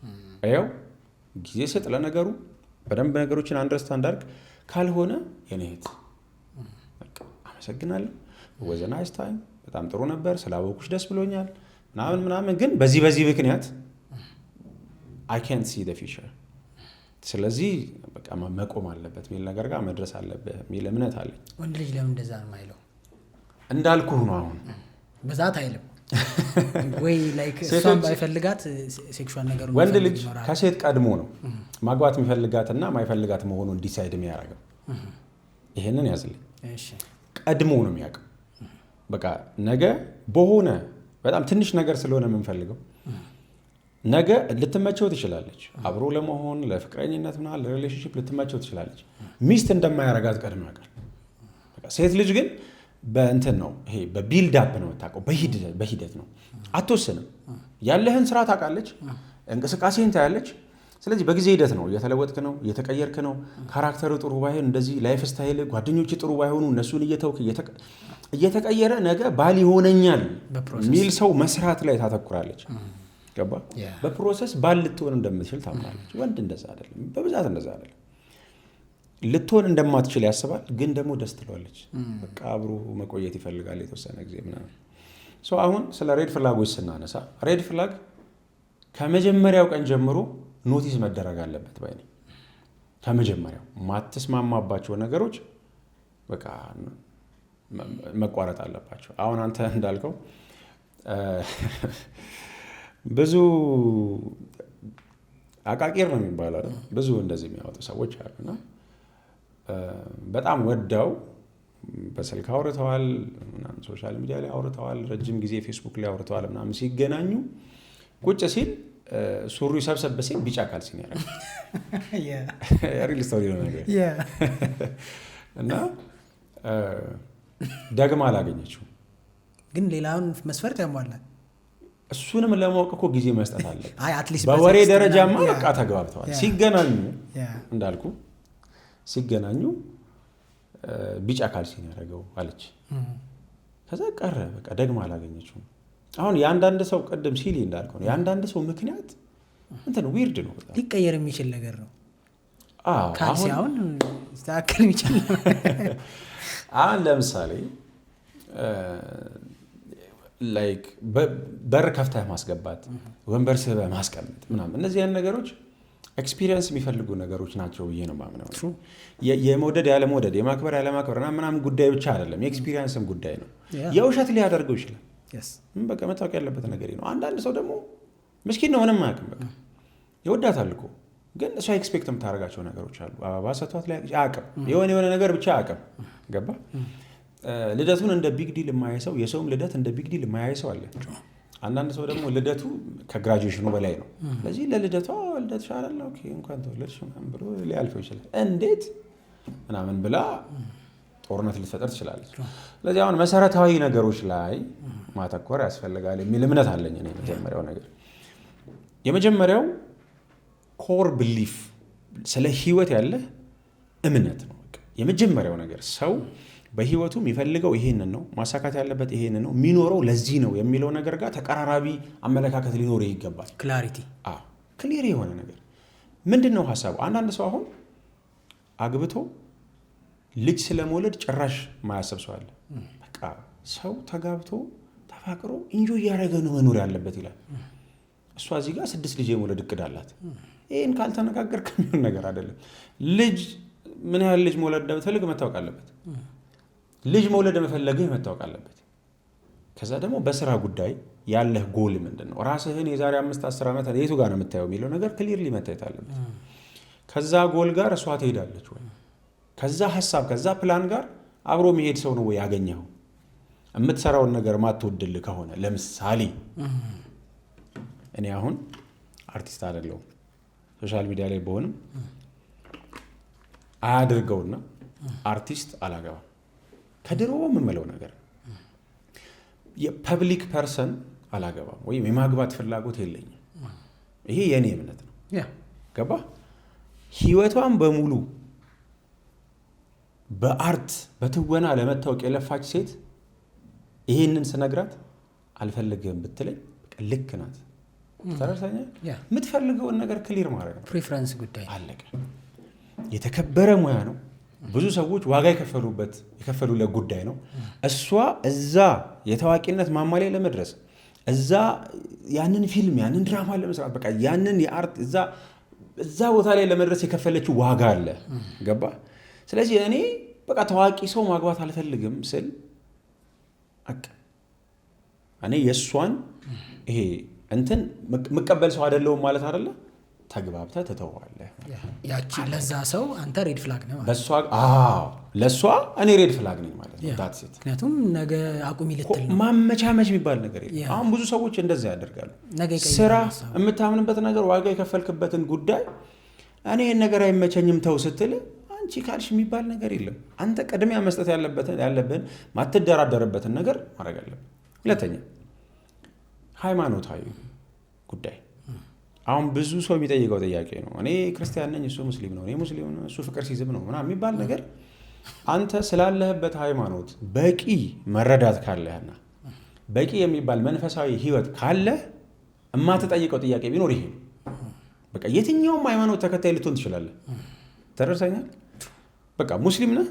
ያው ጊዜ ስጥ ለነገሩ፣ በደንብ ነገሮችን አንደርስታንድ አድርግ። ካልሆነ የኔ እህት በቃ አመሰግናለሁ፣ ወዘ ናይስ ታይም፣ በጣም ጥሩ ነበር፣ ስላወኩሽ ደስ ብሎኛል ምናምን፣ ግን በዚህ ምክንያት አይ ካንት ሲ ዘ ፊውቸር፣ ስለዚህ በቃ መቆም አለበት የሚል ነገር ጋር መድረስ አለበት የሚል እምነት አለኝ። ወንድ ልጅ ለምን እንደዛ ነው የማይለው? እንዳልኩህ ነው። አሁን በዛት አይልም ወይ ላይክ እሷም ባይፈልጋት ሴክሹዋል ነገር ነው። ወንድ ልጅ ከሴት ቀድሞ ነው ማግባት የሚፈልጋትና ማይፈልጋት መሆኑን ዲሳይድ የሚያደርገው። ይሄንን ያዝልኝ። እሺ፣ ቀድሞ ነው የሚያውቀው። በቃ ነገ በሆነ በጣም ትንሽ ነገር ስለሆነ የምንፈልገው ነገ ልትመቸው ትችላለች። አብሮ ለመሆን ለፍቅረኝነት ምናምን ለሪሌሽንሺፕ ልትመቸው ትችላለች። ሚስት እንደማያረጋት ቀድሞ ያውቃል። በቃ ሴት ልጅ ግን በእንትን ነው ይሄ በቢልድ አፕ ነው የምታውቀው፣ በሂደት ነው። አትወስንም። ያለህን ስራ ታውቃለች፣ እንቅስቃሴን ታያለች። ስለዚህ በጊዜ ሂደት ነው እየተለወጥክ ነው፣ እየተቀየርክ ነው። ካራክተር ጥሩ ባይሆን እንደዚህ ላይፍ ስታይል ጓደኞች ጥሩ ባይሆኑ እነሱን እየተውክ እየተቀየረ ነገ ባል ይሆነኛል ሚል ሰው መስራት ላይ ታተኩራለች። ገባ? በፕሮሰስ ባል ልትሆን እንደምትችል ታምናለች። ወንድ እንደዛ አይደለም፣ በብዛት እንደዛ አይደለም። ልትሆን እንደማትችል ያስባል፣ ግን ደግሞ ደስ ትለዋለች። በቃ አብሮ መቆየት ይፈልጋል የተወሰነ ጊዜ ምናምን። አሁን ስለ ሬድ ፍላጎች ስናነሳ ሬድ ፍላግ ከመጀመሪያው ቀን ጀምሮ ኖቲስ መደረግ አለበት ባይ ነኝ። ከመጀመሪያው ማትስማማባቸው ነገሮች በቃ መቋረጥ አለባቸው። አሁን አንተ እንዳልከው ብዙ አቃቂር ነው የሚባለው አይደል? ብዙ እንደዚህ የሚያወጡ ሰዎች አሉና በጣም ወደው በስልክ አውርተዋል፣ ሶሻል ሚዲያ ላይ አውርተዋል፣ ረጅም ጊዜ ፌስቡክ ላይ አውርተዋል ምናምን። ሲገናኙ ቁጭ ሲል ሱሪ ሰብሰብ ሲል ቢጫ ካልሲን ያደርጋል። ሪል ስቶሪ ነው ነገር እና ደግማ አላገኘችው፣ ግን ሌላውን መስፈርት ያሟላል። እሱንም ለማወቅ እኮ ጊዜ መስጠት አለበት። በወሬ ደረጃማ በቃ ተግባብተዋል። ሲገናኙ እንዳልኩ ሲገናኙ ቢጫ ካልሲን ያደረገው አለች። ከዛ ቀረ በቃ ደግማ አላገኘችው። አሁን የአንዳንድ ሰው ቅድም ሲል እንዳልከው ነው የአንዳንድ ሰው ምክንያት እንትን ዊርድ ነው፣ ሊቀየር የሚችል ነገር ነው። ካልሲ አሁን ስተካከል የሚችል አሁን ለምሳሌ ላይክ በር ከፍተህ ማስገባት፣ ወንበር ስበህ ማስቀመጥ ምናምን፣ እነዚህ አይነት ነገሮች ኤክስፒሪየንስ የሚፈልጉ ነገሮች ናቸው ብዬ ነው የማምነው። የመውደድ ያለመውደድ፣ የማክበር ያለማክበር ምናምን ጉዳይ ብቻ አይደለም፣ የኤክስፒሪየንስም ጉዳይ ነው። የውሸት ሊያደርገው ይችላል። በቃ መታወቅ ያለበት ነገር ነው። አንዳንድ ሰው ደግሞ ምስኪን ነው፣ ምንም አያውቅም። በቃ ይወዳታል እኮ ግን እሷ ኤክስፔክት የምታደርጋቸው ነገሮች አሉ። አበባ ሰጥቷት ላይ አያውቅም፣ የሆነ ነገር ብቻ አያውቅም። ገባ? ልደቱን እንደ ቢግ ዲል የማያይ ሰው፣ የሰውም ልደት እንደ ቢግ ዲል የማያይ ሰው አለ። አንዳንድ ሰው ደግሞ ልደቱ ከግራጁዌሽኑ በላይ ነው። ስለዚህ ለልደቷ ልደት ሻላለ እንኳን ተወለድሽ ምናምን ብሎ ሊያልፈው ይችላል። እንዴት ምናምን ብላ ጦርነት ልትፈጠር ትችላለች። ስለዚህ አሁን መሰረታዊ ነገሮች ላይ ማተኮር ያስፈልጋል የሚል እምነት አለኝ። የመጀመሪያው ኮር ብሊፍ ስለ ህይወት ያለ እምነት ነው። የመጀመሪያው ነገር ሰው በህይወቱ የሚፈልገው ይሄንን ነው፣ ማሳካት ያለበት ይሄንን ነው፣ የሚኖረው ለዚህ ነው የሚለው ነገር ጋር ተቀራራቢ አመለካከት ሊኖረው ይገባል። ክላሪቲ፣ ክሊር የሆነ ነገር ምንድን ነው ሀሳቡ? አንዳንድ ሰው አሁን አግብቶ ልጅ ስለመውለድ ጭራሽ ማያሰብ ሰው አለ። በቃ ሰው ተጋብቶ ተፋቅሮ ኢንጆይ እያደረገ ነው መኖር ያለበት ይላል። እሷ እዚህ ጋር 6 ልጅ የመውለድ እቅድ አላት። ይህን ካልተነጋገር ከሚሆን ነገር አይደለም። ልጅ ምን ያህል ልጅ መውለድ እንደምትፈልግ መታወቅ አለበት። ልጅ መውለድ መፈለግህ መታወቅ አለበት። ከዛ ደግሞ በስራ ጉዳይ ያለህ ጎል ምንድን ነው? ራስህን የዛሬ 5-10 ዓመት የቱ ጋር ነው የምታየው የሚለው ነገር ክሊርሊ መታየት አለበት። ከዛ ጎል ጋር እሷ ትሄዳለች ወይ? ከዛ ሀሳብ ከዛ ፕላን ጋር አብሮ መሄድ ሰው ነው ወይ ያገኘኸው? የምትሰራውን ነገር ማትወድልህ ከሆነ ለምሳሌ እኔ አሁን አርቲስት አይደለሁም፣ ሶሻል ሚዲያ ላይ በሆንም አያድርገውና አርቲስት አላገባም። ከድሮ የምመለው ነገር የፐብሊክ ፐርሰን አላገባም ወይም የማግባት ፍላጎት የለኝም። ይሄ የእኔ እምነት ነው። ገባ? ህይወቷን በሙሉ በአርት በትወና ለመታወቅ የለፋች ሴት ይሄንን ስነግራት አልፈልግም ብትለኝ ልክ ናት። ተረሳኛ የምትፈልገውን ነገር ክሊር ማድረግ ነው። ፕሪፈረንስ ጉዳይ አለቀ። የተከበረ ሙያ ነው። ብዙ ሰዎች ዋጋ የከፈሉለት ጉዳይ ነው። እሷ እዛ የታዋቂነት ማማ ላይ ለመድረስ እዛ ያንን ፊልም ያንን ድራማ ለመስራት በቃ ያንን የአርት እዛ ቦታ ላይ ለመድረስ የከፈለችው ዋጋ አለ። ገባ? ስለዚህ እኔ በቃ ታዋቂ ሰው ማግባት አልፈልግም ስል እኔ የእሷን ይሄ እንትን መቀበል ሰው አይደለሁም ማለት አይደለ። ተግባብተህ ትተዋለህ። ያቺ ለዛ ሰው አንተ ሬድ ፍላግ ነህ ማለት በሷ ለሷ እኔ ሬድ ፍላግ ነኝ ማለት ነው። ዳት ሴት ምክንያቱም ነገ አቁሚ ልትል ነው። ማመቻመች የሚባል ነገር የለም። አሁን ብዙ ሰዎች እንደዛ ያደርጋሉ። ስራ የምታምንበት ነገር ዋጋ የከፈልክበትን ጉዳይ እኔ ይህን ነገር አይመቸኝም ተው ስትል አንቺ ካልሽ የሚባል ነገር የለም። አንተ ቅድሚያ መስጠት ያለብን ማትደራደርበትን ነገር ማድረግ አለብን። ሁለተኛ ሃይማኖታዊ ጉዳይ አሁን ብዙ ሰው የሚጠይቀው ጥያቄ ነው። እኔ ክርስቲያን ነኝ እሱ ሙስሊም ነው፣ እኔ ሙስሊም ነው እሱ ፍቅር ሲዝም ነው ምናምን የሚባል ነገር አንተ ስላለህበት ሃይማኖት በቂ መረዳት ካለህና በቂ የሚባል መንፈሳዊ ህይወት ካለህ የማትጠይቀው ጥያቄ ቢኖር ይሄ በቃ የትኛውም ሃይማኖት ተከታይ ልትሆን ትችላለህ። ተደርሰኛል። በቃ ሙስሊም ነህ፣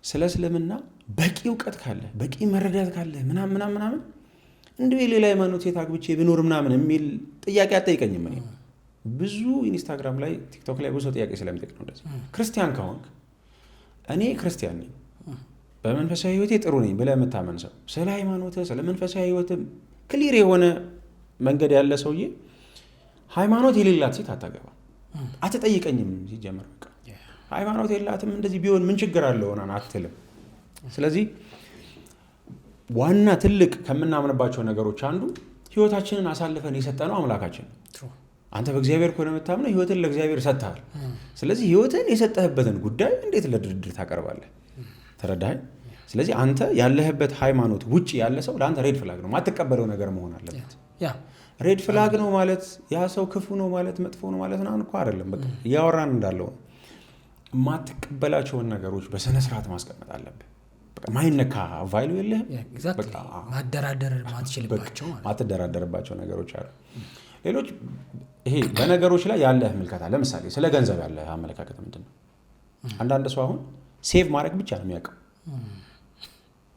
ስለ እስልምና በቂ እውቀት ካለህ በቂ መረዳት ካለህ ምናምን እንደ ሌላ ሃይማኖት የት አግብቼ ብኖር ምናምን የሚል ጥያቄ አትጠይቀኝም። እኔ ብዙ ኢንስታግራም ላይ ቲክቶክ ላይ ብዙ ጥያቄ ስለሚጠይቅ ነው እንደዚህ። ክርስቲያን ከሆንክ እኔ ክርስቲያን ነኝ በመንፈሳዊ ህይወቴ ጥሩ ነኝ ብለህ የምታመን ሰው ስለ ሃይማኖትህ ስለ መንፈሳዊ ህይወትህ ክሊር የሆነ መንገድ ያለ ሰውዬ ሃይማኖት የሌላት ሴት አታገባ። አትጠይቀኝም ሲጀመር በቃ ሃይማኖት የላትም እንደዚህ ቢሆን ምን ችግር አለው ሆናን አትልም። ስለዚህ ዋና ትልቅ ከምናምንባቸው ነገሮች አንዱ ህይወታችንን አሳልፈን የሰጠነው አምላካችን ነው። አንተ በእግዚአብሔር ከሆነ የምታምነው ህይወትን ለእግዚአብሔር ሰጥተሃል። ስለዚህ ህይወትን የሰጠህበትን ጉዳይ እንዴት ለድርድር ታቀርባለህ? ተረዳኸኝ? ስለዚህ አንተ ያለህበት ሃይማኖት ውጭ ያለ ሰው ለአንተ ሬድ ፍላግ ነው፣ ማትቀበለው ነገር መሆን አለበት። ሬድ ፍላግ ነው ማለት ያ ሰው ክፉ ነው ማለት መጥፎ ነው ማለት ነው እኮ አይደለም። በቃ እያወራን እንዳለው የማትቀበላቸውን ነገሮች በስነ ስርዓት ማስቀመጥ አለብህ። ማይነካ ቫልዩ የለህም። ማደራደር ማትችልባቸው ማትደራደርባቸው ነገሮች አሉ። ሌሎች ይሄ በነገሮች ላይ ያለህ ምልከታ፣ ለምሳሌ ስለ ገንዘብ ያለህ አመለካከት ምንድን ነው? አንዳንድ ሰው አሁን ሴቭ ማድረግ ብቻ ነው የሚያውቀው፣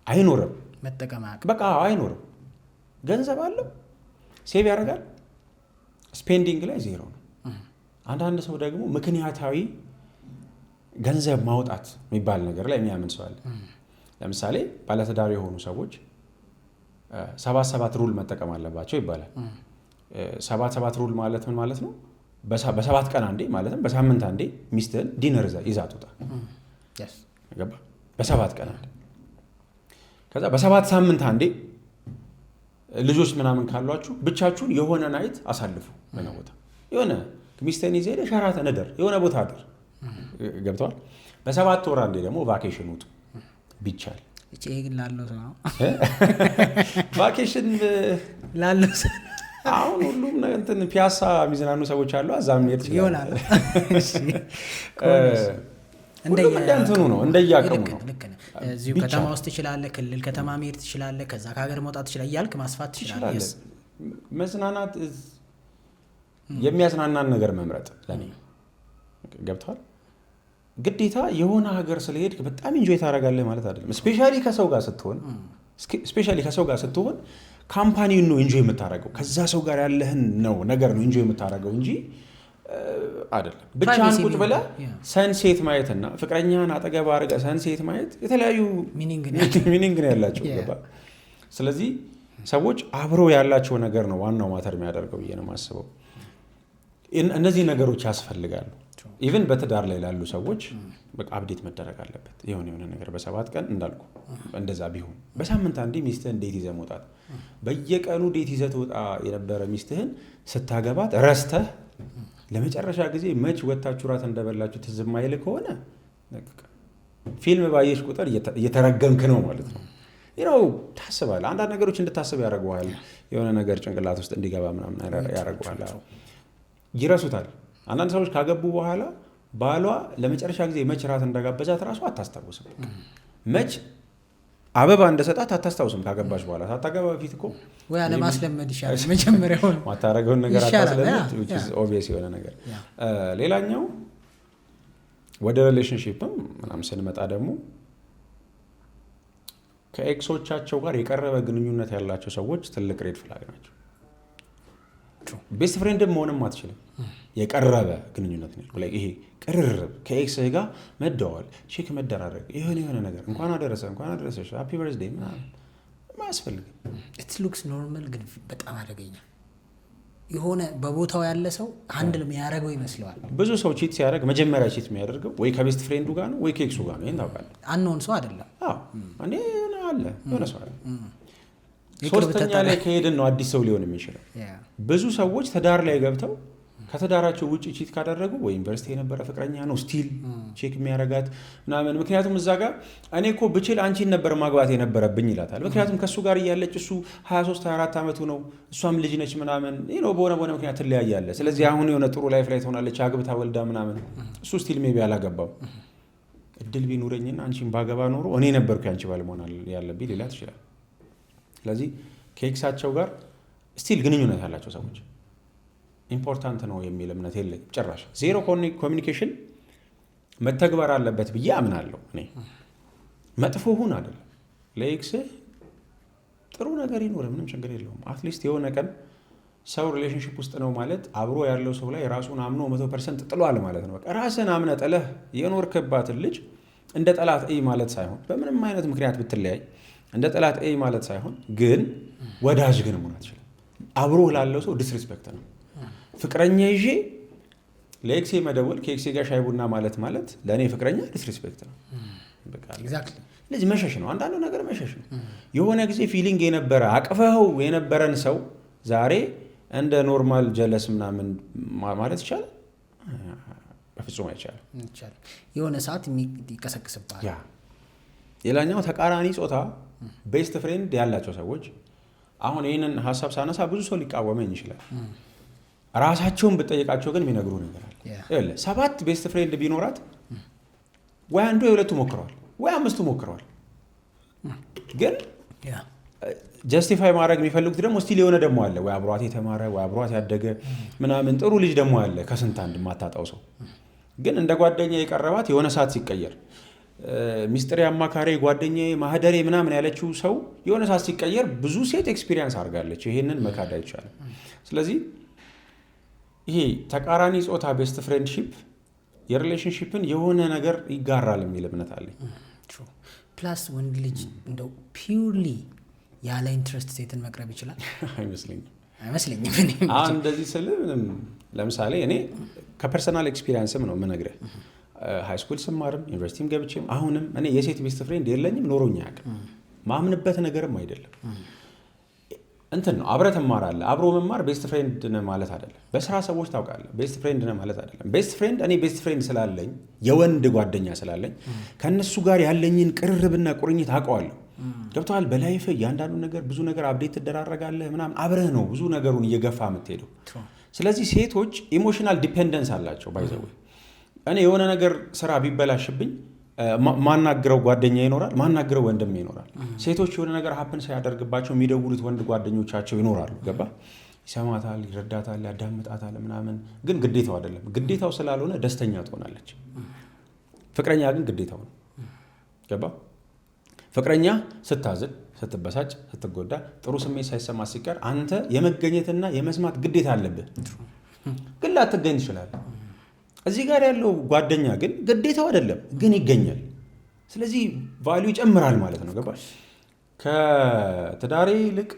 አይኖርም መጠቀም በቃ አይኖርም። ገንዘብ አለው ሴቭ ያደርጋል፣ ስፔንዲንግ ላይ ዜሮ ነው። አንዳንድ ሰው ደግሞ ምክንያታዊ ገንዘብ ማውጣት የሚባል ነገር ላይ የሚያምን ሰው አለ። ለምሳሌ ባለትዳር የሆኑ ሰዎች 7 ሩል መጠቀም አለባቸው ይባላል። 7 ሩል ማለት ምን ማለት ነው? በ7 ቀን አንዴ ማለትም በሳምንት አንዴ ሚስትህን ዲነር ይዛት ውጣ። በ7 ቀን አንዴ። ከዛ በ7 ሳምንት አንዴ ልጆች ምናምን ካሏችሁ ብቻችሁን የሆነ ናይት አሳልፉ። ምን ቦታ የሆነ ሚስትህን ይዘህ ሄደህ ሸራተን እደር፣ የሆነ ቦታ አድር። ገብተዋል። በ7 ወር አንዴ ደግሞ ቫኬሽን ውጡ ቢቻል። ግን ላለው ሰው ነው ቫኬሽን ላለው ሰው። አሁን ሁሉም እንትን ፒያሳ የሚዝናኑ ሰዎች አሉ፣ እዛም ሄድ ይሆናል። እንደየእንትኑ ነው እንደየአቅሙ ነው። እዚሁ ከተማ ውስጥ ትችላለህ፣ ክልል ከተማ መሄድ ትችላለህ፣ ከዛ ከሀገር መውጣት ትችላለህ፣ እያልክ ማስፋት ትችላለህ። መዝናናት የሚያዝናናን ነገር መምረጥ ለኔ ገብቷል። ግዴታ የሆነ ሀገር ስለሄድክ በጣም ኢንጆይ ታደርጋለህ ማለት አይደለም። ስፔሻሊ ከሰው ጋር ስትሆን ካምፓኒውን ነው ኢንጆይ የምታደርገው፣ ከዛ ሰው ጋር ያለህን ነው ነገር ነው ኢንጆይ የምታደርገው እንጂ አይደለም ብቻህን ቁጭ ብለህ ሰንሴት ማየትና ፍቅረኛህን አጠገብ አድርገህ ሰንሴት ማየት የተለያዩ ሚኒንግ ነው ያላቸው። ገባ? ስለዚህ ሰዎች አብረው ያላቸው ነገር ነው ዋናው ማተር የሚያደርገው ብዬ ነው የማስበው። እነዚህ ነገሮች ያስፈልጋሉ። ኢቨን በትዳር ላይ ላሉ ሰዎች በቃ አፕዴት መደረግ አለበት። የሆነ ነገር በ7 ቀን እንዳልኩ እንደዛ ቢሆን በሳምንት አንዴ ሚስትህን ዴት ይዘህ መውጣት። በየቀኑ ዴት ይዘህ ትወጣ የነበረ ሚስትህን ስታገባት ረስተህ ለመጨረሻ ጊዜ መች ወታችሁ ራት እንደበላችሁ ትዝ የማይልህ ከሆነ ፊልም ባየሽ ቁጥር እየተረገምክ ነው ማለት ነው። ታስባለህ። አንዳንድ ነገሮች እንድታስብ ያደርገዋል። የሆነ ነገር ጭንቅላት ውስጥ እንዲገባ ምናምን ያደርገዋል። ይረሱታል። አንዳንድ ሰዎች ካገቡ በኋላ ባሏ ለመጨረሻ ጊዜ መች ራት እንደጋበዛት ራሱ አታስታውስም። መች አበባ እንደሰጣት አታስታውስም። ካገባች በኋላ ሳታገባ በፊት እኮ ወይ አለማስለመድ ይሻላል። መጀመሪያውን ማታረገውን ነገር አታስለመድ፣ which is obvious የሆነ ነገር። ሌላኛው ወደ ሪሌሽንሺፕም ምናምን ስንመጣ ደግሞ ከኤክሶቻቸው ጋር የቀረበ ግንኙነት ያላቸው ሰዎች ትልቅ ሬድ ፍላግ ናቸው። ቤስት ፍሬንድም መሆንም አትችልም። የቀረበ ግንኙነት ነው። ይሄ ቅርርብ ከኤክስህ ጋር መደዋወል፣ ቼክ መደራረግ፣ የሆነ ነገር እንኳን አደረሰ እንኳን አደረሰሽ ሃፒ በርዝዴይ ምናምን አያስፈልግም። ኢት ሉክስ ኖርማል ግን በጣም አደገኛ የሆነ በቦታው ያለ ሰው ሃንድል የሚያደርገው ይመስለዋል። ብዙ ሰው ቺት ሲያደርግ መጀመሪያ ቺት የሚያደርገው ወይ ከቤስት ፍሬንዱ ጋር ነው ወይ ከኤክሱ ጋር ነው። ይሄን ታውቃለህ። አንኖን ሰው አይደለም። እኔ የሆነ ሰው አለ። ሶስተኛ ላይ ከሄድን ነው አዲስ ሰው ሊሆን የሚችለው። ብዙ ሰዎች ትዳር ላይ ገብተው ከተዳራቸው ውጭ ቺት ካደረጉ ወይ ዩኒቨርሲቲ የነበረ ፍቅረኛ ነው ስቲል ቼክ የሚያረጋት ምናምን። ምክንያቱም እዛ ጋር እኔ እኮ ብችል አንቺን ነበር ማግባት የነበረብኝ ይላታል። ምክንያቱም ከእሱ ጋር እያለች እሱ 23-24 ዓመቱ ነው፣ እሷም ልጅ ነች ምናምን በሆነ ምክንያት ትለያያለ። ስለዚህ አሁን የሆነ ጥሩ ላይፍ ላይ ትሆናለች አግብታ ወልዳ ምናምን። እሱ ስቲል ሜቢ አላገባው። እድል ቢኖረኝና አንቺን ባገባ ኖሮ እኔ ነበርኩ ያንቺ ባል መሆን ያለብኝ ሌላ ትችላል። ስለዚህ ከኤክሳቸው ጋር ስቲል ግንኙነት ያላቸው ሰዎች ኢምፖርታንት ነው የሚል እምነት የለኝም ጭራሽ። ዜሮ ኮሚኒኬሽን መተግበር አለበት ብዬ አምናለሁ እኔ። መጥፎ ሁን አይደለም፣ ለኤክስህ ጥሩ ነገር ይኖር፣ ምንም ችግር የለውም። አትሊስት የሆነ ቀን ሰው ሪሌሽንሽፕ ውስጥ ነው ማለት አብሮ ያለው ሰው ላይ ራሱን አምኖ 100% ጥሏል ማለት ነው። ራስን አምነህ ጥለህ የኖርክባትን ልጅ እንደ ጠላት ማለት ሳይሆን፣ በምንም አይነት ምክንያት ብትለያይ እንደ ጠላት ማለት ሳይሆን፣ ግን ወዳጅ ግን መሆን አትችልም። አብሮ ላለው ሰው ዲስሪስፔክት ነው። ፍቅረኛ ይዤ ለኤክሴ መደወል ከኤክሴ ጋር ሻይ ቡና ማለት ለእኔ ፍቅረኛ ዲስሪስፔክት ነው። ስለዚህ መሸሽ ነው። አንዳንዱ ነገር መሸሽ ነው። የሆነ ጊዜ ፊሊንግ የነበረ አቅፈኸው የነበረን ሰው ዛሬ እንደ ኖርማል ጀለስ ምናምን ማለት ይቻላል? በፍጹም አይቻልም። የሆነ ሰዓት ይቀሰቅስባል። ሌላኛው ተቃራኒ ጾታ ቤስት ፍሬንድ ያላቸው ሰዎች፣ አሁን ይህንን ሀሳብ ሳነሳ ብዙ ሰው ሊቃወመኝ ይችላል። ራሳቸውን ብጠይቃቸው ግን የሚነግሩ ነገር አለ። 7 ቤስት ፍሬንድ ቢኖራት ወይ አንዱ የሁለቱ ሞክረዋል ወይ 5ቱ ሞክረዋል። ግን ጀስቲፋይ ማድረግ የሚፈልጉት ደግሞ ስቲል የሆነ ደግሞ አለ፣ ወይ አብሯት የተማረ ወይ አብሯት ያደገ ምናምን ጥሩ ልጅ ደግሞ አለ ከስንት አንድ የማታጣው ሰው። ግን እንደ ጓደኛ የቀረባት የሆነ ሰዓት ሲቀየር ሚስጥር አማካሪ ጓደኛዬ ማህደሬ ምናምን ያለችው ሰው የሆነ ሰዓት ሲቀየር ብዙ ሴት ኤክስፒሪየንስ አድርጋለች። ይሄንን መካድ አይቻልም። ስለዚህ ይሄ ተቃራኒ ጾታ ቤስት ፍሬንድሺፕ የሪሌሽንሺፕን የሆነ ነገር ይጋራል የሚል እምነት አለኝ። ፕላስ ወንድ ልጅ እንደው ፒውርሊ ያለ ኢንትረስት ሴትን መቅረብ ይችላል አይመስለኝም። እንደዚህ ስል ለምሳሌ እኔ ከፐርሰናል ኤክስፒሪየንስም ነው የምነግርህ። ሃይስኩል ስማርም ዩኒቨርሲቲም ገብቼም አሁንም እኔ የሴት ቤስት ፍሬንድ የለኝም፣ ኖሮኝ አያውቅም። ማምንበት ነገርም አይደለም። እንትን ነው አብረህ ትማራለህ። አብሮ መማር ቤስት ፍሬንድ ነህ ማለት አይደለም። በስራ ሰዎች ታውቃለህ፣ ቤስት ፍሬንድ ነህ ማለት አይደለም። ቤስት ፍሬንድ እኔ ቤስት ፍሬንድ ስላለኝ የወንድ ጓደኛ ስላለኝ ከእነሱ ጋር ያለኝን ቅርርብና ቁርኝት አውቀዋለሁ። ገብቶሃል? በላይፍ እያንዳንዱ ነገር ብዙ ነገር አፕዴት ትደራረጋለህ ምናምን፣ አብረህ ነው ብዙ ነገሩን እየገፋ የምትሄደው። ስለዚህ ሴቶች ኢሞሽናል ዲፔንደንስ አላቸው። ባይዘው እኔ የሆነ ነገር ስራ ቢበላሽብኝ ማናግረው ጓደኛ ይኖራል፣ ማናግረው ወንድም ይኖራል። ሴቶች የሆነ ነገር ሀፕን ሳያደርግባቸው የሚደውሉት ወንድ ጓደኞቻቸው ይኖራሉ። ገባ? ይሰማታል፣ ይረዳታል፣ ያዳምጣታል ምናምን። ግን ግዴታው አይደለም። ግዴታው ስላልሆነ ደስተኛ ትሆናለች። ፍቅረኛ ግን ግዴታው ነው። ገባ? ፍቅረኛ ስታዝን፣ ስትበሳጭ፣ ስትጎዳ፣ ጥሩ ስሜት ሳይሰማ ሲቀር አንተ የመገኘትና የመስማት ግዴታ አለብህ። ግን ላትገኝ ትችላለህ። እዚህ ጋር ያለው ጓደኛ ግን ግዴታው አይደለም፣ ግን ይገኛል። ስለዚህ ቫልዩ ይጨምራል ማለት ነው። ገባሽ? ከትዳሬ ይልቅ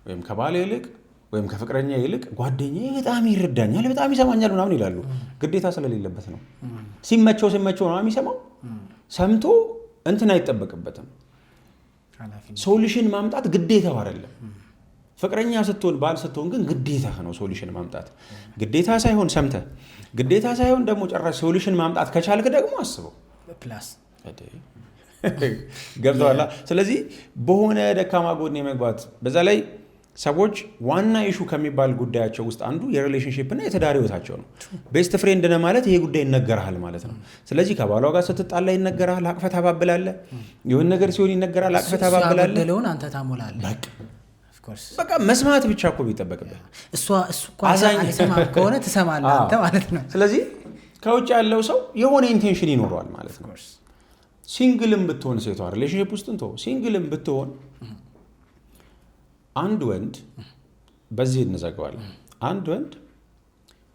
ወይም ከባሌ ይልቅ ወይም ከፍቅረኛ ይልቅ ጓደኛዬ በጣም ይረዳኛል፣ በጣም ይሰማኛል ምናምን ይላሉ። ግዴታ ስለሌለበት ነው። ሲመቸው ነው የሚሰማው። ሰምቶ እንትን አይጠበቅበትም። ሶሉሽን ማምጣት ግዴታው አይደለም። ፍቅረኛ ስትሆን ባል ስትሆን ግን ግዴታ ነው ሶሉሽን ማምጣት። ግዴታ ሳይሆን ሰምተህ፣ ግዴታ ሳይሆን ደግሞ ጭራሽ ሶሉሽን ማምጣት ከቻልክ ደግሞ አስበው ፕላስ ገብተዋላ። ስለዚህ በሆነ ደካማ ጎን የመግባት በዛ ላይ ሰዎች ዋና ኢሹ ከሚባል ጉዳያቸው ውስጥ አንዱ የሪሌሽንሺፕ እና የትዳር ህይወታቸው ነው። ቤስት ፍሬንድ ነህ ማለት ይሄ ጉዳይ ይነገርሃል ማለት ነው። ስለዚህ ከባሏ ጋር ስትጣላ ይነገርሃል፣ አቅፈህ ታባብላለህ። የሆነ ነገር ሲሆን ይነገርሃል፣ አቅፈህ ታባብላለህ። ያበደለውን አንተ ታሞላለህ። በቃ መስማት ብቻ እኮ ቢጠበቅብህ እሱ አይሰማም ከሆነ ትሰማለህ አንተ ማለት ነው። ስለዚህ ከውጭ ያለው ሰው የሆነ ኢንቴንሽን ይኖረዋል ማለት ነው። ሲንግልም ብትሆን ሴቷ ሪሌሽንሺፕ ውስጥ ሲንግልም ብትሆን አንድ ወንድ በዚህ እንዘጋዋለን። አንድ ወንድ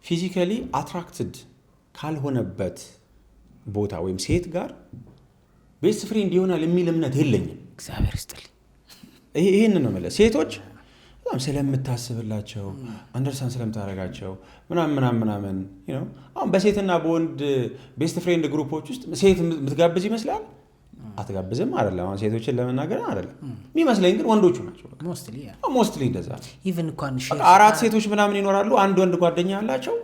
ፊዚካሊ አትራክትድ ካልሆነበት ቦታ ወይም ሴት ጋር ቤስት ፍሬንድ ይሆናል የሚል እምነት የለኝም። እግዚአብሔር ይስጥልኝ። ይህንን ነው የምልህ። ሴቶች በጣም ስለምታስብላቸው አንደርስታንድ ስለምታደርጋቸው ምናምን አሁን በሴትና በወንድ ቤስት ፍሬንድ ግሩፖች ውስጥ ሴት የምትጋብዝ ይመስላል። አትጋብዝም አይደለም። አሁን ሴቶችን ለመናገር አይደለም የሚመስለኝ፣ ግን ወንዶቹ ናቸው ሞስትሊ እንደዛ። አራት ሴቶች ምናምን ይኖራሉ፣ አንድ ወንድ ጓደኛ ያላቸው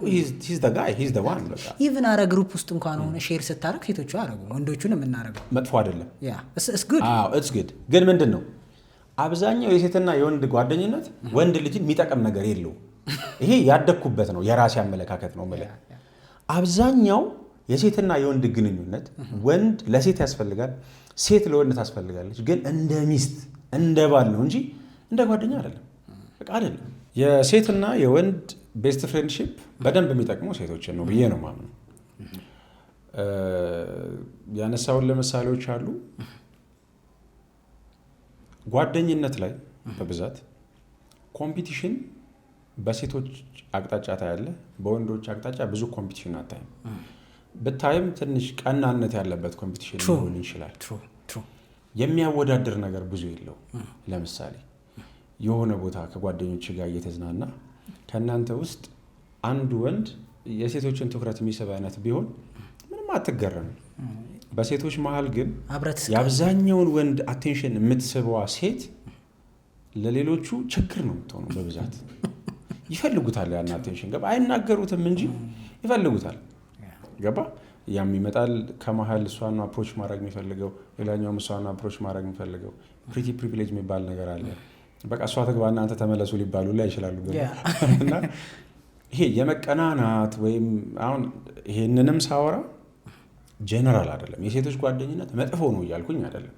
ኢቭን አረ ግሩፕ ውስጥ እንኳን ሆነ ሼር ስታደርግ ሴቶቹ አረጉ ወንዶቹን የምናደርገው መጥፎ አይደለም። ግን ምንድን ነው አብዛኛው የሴትና የወንድ ጓደኝነት ወንድ ልጅን የሚጠቅም ነገር የለውም። ይሄ ያደግኩበት ነው፣ የራሴ አመለካከት ነው የምልህ። አብዛኛው የሴትና የወንድ ግንኙነት ወንድ ለሴት ያስፈልጋል፣ ሴት ለወንድ ታስፈልጋለች። ግን እንደ ሚስት እንደ ባል ነው እንጂ እንደ ጓደኛ አይደለም። በቃ አይደለም። የሴትና የወንድ ቤስት ፍሬንድሺፕ በደንብ የሚጠቅመው ሴቶችን ነው ብዬ ነው ማምነው። ያነሳውን ለምሳሌዎች አሉ። ጓደኝነት ላይ በብዛት ኮምፒቲሽን በሴቶች አቅጣጫ ታያለ፣ በወንዶች አቅጣጫ ብዙ ኮምፒቲሽን አታይም። ብታይም ትንሽ ቀናነት ያለበት ኮምፒቲሽን ሊሆን ይችላል። የሚያወዳድር ነገር ብዙ የለው። ለምሳሌ የሆነ ቦታ ከጓደኞች ጋር እየተዝናና ከእናንተ ውስጥ አንዱ ወንድ የሴቶችን ትኩረት የሚስብ አይነት ቢሆን ምንም አትገረም። በሴቶች መሀል ግን የአብዛኛውን ወንድ አቴንሽን የምትስበዋ ሴት ለሌሎቹ ችግር ነው የምትሆነው። በብዛት ይፈልጉታል ያን አቴንሽን። ገባ? አይናገሩትም እንጂ ይፈልጉታል። ገባ? ያም ይመጣል ከመሀል እሷን አፕሮች ማድረግ የሚፈልገው፣ ሌላኛውም እሷን አፕሮች ማድረግ የሚፈልገው። ፕሪቲ ፕሪቪሌጅ የሚባል ነገር አለ። በቃ እሷ ትግባ እናንተ ተመለሱ ሊባሉ ላይ ይችላሉ። እና ይሄ የመቀናናት ወይም አሁን ይሄንንም ሳወራ ጀነራል አይደለም። የሴቶች ጓደኝነት መጥፎ ነው እያልኩኝ አይደለም።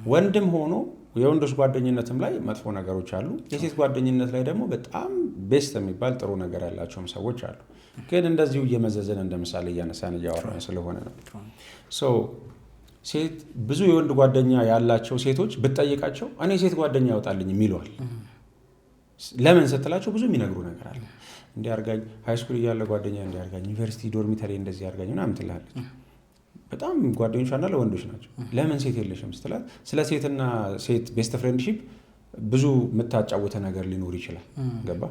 ወንድም ሆኖ የወንዶች ጓደኝነትም ላይ መጥፎ ነገሮች አሉ። የሴት ጓደኝነት ላይ ደግሞ በጣም ቤስት የሚባል ጥሩ ነገር ያላቸውም ሰዎች አሉ። ግን እንደዚሁ እየመዘዘን እንደ ምሳሌ እያነሳን እያወራን ስለሆነ ነው። ሴት ብዙ የወንድ ጓደኛ ያላቸው ሴቶች ብትጠይቃቸው እኔ ሴት ጓደኛ ያወጣልኝ የሚለዋል። ለምን ስትላቸው ብዙ የሚነግሩ ነገር አለ። እንዲህ አድርጋኝ፣ ሃይስኩል እያለ ጓደኛ እንዲህ አድርጋኝ፣ ዩኒቨርሲቲ ዶርሚተሪ እንደዚህ አድርጋኝ ምናምን ትላለች። በጣም ጓደኞቿ እንዳለ ወንዶች ናቸው። ለምን ሴት የለሽም ስትላት ስለ ሴትና ሴት ቤስት ፍሬንድሺፕ ብዙ የምታጫወተ ነገር ሊኖር ይችላል። ገባ?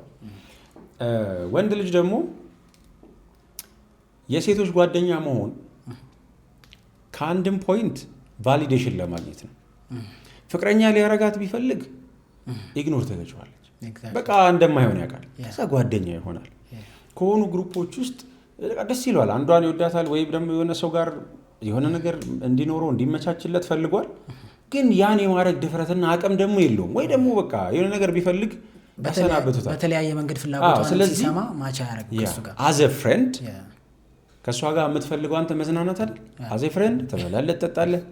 ወንድ ልጅ ደግሞ የሴቶች ጓደኛ መሆን ከአንድም ፖይንት ቫሊዴሽን ለማግኘት ነው። ፍቅረኛ ሊያረጋት ቢፈልግ ኢግኖር ተገጭዋለች። በቃ እንደማይሆን ያውቃል። ከዛ ጓደኛ ይሆናል። ከሆኑ ግሩፖች ውስጥ ደስ ይለዋል። አንዷን ይወዳታል፣ ወይም ደግሞ የሆነ ሰው ጋር የሆነ ነገር እንዲኖረው እንዲመቻችለት ፈልጓል። ግን ያን የማድረግ ድፍረትና አቅም ደግሞ የለውም። ወይ ደግሞ በቃ የሆነ ነገር ቢፈልግ ያሰናብቱታል። በተለያየ መንገድ ፍላጎቷን ሲሰማ ማቻ ያደርግ አዘ ፍሬንድ ከእሷ ጋር የምትፈልገው አንተ መዝናናት አይደል? አዘ ፍሬንድ ትበላለህ፣ ትጠጣለህ።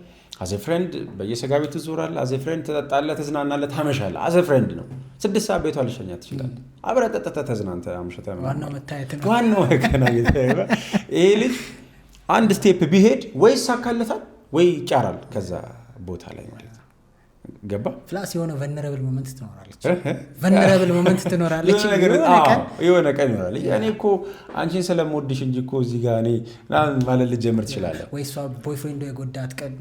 አዘ ፍሬንድ በየስጋ ቤት ትዞራለህ። አዘ ፍሬንድ ትጠጣለህ፣ ትዝናናለህ፣ ታመሻለህ። አዘ ፍሬንድ ነው። 6 ሰዓት ቤቷ ልሸኛት ትችላለህ። አብረህ ጠጥተህ ተዝናንተህ አምሽተህ ዋናው መታየት ነው። ዋናው መገናኘት። ይሄ ልጅ አንድ ስቴፕ ቢሄድ ወይ ይሳካለታል ወይ ይጫራል ከዛ ቦታ ላይ ማለት ነው። ገባ ፕላስ የሆነ ቨልነራብል ሞመንት ትኖራለች የሆነ ቀን ይኖራል። እኔ እኮ አንቺን ስለምወድሽ እንጂ እኮ እዚህ ጋር እኔ ማለት ልጀምር ትችላለህ ወይ እሷ ቦይፍሬንዶ የጎዳት ቀን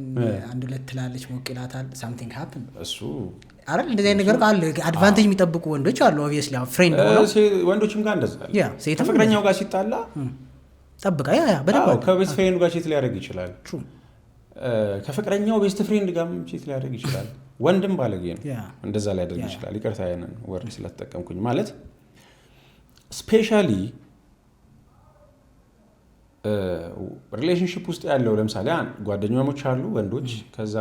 አንድ ሁለት ትላለች ሞቅ ይላታል something happen እሱ አይደል እንደዚህ አይነት ነገር አለ። አድቫንቴጅ የሚጠብቁ ወንዶች አሉ ኦብቪየስሊ ፍሬንድ ሆነው ወንዶችም ጋር እንደዛ አለ። ከፍቅረኛው ጋር ሲጣላ ጠብቃ በደንብ ከቤስት ፍሬንዱ ጋር ቺት ሊያደርግ ይችላል። ከፍቅረኛው ቤስት ፍሬንድ ጋር ቺት ሊያደርግ ይችላል። ወንድም ባለጌ ነው እንደዛ ሊያደርግ ይችላል። ይቅርታ ያንን ወርድ ስለተጠቀምኩኝ ማለት ስፔሻሊ ሪሌሽንሺፕ ውስጥ ያለው ለምሳሌ ጓደኛሞች አሉ ወንዶች ከዛ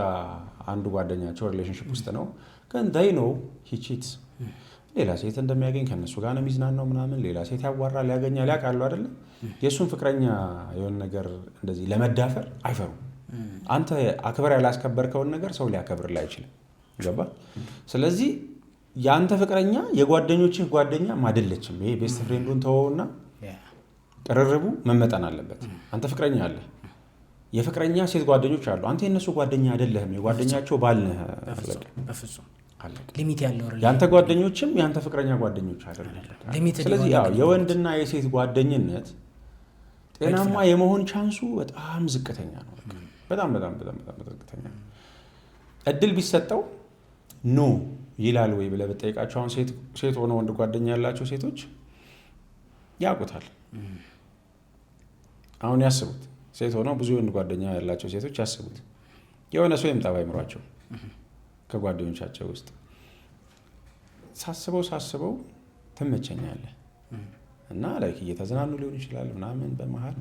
አንዱ ጓደኛቸው ሪሌሽንሺፕ ውስጥ ነው ግን they know he cheats ሌላ ሴት እንደሚያገኝ ከነሱ ጋር ነው የሚዝናናው ምናምን ሌላ ሴት ያዋራል ያገኛል ያውቃሉ አይደለ የሱን ፍቅረኛ የሆነ ነገር እንደዚህ ለመዳፈር አይፈሩም። አንተ አክብር ያላስከበርከውን ነገር ሰው ሊያከብርልህ አይችልም። ገባ? ስለዚህ ያንተ ፍቅረኛ የጓደኞችህ ጓደኛ ማደለችም። ይሄ ቤስት ፍሬንዱን ተወውና ቅርርቡ መመጠን አለበት። አንተ ፍቅረኛ አለ የፍቅረኛ ሴት ጓደኞች አሉ። አንተ የነሱ ጓደኛ አይደለህም የጓደኛቸው ባል ነህ። በፍጹም ሊሚት ያለው ያንተ ጓደኞችም ያንተ ፍቅረኛ ጓደኞች አይደለም። ስለዚህ የወንድና የሴት ጓደኝነት ጤናማ የመሆን ቻንሱ በጣም ዝቅተኛ ነው። በጣም ዝቅተኛ ነው። እድል ቢሰጠው ኖ ይላል ወይ ብለህ ብትጠይቃቸው አሁን ሴት ሆነ ወንድ ጓደኛ ያላቸው ሴቶች ያውቁታል። አሁን ያስቡት ሴት ሆነው ብዙ ወንድ ጓደኛ ያላቸው ሴቶች ያስቡት የሆነ ሰው ይምጣ ባይምሯቸው ከጓደኞቻቸው ውስጥ ሳስበው ትመቸኛለህ እና ላይክ እየተዝናኑ ሊሆን ይችላል ምናምን በመሃል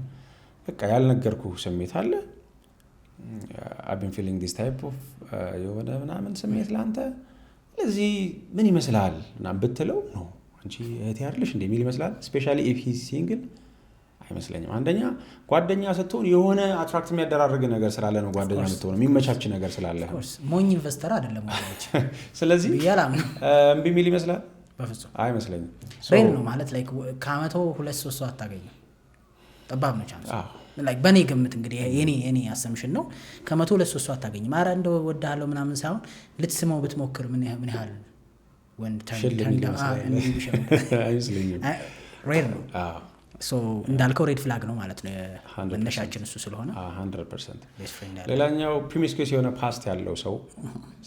በቃ ያልነገርኩህ ስሜት አለ I've been feeling this type of የሆነ ምናምን ስሜት ላንተ ስለዚህ ምን ይመስላል እና ብትለው ነው አንቺ እህቴ አይደለሽ እንዴ የሚል ይመስላል። ስፔሻሊ ኢፍ ሂ ሲንግል አይመስለኝም። አንደኛ ጓደኛ ስትሆን የሆነ አትራክት የሚያደራርግ ነገር ስላለ ነው ጓደኛ የምትሆነው የሚመቻች ነገር ስላለ ነው። ሞኝ ኢንቨስተር አይደለም ማለት ስለዚህ ይያላም እምቢ የሚል ይመስላል። በፍጹም አይመስለኝም። ሬል ነው ማለት ላይክ ከአመቶ 2-3 ሰው አታገኝም። ጠባብ ነው ቻንስ ላይክ በኔ ግምት እንግዲህ የኔ አሰምሽን ነው ከመቶ 2-3 ሰው አታገኝም። አረ እንደው ወዳለው ምናምን ሳይሆን ልትስመው ብትሞክር ምን ያህል ወንድ ተንዳ አይመስለኝም። ሬል ነው ሶ እንዳልከው ሬድ ፍላግ ነው ማለት ነው መነሻችን እሱ ስለሆነ 100%። ሌላኛው ፕሪሚስኩስ የሆነ ፓስት ያለው ሰው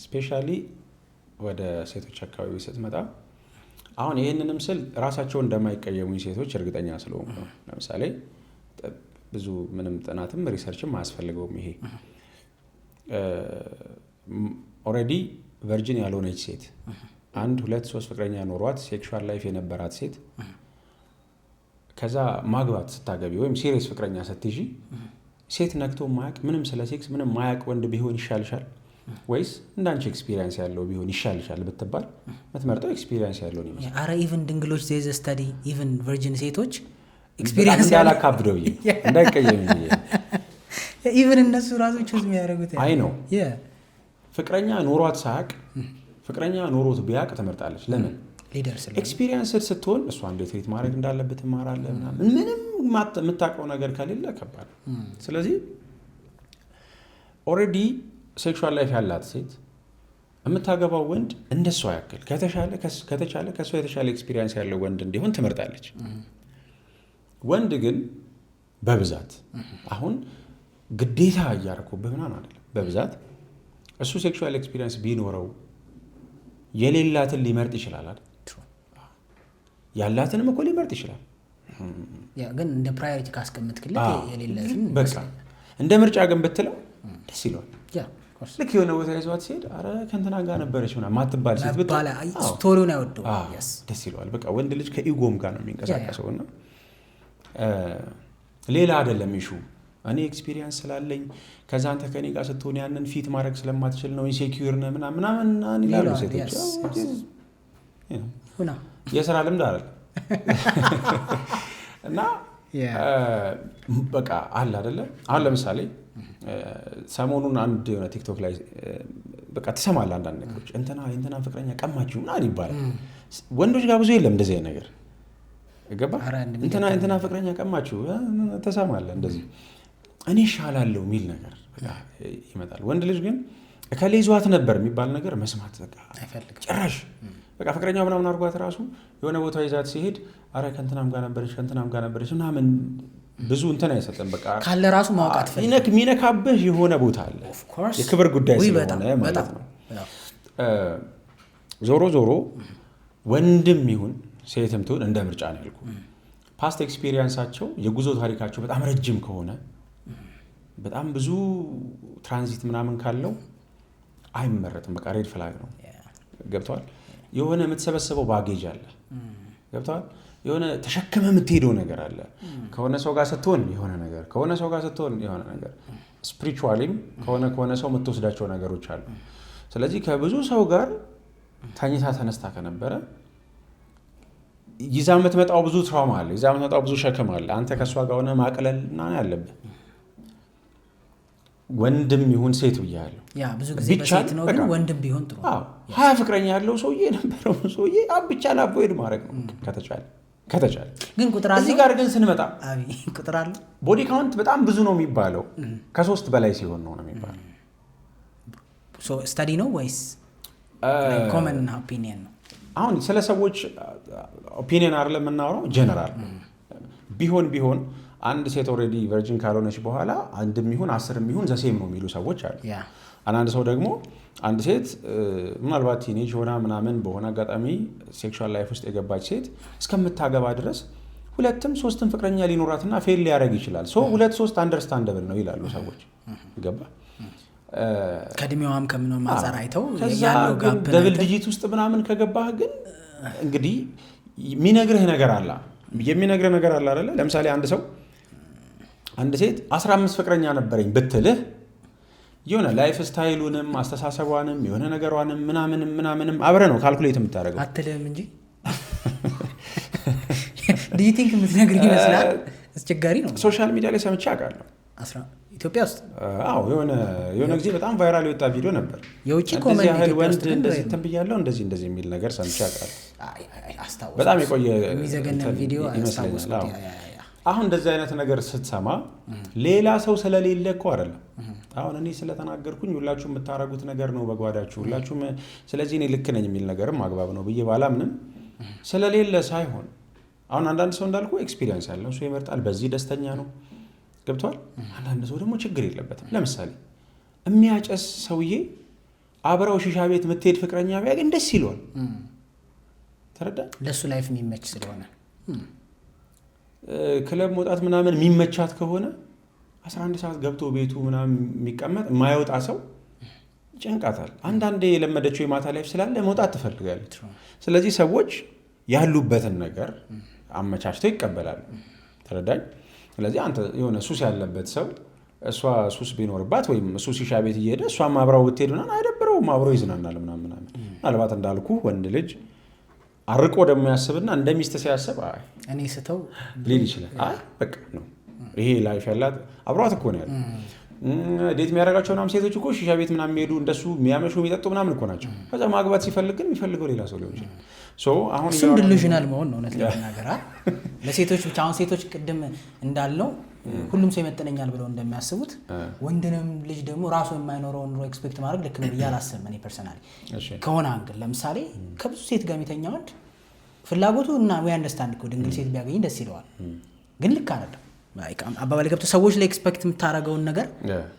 ስፔሻሊ ወደ ሴቶች አካባቢ ስትመጣ አሁን ይሄንንም ስል ራሳቸው እንደማይቀየሙኝ ሴቶች እርግጠኛ ስለሆንኩ ነው። ለምሳሌ ብዙ ምንም ጥናትም ሪሰርችም አያስፈልገውም። ይሄ ኦልሬዲ ቨርጂን ያልሆነች ሴት 1-2-3 ፍቅረኛ ኖሯት ሴክሹዋል ላይፍ የነበራት ሴት ከዛ ማግባት ስታገቢ ወይም ሲሪየስ ፍቅረኛ ስትይዢ ሴት ነክቶ ማያቅ ምንም ስለ ሴክስ ምንም ማያቅ ወንድ ቢሆን ይሻልሻል ወይስ እንዳንቺ ኤክስፒሪየንስ ያለው ቢሆን ይሻልሻል ብትባል የምትመርጠው ኤክስፒሪየንስ ያለው ነው ይመስላል። አረ ኢቭን ድንግሎች ዜዝ ስተዲ ኢቭን ቨርጂን ሴቶች ኤክስፒሪየንስ ያላካብደው እንዳይቀየም ኢቭን እነሱ ራሶች ቹዝ የሚያደርጉት አይ ነው ፍቅረኛ ኖሯት ሳያቅ ፍቅረኛ ኖሮት ቢያቅ ትመርጣለች። ለምን? ኤክስፒሪየንስ ስትሆን እሷ እንዴት ትሪት ማድረግ እንዳለበት ትማራለህ ምናምን ምንም የምታውቀው ነገር ከሌለ ከባድ። ስለዚህ ኦልሬዲ ሴክሹዋል ላይፍ ያላት ሴት የምታገባው ወንድ እንደሷ ያክል ከተቻለ ከሷ የተሻለ ኤክስፒሪየንስ ያለው ወንድ እንዲሆን ትመርጣለች። ወንድ ግን በብዛት አሁን ግዴታ እያደረኩብህ ምናምን አይደለም። በብዛት እሱ ሴክሹዋል ኤክስፒሪየንስ ቢኖረው የሌላትን ሊመርጥ ይችላል አይደል? ያላትንም እኮ ሊመርጥ ይችላል። ግን እንደ ፕራዮሪቲ ካስቀምጥክለት የሌላትን በቃ እንደ ምርጫ ግን ብትለው ደስ ይለዋል። ልክ የሆነ ቦታ ይዟት ሲሄድ አረ ከእንትና ጋር ነበረች ምናምን ማትባል ሴት ብትባል ስቶሪውን ያወደው ደስ ይለዋል። በቃ ወንድ ልጅ ከኢጎም ጋር ነው የሚንቀሳቀሰው እና ሌላ አይደለም ኢሹ እኔ ኤክስፒሪየንስ ስላለኝ ከዛ አንተ ከኔ ጋር ስትሆን ያንን ፊት ማድረግ ስለማትችል ነው ኢንሴኪዩር ነህ ምናምን ይላሉ ሴቶች። የስራ ልምድ አይደል እና በቃ አለ አይደለ። አሁን ለምሳሌ ሰሞኑን አንድ የሆነ ቲክቶክ ላይ በቃ ትሰማለህ አንዳንድ ነገሮች እንትና ፍቅረኛ ቀማችሁ ምናምን ይባላል። ወንዶች ጋር ብዙ የለም እንደዚህ አይነት ነገር ገባ። እንትና ፍቅረኛ ቀማችሁ ትሰማለህ እንደዚህ እኔ እሻላለሁ የሚል ነገር ይመጣል። ወንድ ልጅ ግን እከሌ ይዟት ነበር የሚባል ነገር መስማት በቃ ጭራሽ በቃ ፍቅረኛው ምናምን አድርጓት ራሱ የሆነ ቦታ ይዛት ሲሄድ አረ ከእንትናም ጋር ነበረች ምናምን ብዙ እንትን አይሰጥም። በቃ ካለ ራሱ ማውቃት ፈልግ የሚነካብህ የሆነ ቦታ አለ የክብር ጉዳይ ስለሆነ ማለት ነው። ዞሮ ዞሮ ወንድም ይሁን ሴትም ትሁን እንደ ምርጫ ነው ያልኩ። ፓስት ኤክስፒሪየንሳቸው የጉዞ ታሪካቸው በጣም ረጅም ከሆነ በጣም ብዙ ትራንዚት ምናምን ካለው አይመረጥም። በቃ ሬድ ፍላግ ነው። ገብተዋል። የሆነ የምትሰበሰበው ባጌጅ አለ። ገብተዋል። የሆነ ተሸክመ የምትሄደው ነገር አለ። ከሆነ ሰው ጋር ስትሆን የሆነ ነገር፣ ከሆነ ሰው ጋር ስትሆን የሆነ ነገር፣ ስፒሪቹዋሊም ከሆነ ሰው የምትወስዳቸው ነገሮች አሉ። ስለዚህ ከብዙ ሰው ጋር ተኝታ ተነስታ ከነበረ ይዛ የምትመጣው ብዙ ትራውማ አለ፣ ይዛ የምትመጣው ብዙ ሸክም አለ። አንተ ከእሷ ጋር ሆነ ማቅለል ያለብህ ወንድም ይሁን ሴት ብያለሁ። ያ ብዙ ጊዜ በሴት ነው ግን ወንድም ቢሆን ጥሩ። ሀያ ፍቅረኛ ያለው ሰውዬ የነበረው ሰውዬ ብቻ አቮይድ ማድረግ ነው ከተቻለ። ግን ቁጥር አለ። እዚህ ጋር ግን ስንመጣ ቁጥር አለ። ቦዲ ካውንት በጣም ብዙ ነው የሚባለው። ከ3 በላይ ሲሆን ነው የሚባለው። ስታዲ ነው ወይስ ኮመን ኦፒኒየን ነው? አሁን ስለ ሰዎች ኦፒኒየን አይደለም የምናወራው፣ ጀነራል ቢሆን አንድ ሴት ኦልሬዲ ቨርጂን ካልሆነች በኋላ አንድም ይሁን 10 ይሁን ዘሴም ነው የሚሉ ሰዎች አሉ። አንድ ሰው ደግሞ አንድ ሴት ምናልባት ቲኔጅ ሆና ምናምን በሆነ አጋጣሚ ሴክሹዋል ላይፍ ውስጥ የገባች ሴት እስከምታገባ ድረስ 2-3 ፍቅረኛ ሊኖራትና ፌል ሊያደርግ ይችላል። 2-3 አንደርስታንደብል ነው ይላሉ ሰዎች። ገባ ከእድሜዋም ከምንም አንፃር አይተው ያለው ጋፕ ደብል ዲጂት ውስጥ ምናምን ከገባህ ግን እንግዲህ የሚነግርህ ነገር አለ አይደለ? ለምሳሌ አንድ ሴት 15 ፍቅረኛ ነበረኝ ብትልህ የሆነ ላይፍ ስታይሉንም አስተሳሰቧንም የሆነ ነገሯንም ምናምንም አብረህ ነው ካልኩሌት የምታደርገው። አትልም እንጂ ዱ ዩ ቲንክ የምትነግርህ ይመስላል። አስቸጋሪ ነው። ሶሻል ሚዲያ ላይ ሰምቼ አውቃለሁ። ኢትዮጵያ ውስጥ የሆነ ጊዜ በጣም ቫይራል የወጣ ቪዲዮ ነበር። የውጭ ኮሜንት ያህል ወንድ እንደዚህ ተንብያለሁ እንደዚህ የሚል ነገር ሰምቼ አውቃለሁ። በጣም የቆየ የሚዘገነን ቪዲዮ ይመስለኛል። አሁን እንደዚህ አይነት ነገር ስትሰማ ሌላ ሰው ስለሌለ እኮ አይደለም። አሁን እኔ ስለተናገርኩኝ ሁላችሁ የምታረጉት ነገር ነው በጓዳችሁ ሁላችሁም፣ ስለዚህ እኔ ልክ ነኝ የሚል ነገርም አግባብ ነው ብዬ ባላምንም ስለሌለ ሳይሆን አሁን አንዳንድ ሰው እንዳልኩ ኤክስፒሪየንስ ያለው ሰው ይመርጣል፣ በዚህ ደስተኛ ነው። ገብቷል። አንዳንድ ሰው ደግሞ ችግር የለበትም። ለምሳሌ የሚያጨስ ሰውዬ አብረው ሺሻ ቤት የምትሄድ ፍቅረኛ ቢያገኝ ደስ ይለዋል። ተረዳ። ለሱ ላይፍ የሚመች ስለሆነ ክለብ መውጣት ምናምን የሚመቻት ከሆነ 11 ሰዓት ገብቶ ቤቱ ምናምን የሚቀመጥ የማይወጣ ሰው ጨንቃታል። አንዳንዴ የለመደችው የማታ ላይፍ ስላለ መውጣት ትፈልጋለች። ስለዚህ ሰዎች ያሉበትን ነገር አመቻችተው ይቀበላሉ። ተረዳኝ። ስለዚህ አንተ የሆነ ሱስ ያለበት ሰው እሷ ሱስ ቢኖርባት ወይም እሱ ሺሻ ቤት እየሄደ እሷም አብራው ብትሄድ ምናምን አይደብረውም፣ አብሮ ይዝናናል ምናምን። ምናልባት እንዳልኩ ወንድ ልጅ አርቆ ደግሞ ያስብና እንደሚስት ሲያስብ እኔ ስተው ሊል ይችላል። በቃ ነው ይሄ ላይፍ ያላት አብሯት እኮ ነው ያለው። ዴት የሚያደርጋቸው ምናምን ሴቶች እኮ ሺሻ ቤት ምናምን የሚሄዱ እንደሱ የሚያመሹ የሚጠጡ ምናምን እኮ ናቸው። ከዛ ማግባት ሲፈልግ ግን የሚፈልገው ሌላ ሰው ሊሆን ይችላል። እሱም ዲሉዥናል መሆን ነው እውነት ለመናገር ለሴቶች ብቻ። አሁን ሴቶች ቅድም እንዳልነው ሁሉም ሰው ይመጥነኛል ብለው እንደሚያስቡት ወንድንም ልጅ ደግሞ ራሱ የማይኖረውን ኑሮ ኤክስፔክት ማድረግ ልክ ነው ብዬ አላስብም። እኔ ፐርሰናሊ ከሆነ አንግል ለምሳሌ ከብዙ ሴት ጋር የሚተኛ ወንድ ፍላጎቱ እና ወይ አንደርስታንድ እኮ ድንግል ሴት ቢያገኝ ደስ ይለዋል። ግን ልክ አይደለም። አባባል ገብቶ ሰዎች ላይ ኤክስፔክት የምታደርገውን ነገር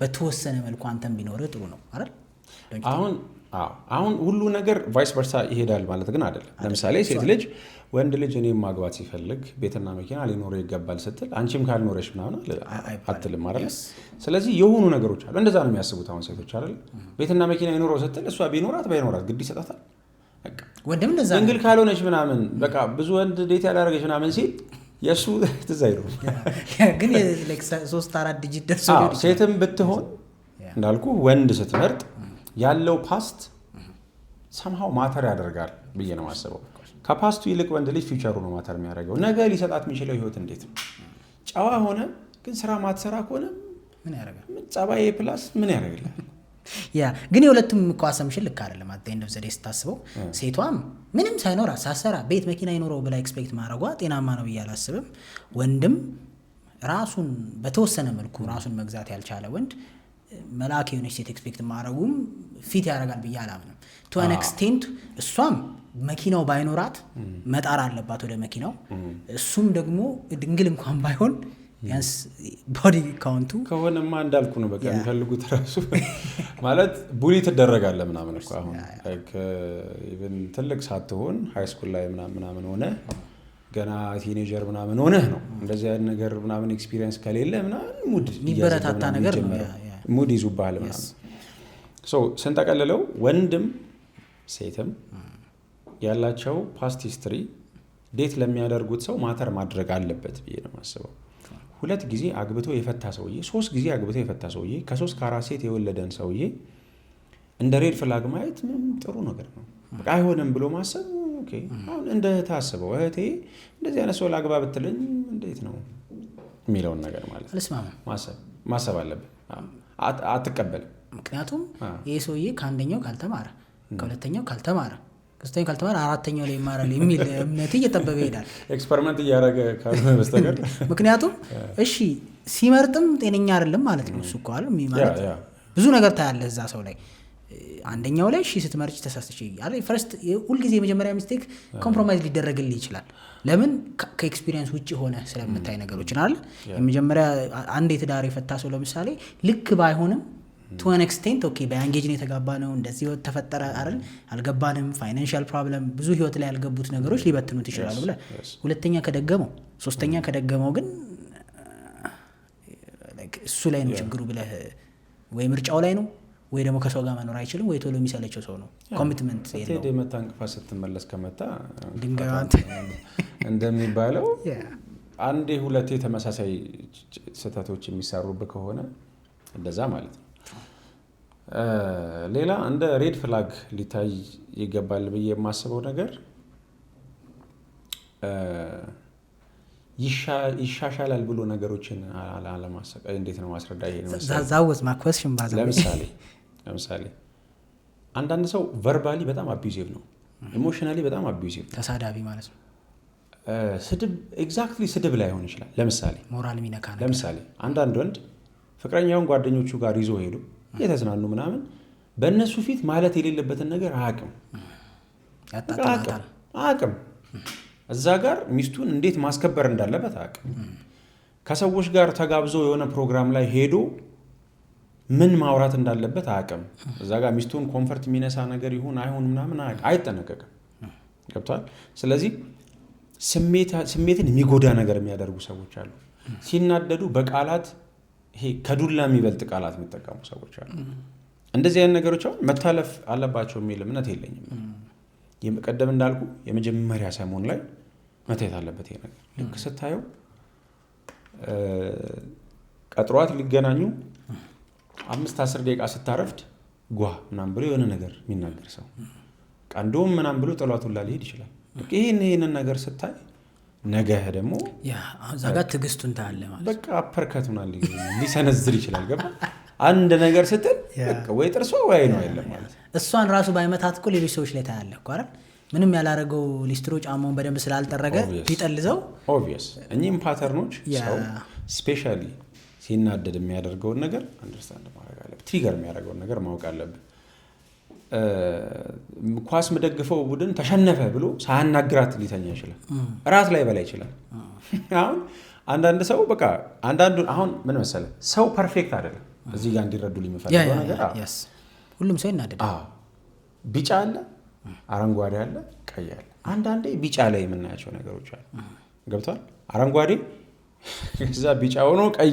በተወሰነ መልኩ አንተም ቢኖርህ ጥሩ ነው አይደል? አሁን ሁሉ ነገር ቫይስ ቨርሳ ይሄዳል ማለት ግን አይደለም። ለምሳሌ ሴት ልጅ ወንድ ልጅ እኔም ማግባት ሲፈልግ ቤትና መኪና ሊኖረው ይገባል ስትል አንቺም ካልኖረሽ ምናምን አትልም አይደል? ስለዚህ የሆኑ ነገሮች አሉ። እንደዛ ነው የሚያስቡት አሁን ሴቶች አይደል? ቤትና መኪና ይኖረው ስትል እሷ ቢኖራት ባይኖራት ግድ ይሰጣታል። ወንድም እንደዛ ድንግል ካልሆነች ምናምን በቃ ብዙ ወንድ ዴት ያላረገች ምናምን ሲል የእሱ ትዝ አይለው። ግን 3-4 ዲጂት ደርሶ ሴትም ብትሆን እንዳልኩ ወንድ ስትመርጥ ያለው ፓስት ሰምሃው ማተር ያደርጋል ብዬ ነው የማስበው። ከፓስቱ ይልቅ ወንድ ልጅ ፊውቸሩ ነው ማተር የሚያደርገው። ነገ ሊሰጣት የሚችለው ህይወት እንዴት ነው? ጨዋ ሆነ ግን ስራ ማትሰራ ከሆነ ምን ያደርጋል? ጸባዬ ፕላስ ምን ያደርግልሃል? ያ ግን የሁለቱም እኮ አሰምሽን ልክ አይደለም። አጥተን ዘዴ ስታስበው ሴቷም ምንም ሳይኖራት ሳሰራ ቤት መኪና ይኖረው ብላ ኤክስፔክት ማድረጓ ጤናማ ነው ብዬ አላስብም። ወንድም ራሱን በተወሰነ መልኩ ራሱን መግዛት ያልቻለ ወንድ መልአክ የሆነች ሴት ኤክስፔክት ማድረጉም ፊት ያደርጋል ብዬ አላምንም። ቱ አን ኤክስቴንት እሷም መኪናው ባይኖራት መጣር አለባት ወደ መኪናው። እሱም ደግሞ ድንግል እንኳን ባይሆን ቢያንስ ቦዲ ካውንቱ ከሆነማ እንዳልኩ ነው። በቃ የሚፈልጉት ራሱ ማለት ቡሊ ትደረጋለህ ምናምን እኮ አሁን ኢቭን ትልቅ ሳትሆን ሃይ ስኩል ላይ ምናምን ሆነ ገና ቲኔጀር ምናምን ሆነህ ነው እንደዚህ አይነት ነገር ምናምን ኤክስፒሪየንስ ከሌለ ምናምን ሙድ የሚበረታታ ነገር ነው ሙድ ይዙብሃል ምናምን። ሶ ስንጠቀልለው ወንድም ሴትም ያላቸው ፓስት ሂስትሪ ዴት ለሚያደርጉት ሰው ማተር ማድረግ አለበት ብዬ ነው የማስበው። 2 ጊዜ አግብቶ የፈታ ሰውዬ 3 ጊዜ አግብቶ የፈታ ሰውዬ ከ3 ከ4 ሴት የወለደን ሰውዬ እንደ ሬድ ፍላግ ማየት ምንም ጥሩ ነገር ነው። በቃ አይሆንም ብሎ ማሰብ ኦኬ። አሁን እንደ ታስበው እህቴ እንደዚህ አይነት ሰው ላግባ ብትለኝ እንዴት ነው የሚለውን ነገር ማለት ማሰብ አለብን። አትቀበልም። ምክንያቱም ይሄ ሰውዬ ከአንደኛው ካልተማረ ከሁለተኛው ካልተማረ ከሶስተኛው ካልተማረ አራተኛው ላይ ይማራል የሚል እምነት እየጠበበ ይሄዳል። ኤክስፐሪመንት እያደረገ ካልሆነ በስተቀር ምክንያቱም እሺ ሲመርጥም ጤነኛ አይደለም ማለት ነው። እሱ እኮ አለ ማለት ብዙ ነገር ታያለህ እዛ ሰው ላይ። አንደኛው ላይ እሺ ስትመርጭ ተሳስተሽ ያለ ፈርስት ሁልጊዜ የመጀመሪያ ሚስቴክ ኮምፕሮማይዝ ሊደረግልህ ይችላል። ለምን ከኤክስፒሪየንስ ውጪ ሆነ ስለምታይ ነገሮችን አለ። የመጀመሪያ አንድ የትዳር የፈታ ሰው ለምሳሌ ልክ ባይሆንም to an extent ኦኬ በአንጌጅ ነው የተጋባ ነው እንደዚህ ተፈጠረ አይደል አልገባንም ፋይናንሻል ፕሮብለም ብዙ ህይወት ላይ ያልገቡት ነገሮች ሊበትኑት ይችላሉ ብለ ሁለተኛ ከደገመው ሶስተኛ ከደገመው ግን እሱ ላይ ነው ችግሩ ብለ ወይ ምርጫው ላይ ነው ወይ ደግሞ ከሰው ጋር መኖር አይችልም ወይ ቶሎ የሚሰለቸው ሰው ነው። ኮሚትመንት የለው የመታ እንቅፋ ስትመለስ ከመታ ድንጋያት እንደሚባለው አንዴ ሁለቴ ተመሳሳይ ስህተቶች የሚሰሩበት ከሆነ እንደዛ ማለት ነው። ሌላ እንደ ሬድ ፍላግ ሊታይ ይገባል ብዬ የማስበው ነገር ይሻሻላል ብሎ ነገሮችን አለማሰብ። እንዴት ነው ማስረዳ? ይሄ ነው ዛዛውስ ማክወስሽን ባዛ ለምሳሌ አንዳንድ ሰው ቨርባሊ በጣም አቢዩዚቭ ነው፣ ኢሞሽናሊ በጣም አቢዩዚቭ ተሳዳቢ ማለት ነው። ስድብ ኤግዛክትሊ ስድብ ላይ ሆን ይችላል። ለምሳሌ ሞራል ሚነካ ነገር ለምሳሌ አንዳንድ ወንድ ፍቅረኛውን ጓደኞቹ ጋር ይዞ ሄዱ የተዝናኑ ምናምን በእነሱ ፊት ማለት የሌለበትን ነገር አቅም እዛ ጋር ሚስቱን እንዴት ማስከበር እንዳለበት አቅም ከሰዎች ጋር ተጋብዞ የሆነ ፕሮግራም ላይ ሄዶ ምን ማውራት እንዳለበት አቅም እዛ ጋር ሚስቱን ኮምፈርት የሚነሳ ነገር ይሁን አይሁን ምናምን አይጠነቀቅም። ገብቷል? ስለዚህ ስሜትን የሚጎዳ ነገር የሚያደርጉ ሰዎች አሉ። ሲናደዱ በቃላት ይሄ ከዱላ የሚበልጥ ቃላት የሚጠቀሙ ሰዎች አሉ። እንደዚህ አይነት ነገሮች አሁን መታለፍ አለባቸው የሚል እምነት የለኝም። ቀደም እንዳልኩ የመጀመሪያ ሰሞን ላይ መታየት አለበት ይሄ ነገር። ልክ ስታየው ቀጥሯት ሊገናኙ 5-10 ደቂቃ ስታረፍድ ጓ ምናምን ብሎ የሆነ ነገር የሚናገር ሰው ቀንዶም ምናምን ብሎ ጥሏት ሁላ ሊሄድ ይችላል። ይሄንን ነገር ስታይ ነገ ደግሞ እዛ ጋር ትዕግስቱን ታያለ ማለት በቃ አፐርከት ምናምን ሊሰነዝር ይችላል። ገባ አንድ ነገር ስትል ወይ ጥርሷ ወይ ነው አይደለም ማለት እሷን ራሱ ባይመታት እኮ ሌሎች ሰዎች ላይ ታያለ እኮ አይደል? ምንም ያላረገው ሊስትሮ ጫማውን በደንብ ስላልጠረገ ቢጠልዘው ኦብቪየስ። እኚህም ፓተርኖች ሰው ስፔሻሊ ሲናደድ የሚያደርገውን ነገር አንደርስታንድ ማድረግ አለብህ። ትሪገር የሚያደርገውን ነገር ማወቅ አለብህ። ኳስ መደግፈው ቡድን ተሸነፈ ብሎ ሳያናግራት ሊተኛ ይችላል። ራት ላይ በላ ይችላል። አሁን አንዳንድ ሰው በቃ አሁን ምን መሰለህ ሰው ፐርፌክት አይደለም። እዚህ ጋር እንዲረዱ የሚፈልገው ነገር ሁሉም ሰው ይናደዳል። ቢጫ አለ፣ አረንጓዴ አለ፣ ቀይ አለ። አንዳንዴ ቢጫ ላይ የምናያቸው ነገሮች አሉ። ገብቷል? አረንጓዴ እዛ ቢጫ ሆኖ ቀይ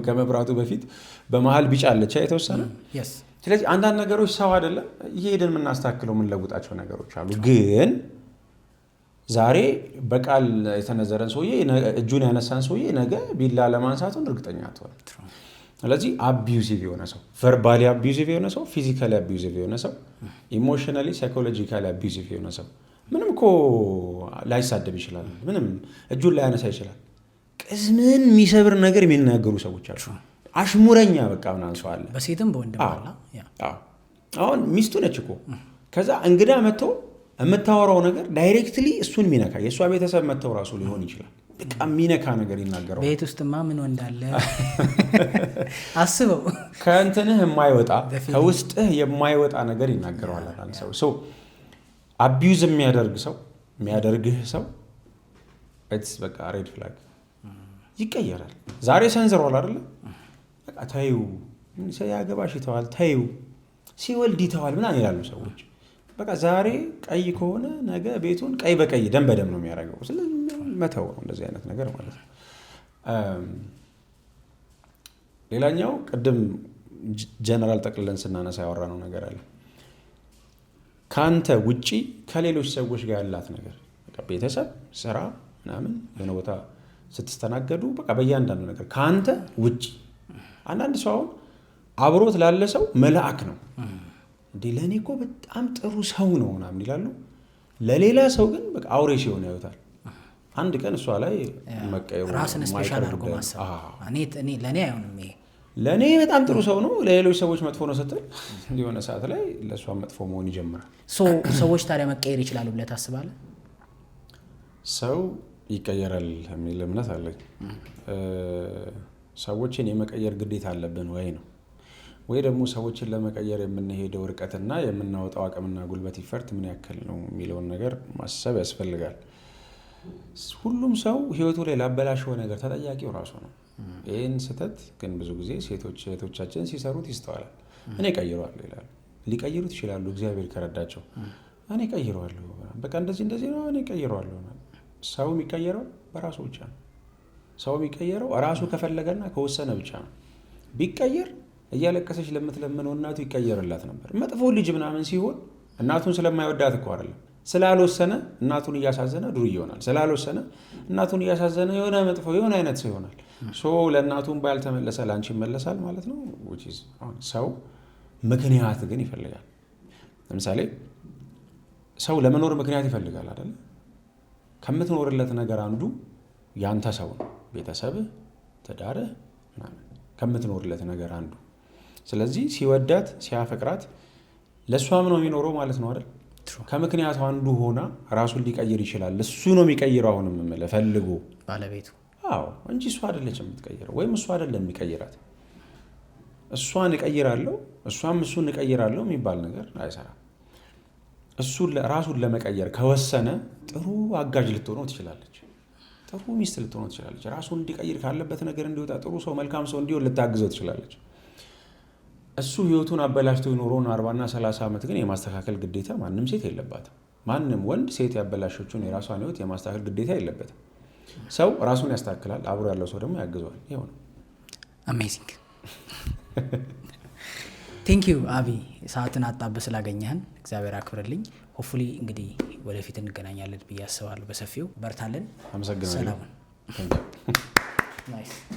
ከመብራቱ በፊት በመሃል ቢጫ አለች የተወሰነ። ስለዚህ አንዳንድ ነገሮች ሰው አይደለም እየሄድን የምናስተካክለው የምንለውጣቸው ነገሮች አሉ። ግን ዛሬ በቃል የተነዘረን ሰውዬ እጁን ያነሳን ሰውዬ ነገ ቢላ ለማንሳቱን እርግጠኛ አትሆንም። ስለዚህ አቢዩሲቭ የሆነ ሰው ቨርባሊ አቢዩሲቭ የሆነ ሰው፣ ፊዚካሊ አቢዩሲቭ የሆነ ሰው፣ ኢሞሽናሊ ሳይኮሎጂካሊ አቢዩሲቭ የሆነ ሰው ምንም እኮ ላይሳደብ ይችላል። ምንም እጁን ላያነሳ ይችላል። ቅስምን የሚሰብር ነገር የሚናገሩ ሰዎች አሉ። አሽሙረኛ በቃ ምናምን ሰው አለ። በሴትም በወንድም አለ። አሁን ሚስቱ ነች እኮ ከዛ እንግዳ መጥቶ የምታወራው ነገር ዳይሬክትሊ እሱን የሚነካ የእሷ ቤተሰብ መጥተው ራሱ ሊሆን ይችላል። በቃ የሚነካ ነገር ይናገረዋል። ቤት ውስጥማ ምን እንዳለ አስበው። ከእንትንህ የማይወጣ ከውስጥህ የማይወጣ ነገር ይናገረዋል። አንድ ሰው አቢዩዝ የሚያደርግህ ሰው በቃ ሬድ ፍላግ ይቀየራል። ዛሬ ሰንዝሯል አይደለ? በቃ ተይው፣ ያገባሽ ይተዋል፣ ተይው፣ ሲወልድ ይተዋል ምናምን ይላሉ ሰዎች። በቃ ዛሬ ቀይ ከሆነ ነገ ቤቱን ቀይ በቀይ ደም በደም ነው የሚያደርገው። ስለዚህ መተው ነው እንደዚህ አይነት ነገር ማለት ነው። ሌላኛው ቅድም ጀነራል ጠቅልለን ስናነሳ ያወራነው ነገር አለ። ከአንተ ውጪ ከሌሎች ሰዎች ጋር ያላት ነገር ቤተሰብ፣ ስራ ምናምን የሆነ ቦታ ስትስተናገዱ በቃ በእያንዳንዱ ነገር ከአንተ ውጪ። አንዳንድ ሰው አሁን አብሮት ላለ ሰው መልአክ ነው እንዴ፣ ለእኔ እኮ በጣም ጥሩ ሰው ነው ምናምን ይላሉ። ለሌላ ሰው ግን በቃ አውሬ ሲሆን ያዩታል። አንድ ቀን እሷ ላይ መቀየሩ ራስን ስፔሻል አድርጎ ማሰብ ለእኔ አይሆንም። ይሄ ለእኔ በጣም ጥሩ ሰው ነው፣ ለሌሎች ሰዎች መጥፎ ነው ስትል የሆነ ሰዓት ላይ ለእሷ መጥፎ መሆን ይጀምራል። ሰዎች ታዲያ መቀየር ይችላሉ ብለህ ታስባለህ? ሰው ይቀየራል የሚል እምነት አለኝ። ሰዎችን የመቀየር ግዴታ አለብን ወይ ነው፣ ወይ ደግሞ ሰዎችን ለመቀየር የምንሄደው ርቀትና የምናወጣው አቅምና ጉልበት ይፈርት ምን ያክል ነው የሚለውን ነገር ማሰብ ያስፈልጋል። ሁሉም ሰው ህይወቱ ላይ ላበላሸው ነገር ተጠያቂው ራሱ ነው። ይህን ስህተት ግን ብዙ ጊዜ ሴቶች እህቶቻችን ሲሰሩት ይስተዋላል። እኔ ቀይረዋለሁ ይላሉ። ሊቀይሩት ይችላሉ እግዚአብሔር ከረዳቸው። እኔ ቀይረዋለሁ፣ በቃ እንደዚህ ነው፣ እኔ ቀይረዋለሁ። ሰው የሚቀየረው በራሱ ብቻ ነው። ሰው የሚቀየረው ራሱ ከፈለገና ከወሰነ ብቻ ነው። ቢቀየር እያለቀሰች ለምትለምነው እናቱ ይቀየርላት ነበር። መጥፎ ልጅ ምናምን ሲሆን እናቱን ስለማይወዳት እኮ አይደለም፣ ስላልወሰነ እናቱን እያሳዘነ ዱር ይሆናል። ስላልወሰነ እናቱን እያሳዘነ የሆነ መጥፎ የሆነ አይነት ሰው ይሆናል። ለእናቱን ባልተመለሰ ለአንቺ ይመለሳል ማለት ነው። ሰው ምክንያት ግን ይፈልጋል። ለምሳሌ ሰው ለመኖር ምክንያት ይፈልጋል አይደለ? ከምትኖርለት ነገር አንዱ ያንተ ሰው ነው፣ ቤተሰብህ፣ ትዳርህ ምናምን ከምትኖርለት ነገር አንዱ። ስለዚህ ሲወዳት ሲያፈቅራት ለእሷም ነው የሚኖረው ማለት ነው አይደል? ከምክንያቱ አንዱ ሆና ራሱን ሊቀይር ይችላል። እሱ ነው የሚቀይረው። አሁንም የምልህ ፈልጎ ባለቤቱ እንጂ እሷ አይደለች የምትቀይረው፣ ወይም እሱ አይደለም የሚቀይራት። እሷን እቀይራለሁ እሷም እሱን እቀይራለሁ የሚባል ነገር አይሰራም። እሱ ራሱን ለመቀየር ከወሰነ ጥሩ አጋዥ ልትሆነው ትችላለች፣ ጥሩ ሚስት ልትሆነው ትችላለች። ራሱን እንዲቀይር ካለበት ነገር እንዲወጣ ጥሩ ሰው መልካም ሰው እንዲሆን ልታግዘው ትችላለች። እሱ ህይወቱን አበላሽቶ የኖረውን 40 እና 30 ዓመት ግን የማስተካከል ግዴታ ማንም ሴት የለባትም። ማንም ወንድ ሴት ያበላሸችውን የራሷን ህይወት የማስተካከል ግዴታ የለበትም። ሰው ራሱን ያስተካክላል፣ አብሮ ያለው ሰው ደግሞ ያግዘዋል። ይኸው ነው። አሜዚንግ ቴንክ ዩ አቢ፣ ሰዓትን አጣብህ ስላገኘህን እግዚአብሔር አክብርልኝ። ሆፕፉሊ እንግዲህ ወደፊት እንገናኛለን ብዬ አስባለሁ። በሰፊው በርታለን። አመሰግናለሁ። ሰላሙን